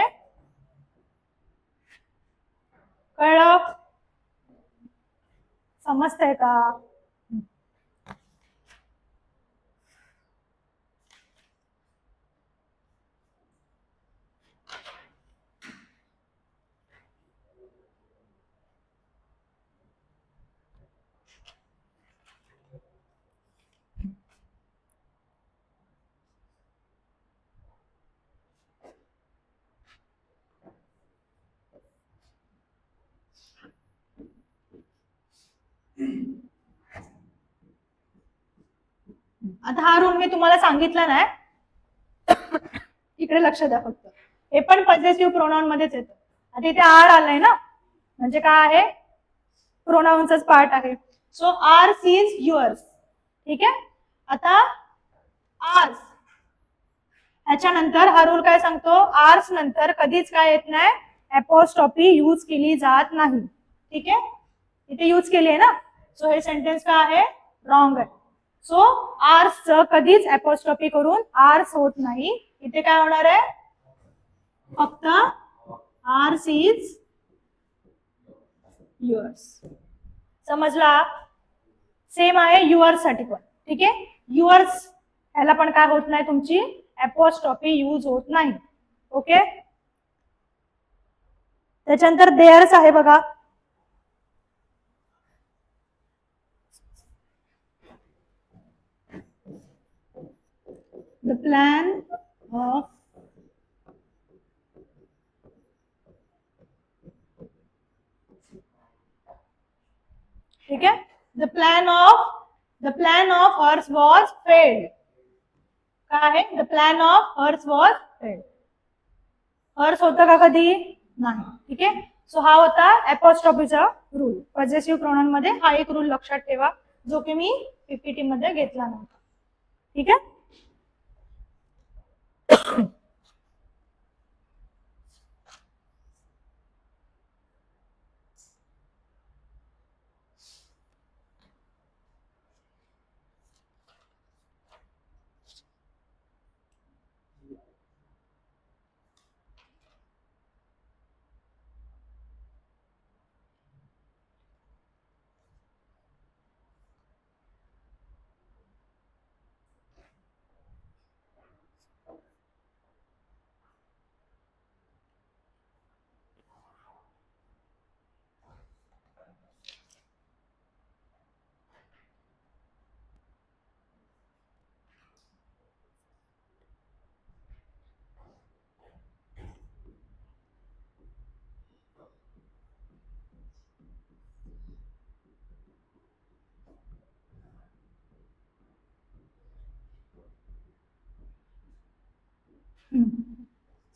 कळलं? समजतंय का? आता हा रूल मी तुम्हाला सांगितला नाही, इकडे लक्ष द्या फक्त. हे पण पॉझेसिव्ह प्रोनाउन मध्येच येतं. आता इथे आर आलंय ना, म्हणजे काय आहे? प्रोनाउनचाच पार्ट आहे. So ours is yours. ठीक आहे. आता आर्स ह्याच्यानंतर हा रूल काय सांगतो? आर्स नंतर कधीच काय येत नाही? अपोस्ट्रॉफी यूज केली जात नाही. ठीक आहे. इथे यूज केली आहे ना. सो हे सेंटेन्स काय आहे? रॉंग आहे. सो आर्स कधीच अपोस्ट्रॉफी करून आर्स होत नाही. इथे काय होणार आहे? फक्त आर्स इज युअर्स. समजला? सेम आहे युअर्स साठी पण. ठीक आहे. युअर्स ह्याला पण काय होत नाही? तुमची अपोस्ट्रॉफी यूज होत नाही. ओके. त्याच्यानंतर देअर्स आहे बघा. द प्लॅन ऑफ ठीक आहे. The plan of hers was failed. काय आहे? The plan of hers was failed. Hers होतं का कधी? नाही. ठीक आहे. सो हा होता अपॉस्ट्रॉफीचा रूल. पॉझेसिव्ह प्रोनाउन मध्ये हा एक रूल लक्षात ठेवा, जो की मी पीपीटी मध्ये घेतला नव्हता. ठीक आहे.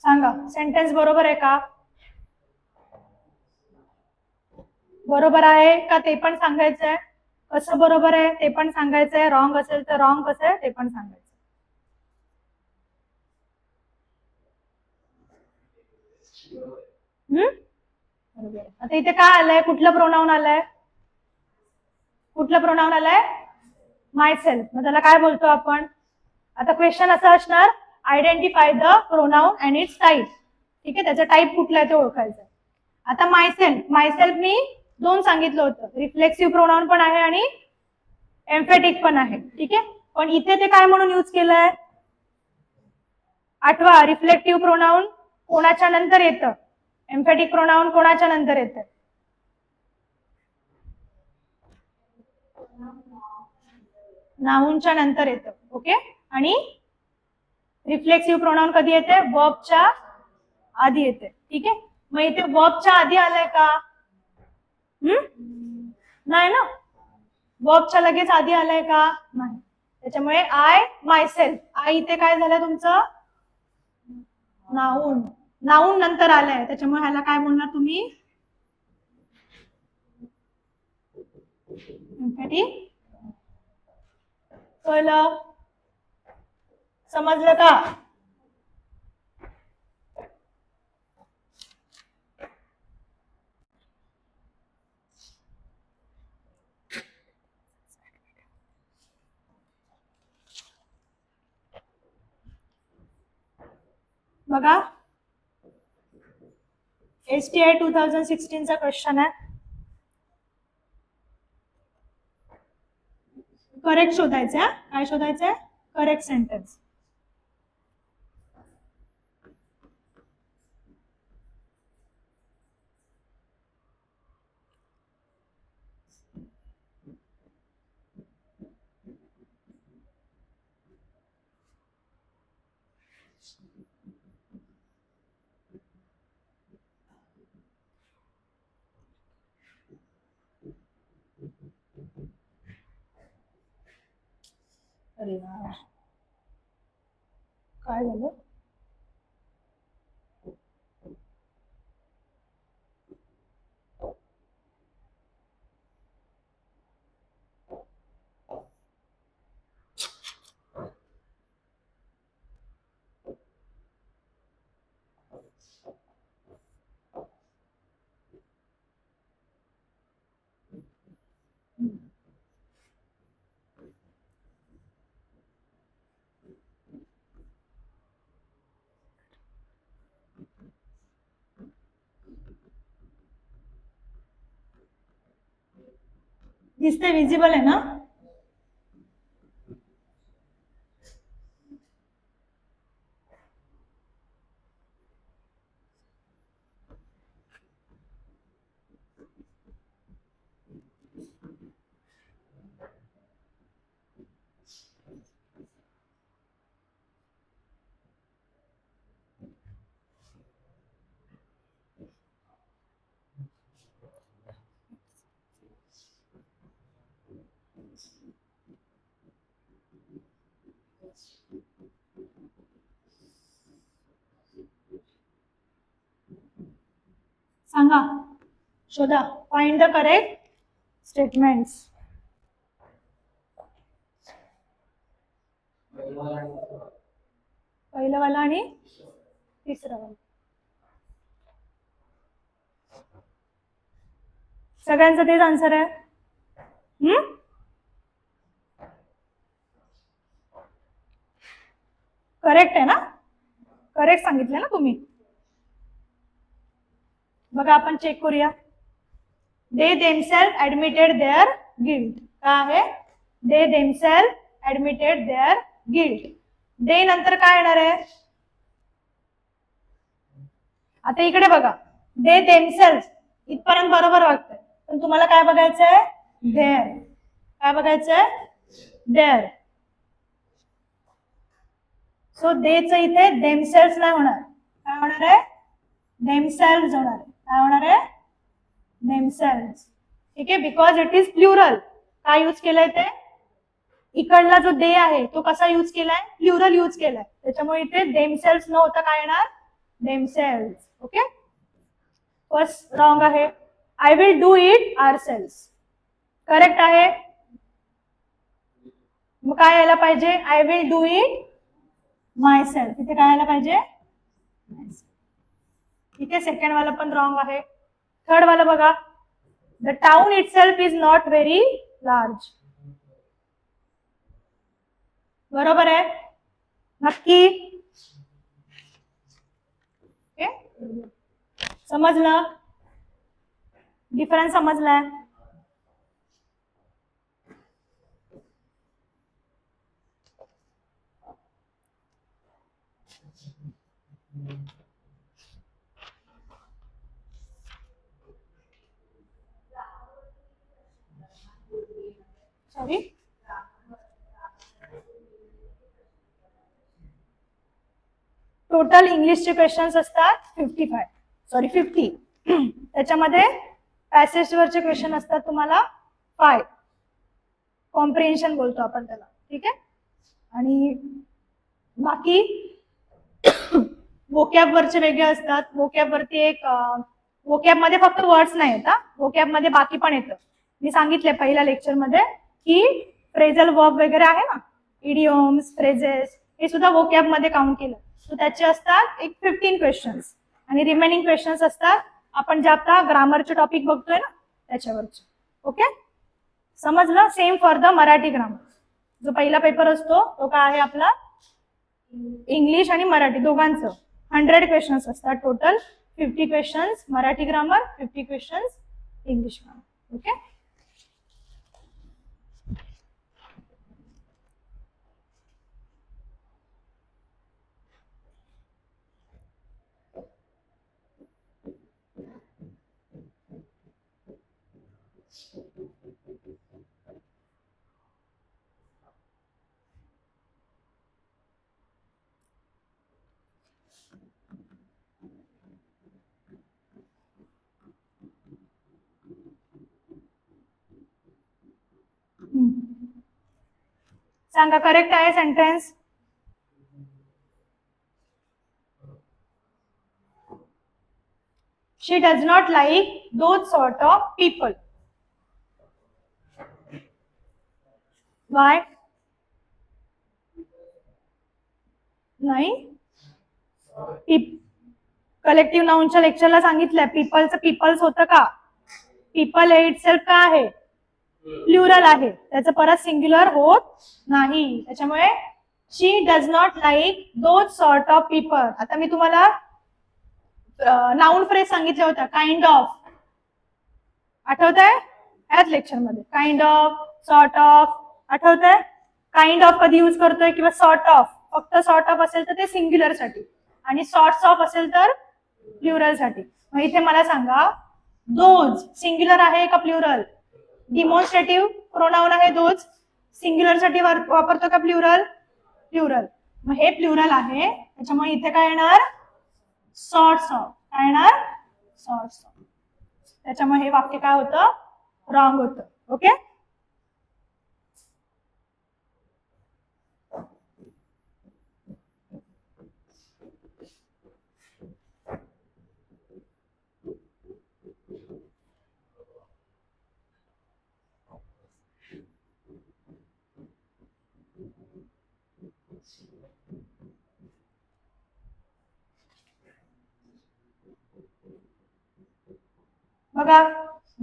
सांगा, सेंटेन्स बरोबर आहे का? बरोबर आहे का ते पण सांगायचंय. कसं बरोबर आहे ते पण सांगायचंय. रॉंग असेल तर रॉंग कसं आहे ते पण सांगायचं. बरोबर. आता इथे काय आलंय? कुठलं प्रोनाउन आलंय? कुठलं प्रोनाउन आलंय? माय सेल्फ. मग त्याला काय बोलतो आपण? आता क्वेश्चन असं असणार, identify the pronoun and it's type. ठीक आहे. त्याचा टाईप कुठला आहे ते ओळखायचं. आता मायसेल्फ मी दोन सांगितलं होतं. रिफ्लेक्सिव्ह प्रोनाउन पण आहे आणि एम्फेटिक पण आहे. ठीक आहे. पण इथे ते काय म्हणून यूज केलंय? आठवा, रिफ्लेक्टिव्ह प्रोनाउन कोणाच्या नंतर येतं? एम्फेटिक प्रोनाउन कोणाच्या नंतर येतं? नाउनच्या नंतर येतं. ओके. आणि रिफ्लेक्सिव्ह प्रोनाउन कधी येते? वर्बच्या आधी येते. ठीक आहे. मग इथे वर्बच्या आधी आलंय का? नाही ना. वर्बच्या लगेच आधी आलंय का? नाही. त्याच्यामुळे आय मायसेल्फ, आय इथे काय झालं तुमचं? नाउन नंतर आलंय. त्याच्यामुळे ह्याला काय बोलणार तुम्ही? एम्फॅटिक. कळलं? समजलं का? बघा, STI 2016 चा क्वेश्चन आहे. करेक्ट शोधायचं. काय शोधायचंय? Correct sentence. अरे यार, काय झालं? दिसते? विजिबल आहे ना? शोधा. Find the correct statements. पहिलं वाला आणि तिसरं वाला. सगळ्यांचं तेच आन्सर आहे. करेक्ट आहे ना? करेक्ट सांगितलं ना तुम्ही? बघा आपण चेक करूया. They themselves admitted their guilt. काय आहे? They themselves admitted their guilt. They नंतर काय येणार आहे? आता इकडे बघा, दे देमसेल्फ इथपर्यंत बरोबर वाटतंय, पण तुम्हाला काय बघायचंय? देअर. काय बघायचंय? देअर. सो देच इथे देमसेल्फ नाही होणार. काय होणार आहे? देमसेल्फ होणार आहे. काय होणार आहे? देमसेल्फ. ठीक आहे, बिकॉज इट इज प्लुरल. काय यूज केलंय ते? इकडला जो दे आहे तो कसा यूज केलाय? प्लुरल यूज केलाय. त्याच्यामुळे इथे देमसेल्फ न होता काय येणार? देमसेल्फ. ओके, फर्स्ट रॉंग आहे. I will do it ourselves. Correct आहे. मग काय यायला पाहिजे? I will do it my self. इथे काय यायला पाहिजे? ठीक आहे, सेकंड वाला पण रॉंग आहे. थर्ड वाला बघा, the town itself is not very large. बरोबर आहे नक्की? ओके, समजलं? डिफरन्स समजलाय? सॉरी, टोटल इंग्लिशचे क्वेश्चन्स असतात 50. त्याच्यामध्ये पॅसेजवरचे क्वेश्चन असतात तुम्हाला 5. कॉम्प्रिहेन्शन बोलतो आपण त्याला. ठीक आहे, आणि बाकी वोकॅब वरचे वेगळे असतात. वोकॅब वरती एक वोकॅब मध्ये फक्त वर्ड्स नाही येतात, वोकॅब मध्ये बाकी पण येतं. मी सांगितले पहिल्या लेक्चर मध्ये की फ्रेझल वर्ब वगैरे आहे ना, इडिओम्स, फ्रेजेस, हे सुद्धा वोकॅब मध्ये काउंट केलं. सो त्याचे असतात एक 15 क्वेश्चन्स, आणि रिमेनिंग क्वेश्चन्स असतात आपण जे आता ग्रामरचे टॉपिक बघतोय ना त्याच्यावरचे. ओके, समजलं? Same for the Marathi grammar. जो पहिला पेपर असतो तो काय आहे आपला? इंग्लिश आणि मराठी दोघांचं 100 क्वेश्चन्स असतात total. 50 questions Marathi grammar, 50 questions English grammar. Okay, सांगा करेक्ट आहे sentence? She does not like those sort of people. Why? नाही, कलेक्टिव्ह नाउनच्या लेक्चरला सांगितलंय पीपलचं पीपल्स होतं का? पीपल हे इटसेल्फ का आहे? प्लुरल आहे, त्याचं परत सिंग्युलर होत नाही. त्याच्यामुळे she does not like those sort of people. आता मी तुम्हाला नाउन फ्रेज सांगितल्या होत्या, काइंड ऑफ. आठवत आहे? ह्याच लेक्चर मध्ये काइंड ऑफ, सॉर्ट ऑफ. आठवत आहे? काइंड ऑफ कधी यूज करतोय? किंवा सॉर्ट ऑफ, फक्त सॉर्ट ऑफ असेल तर ते सिंग्युलर साठी, आणि सॉर्ट्स ऑफ असेल तर प्लुरल साठी. मग इथे मला सांगा, दोज सिंग्युलर आहे का प्लुरल? डिमॉन्स्ट्रेटिव्ह प्रोनाउन आहे दोज, सिंग्युलर साठी वापरतो का प्लुरल? प्लुरल. मग हे प्लुरल आहे, त्याच्यामुळे इथे काय येणार? Sorts of. काय येणार? Sorts of. त्याच्यामुळे हे वाक्य काय होतं? रॉंग होतं. Okay,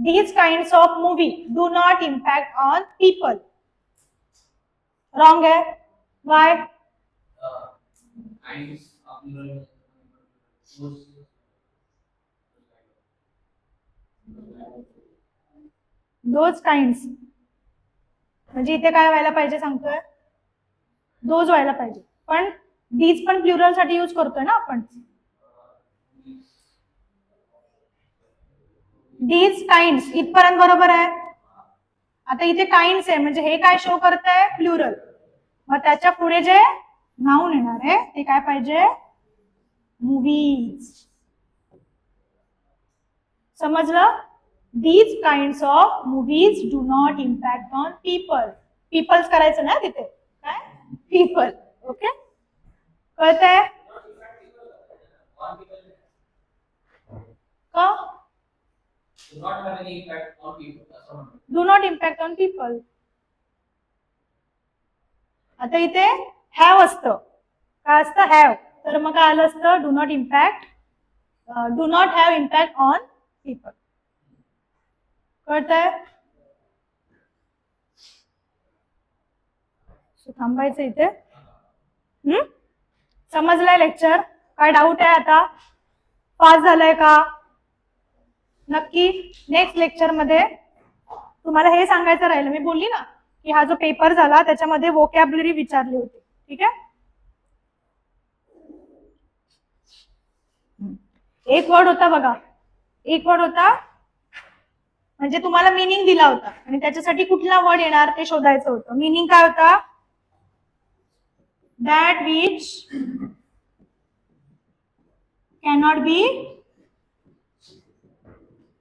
these kinds of movie do not impact on people. Wrong है. Why? Those kinds म्हणजे इथे काय व्हायला पाहिजे सांगतोय, दोज व्हायला पाहिजे, पण दीज पण प्लुरल साठी यूज करतोय ना आपण. दीज काइंड्स इथपर्यंत बरोबर आहे. आता इथे काइंड्स आहे म्हणजे हे काय शो करत आहे, प्लुरल. मग त्याच्या पुढे जे नाउन येणार आहे ते काय पाहिजे, मूवीज. समजलं? These kinds of movies do not impact on people. Peoples करायचं ना तिथे, काय पीपल. ओके, कळतंय का? Do not impact on people. आता इथे हॅव असतं, काय असतं, हॅव. तर मग काय आलं असतं, do not impact, do not have impact on people. कळतंय? थांबायचं इथे. समजलंय लेक्चर? काय डाऊट आहे आता? पास झालंय का? नक्की. नेक्स्ट लेक्चर मध्ये तुम्हाला हे सांगायचं राहिलं, मी बोलली ना की हा जो पेपर झाला त्याच्यामध्ये वोकॅब्युलरी विचारली होती. ठीक आहे, एक वर्ड होता बघा, एक वर्ड होता म्हणजे तुम्हाला मिनिंग दिला होता आणि त्याच्यासाठी कुठला वर्ड येणार ते शोधायचं होतं. मिनिंग काय होता, that which cannot be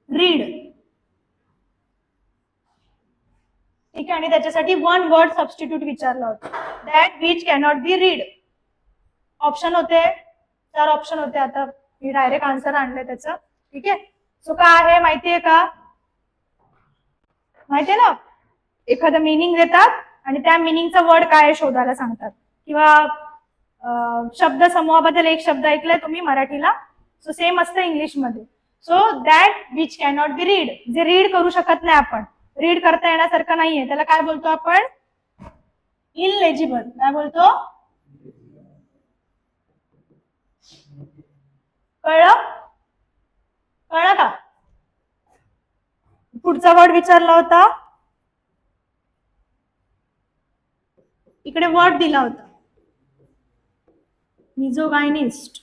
read. ठीक आहे, आणि त्याच्यासाठी वन वर्ड सबस्टिट्यूट विचारला होता, that which cannot be read. Option होते, 4 ऑप्शन होते. आता मी डायरेक्ट आन्सर आणलंय त्याचं. ठीक आहे, सो काय आहे माहितीये का, माहितीये ना, एखादं मिनिंग देतात आणि त्या मिनिंगचा वर्ड काय शोधायला सांगतात, किंवा शब्द समूहाबद्दल एक शब्द ऐकलाय तुम्ही मराठीला, सो सेम असतं इंग्लिश मध्ये. So that which cannot be read, जे रीड करू शकत नाही आपण, रीड करता येण्यासारखं नाहीये, त्याला काय बोलतो आपण, इनलेजिबल. काय बोलतो, कळलं? कळलं का? पुढचा वर्ड विचारला होता, इकडे वर्ड दिला होता मिझोगायनिस्ट,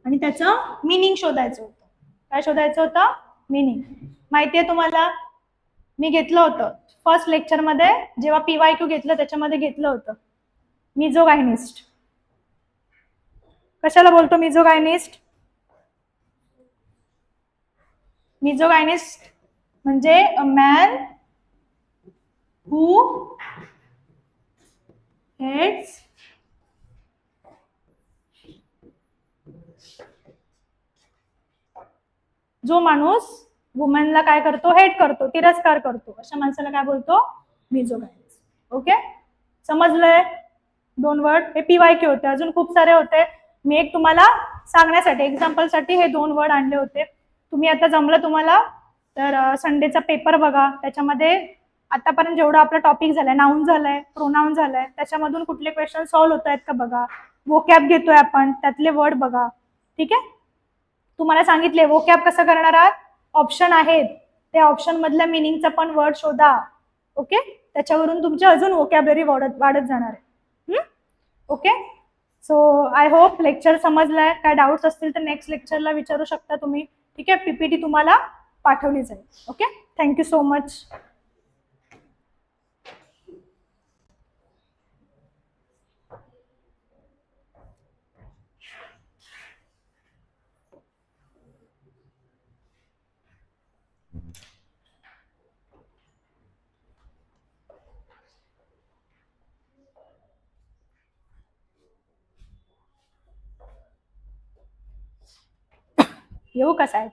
आणि त्याचं मिनिंग शोधायचं होतं. काय शोधायचं होतं, मिनिंग. माहितीये तुम्हाला, मी घेतलं होतं फर्स्ट लेक्चर मध्ये, जेव्हा PYQ घेतलं त्याच्यामध्ये घेतलं होतं मिझोगायनिस्ट. कशाला बोलतो मिझोगायनिस्ट? मिझोगायनिस्ट म्हणजे अ मॅन हू हेट्स जो माणूस वुमनला काय करतो, हेट करतो, तिरस्कार करतो, अशा माणसाला काय बोलतो, मिझोगायनिस्ट. ओके, समजलंय? 2 वर्ड. हे PYQ होते, अजून खूप सारे होते. मी एक तुम्हाला सांगण्यासाठी, एक्झाम्पल साठी हे 2 वर्ड आणले होते. तुम्ही आता जमलं तुम्हाला तर संडेचा पेपर बघा, त्याच्यामध्ये आतापर्यंत जेवढं आपलं टॉपिक झालंय, नाउन झालंय, प्रोनाउन झालंय, त्याच्यामधून कुठले क्वेश्चन सॉल्व्ह होत आहेत का बघा. वोकॅब घेतोय आपण, त्यातले वर्ड बघा. ठीक आहे, तुम्हाला सांगितले वोकॅब कसं करणार आहात, ऑप्शन आहेत, त्या ऑप्शन मधल्या मिनिंगचा पण वर्ड शोधा. ओके, त्याच्यावरून तुमची अजून वोकॅबलरी वाढत जाणार आहे. Okay, so I hope lecture समजलाय. काय डाऊट्स असतील तर नेक्स्ट लेक्चरला विचारू शकता तुम्ही. ठीक आहे, PPT तुम्हाला पाठवली जाईल. Okay, thank you so much. येऊ का साहेब?